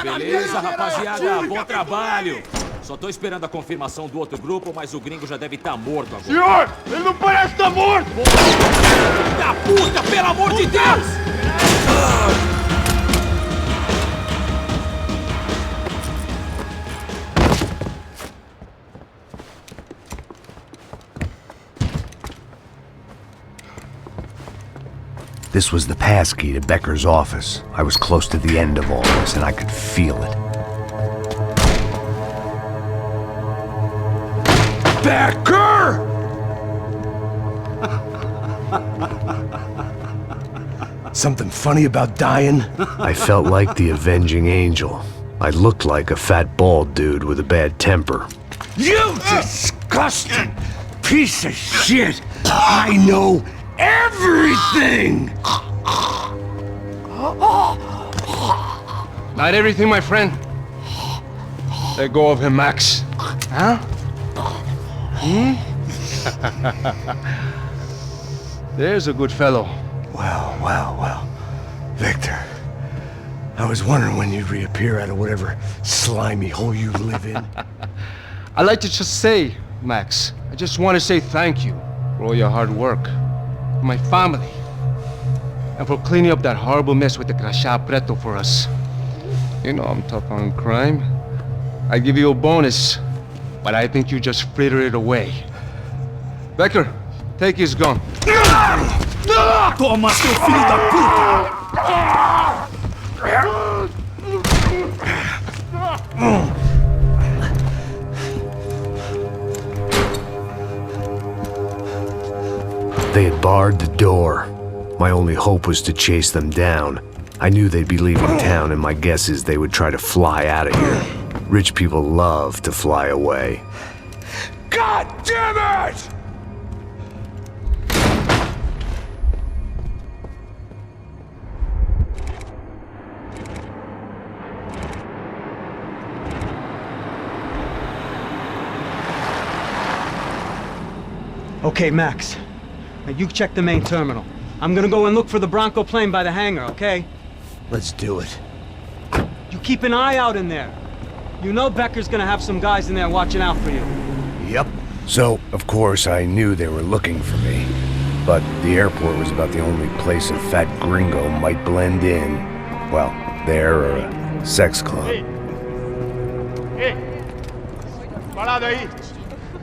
Beleza, rapaziada, bom trabalho! Só tô esperando a confirmação do outro grupo, mas o gringo já deve estar morto agora. Senhor, ele não parece estar morto! Da puta, pelo amor de Deus! This was the passkey to Becker's office. I was close to the end of all this, and I could feel it. Becker! Something funny about dying? I felt like the avenging angel. I looked like a fat bald dude with a bad temper. You disgusting piece of shit! I know everything! Not everything, my friend. Let go of him, Max. Huh? There's a good fellow. Well. Victor, I was wondering when you'd reappear out of whatever slimy hole you live in. I'd like to just say, Max, I just want to say thank you for all your hard work, for my family, and for cleaning up that horrible mess with the crachá preto for us. You know I'm tough on crime. I give you a bonus, but I think you just fritter it away. Becker, take his gun. Toma, seu filho da puta! They had barred the door. My only hope was to chase them down. I knew they'd be leaving town, and my guess is they would try to fly out of here. Rich people love to fly away. God damn it! Okay, Max. Now you check the main terminal. I'm gonna go and look for the Bronco plane by the hangar, okay? Let's do it. You keep an eye out in there. You know Becker's gonna have some guys in there watching out for you. Yep. So, of course, I knew they were looking for me. But the airport was about the only place a fat gringo might blend in. Well, there or a sex club. Parado aí!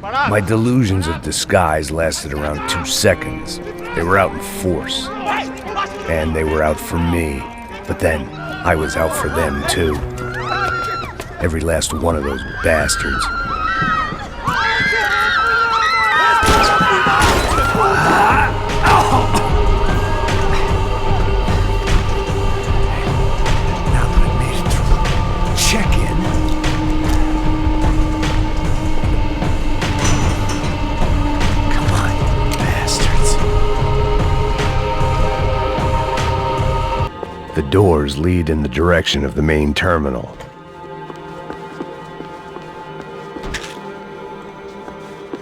My delusions of disguise lasted around 2 seconds. They were out in force. And they were out for me. But then, I was out for them too. Every last one of those bastards. Now that I made it through check-in. Come on, bastards. The doors lead in the direction of the main terminal.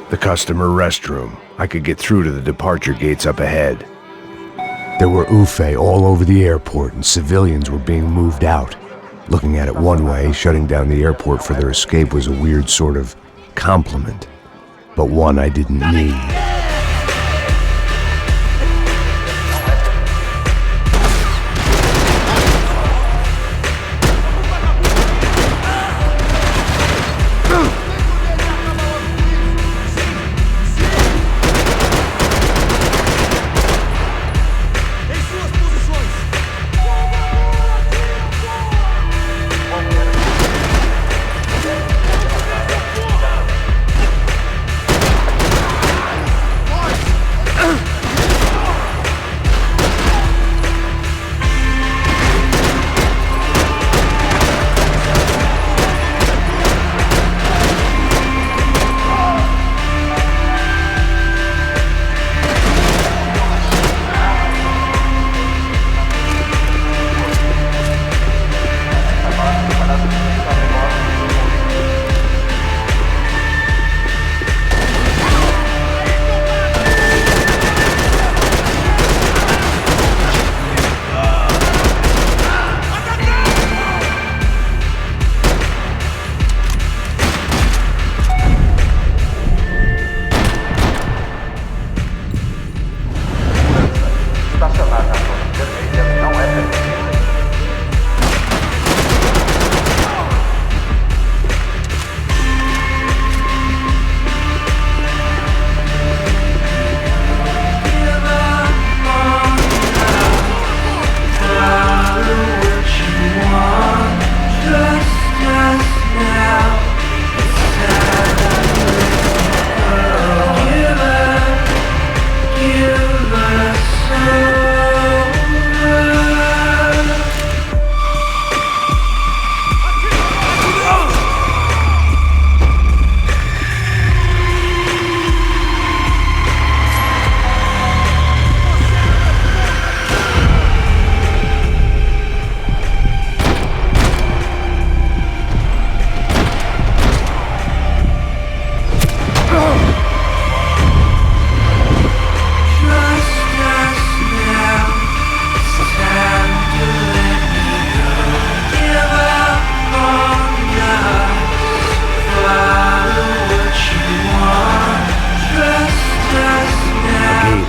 The customer restroom. I could get through to the departure gates up ahead. There were Ufe all over the airport, and civilians were being moved out. Looking at it one way, shutting down the airport for their escape was a weird sort of compliment, but one I didn't need.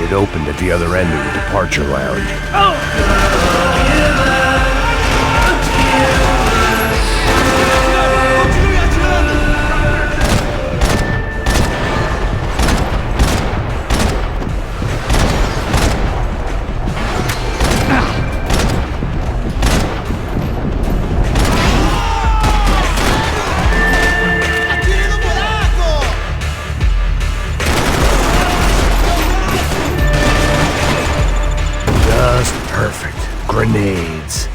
It opened at the other end of the departure lounge. Just perfect. Grenades.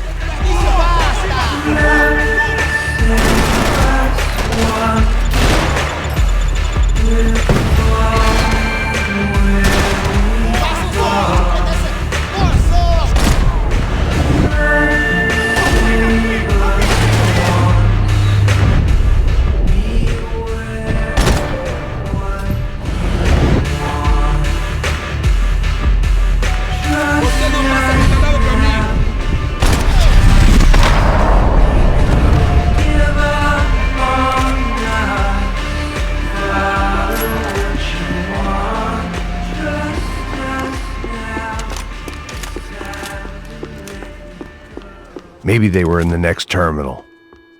Maybe they were in the next terminal.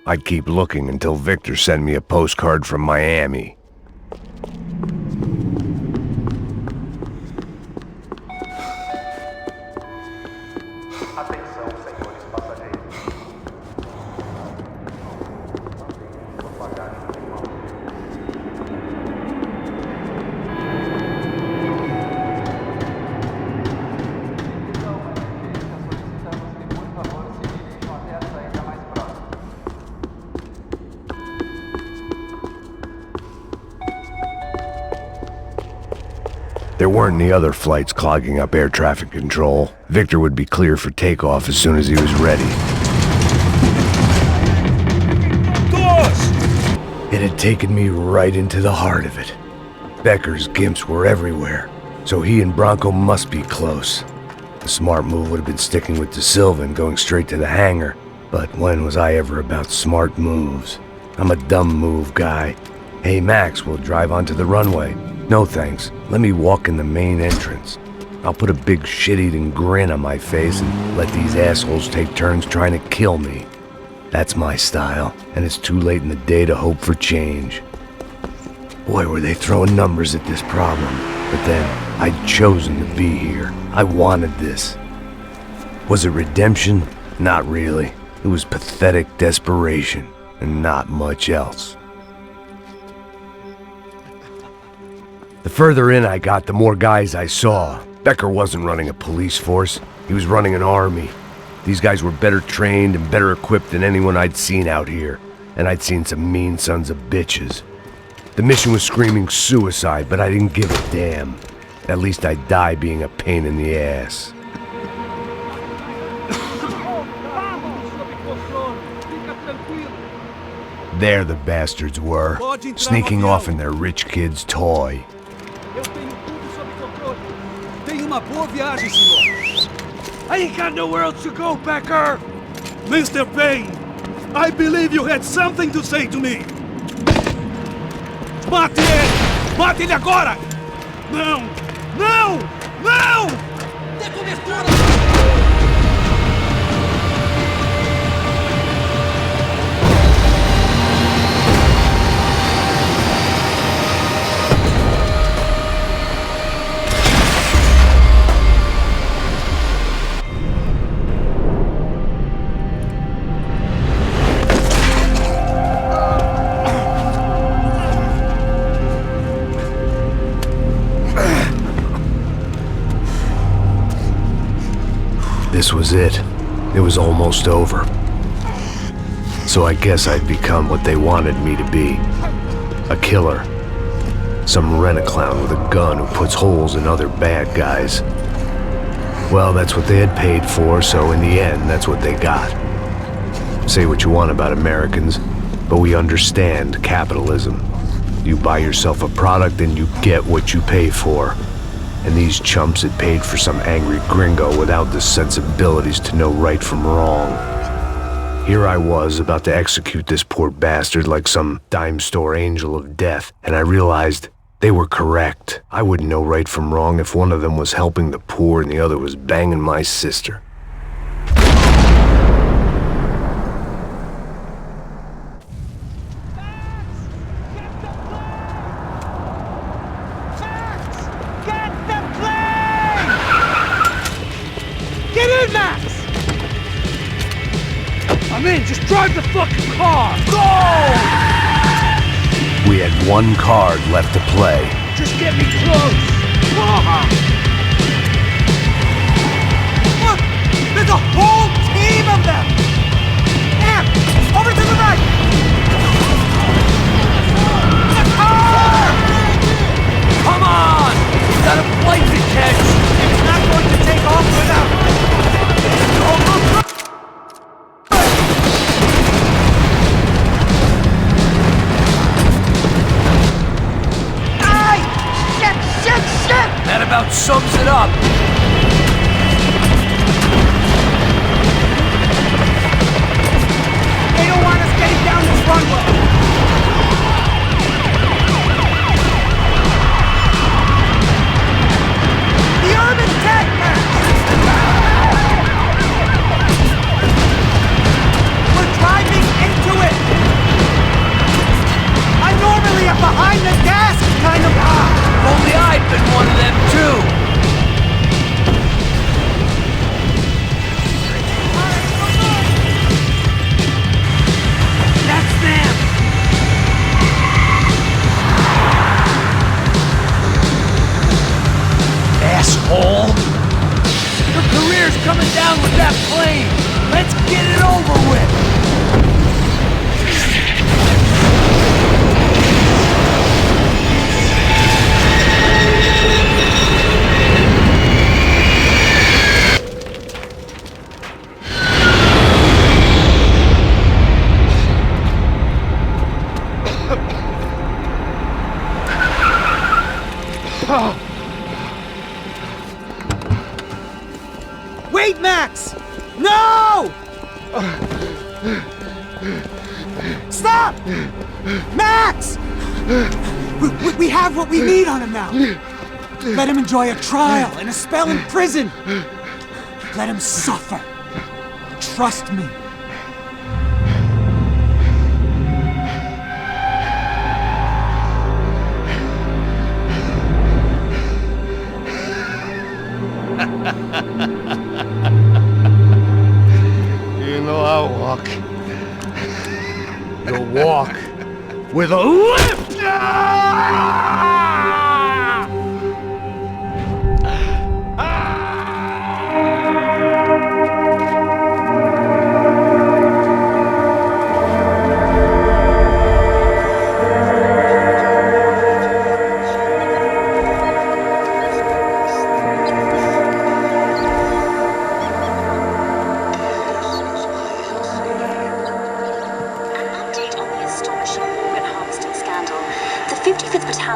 I'd keep looking until Victor sent me a postcard from Miami. There weren't any other flights clogging up air traffic control. Victor would be clear for takeoff as soon as he was ready. It had taken me right into the heart of it. Becker's gimps were everywhere, so he and Bronco must be close. The smart move would have been sticking with De Silva and going straight to the hangar, but when was I ever about smart moves? I'm a dumb move guy. Hey Max, we'll drive onto the runway. No thanks, let me walk in the main entrance. I'll put a big shit-eating grin on my face and let these assholes take turns trying to kill me. That's my style, and it's too late in the day to hope for change. Boy, were they throwing numbers at this problem. But then, I'd chosen to be here. I wanted this. Was it redemption? Not really. It was pathetic desperation, and not much else. The further in I got, the more guys I saw. Becker wasn't running a police force. He was running an army. These guys were better trained and better equipped than anyone I'd seen out here. And I'd seen some mean sons of bitches. The mission was screaming suicide, but I didn't give a damn. At least I'd die being a pain in the ass. There the bastards were, sneaking off in their rich kid's toy. Tenha uma boa viagem, senhor. I ain't got nowhere else to go, Becker! Mr. Payne, I believe you had something to say to me. Mate ele! Mate ele agora! Não! Não! Não! Dê cobertura! This was it. It was almost over. So I guess I'd become what they wanted me to be. A killer. Some rent-a-clown with a gun who puts holes in other bad guys. Well, that's what they had paid for, so in the end, that's what they got. Say what you want about Americans, but we understand capitalism. You buy yourself a product and you get what you pay for. And these chumps had paid for some angry gringo without the sensibilities to know right from wrong. Here I was, about to execute this poor bastard like some dime store angel of death, and I realized They were correct. I wouldn't know right from wrong if one of them was helping the poor and the other was banging my sister. Get in, Max! I'm in, just drive the fucking car! Go! We had one card left to play. Just get me close! Look! There's a whole team of them! Amp! Over to the right! The car! Come on! We've got a flight to catch! It's not going to take off without... That about sums it up. They don't want us getting down this runway. The urban tech match. We're driving into it. I'm normally a behind the desk kind of guy. If only I'd been one of them too! That's them! Asshole! Your career's coming down with that plane! Let's get it over with! Wait, Max! No! Stop! Max! We have what we need on him now. Let him enjoy a trial and a spell in prison. Let him suffer. Trust me. You know I walk. You'll walk with a lift!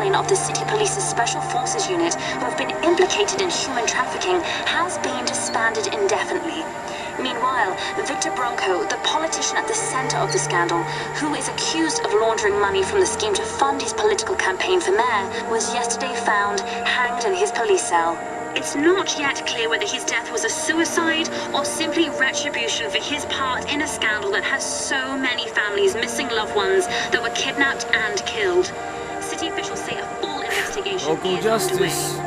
Of the City Police's Special Forces Unit, who have been implicated in human trafficking, has been disbanded indefinitely. Meanwhile, Victor Bronco, the politician at the center of the scandal, who is accused of laundering money from the scheme to fund his political campaign for mayor, was yesterday found hanged in his police cell. It's not yet clear whether his death was a suicide or simply retribution for his part in a scandal that has so many families missing loved ones that were kidnapped and killed. City officials say a full investigation Local is justice. underway.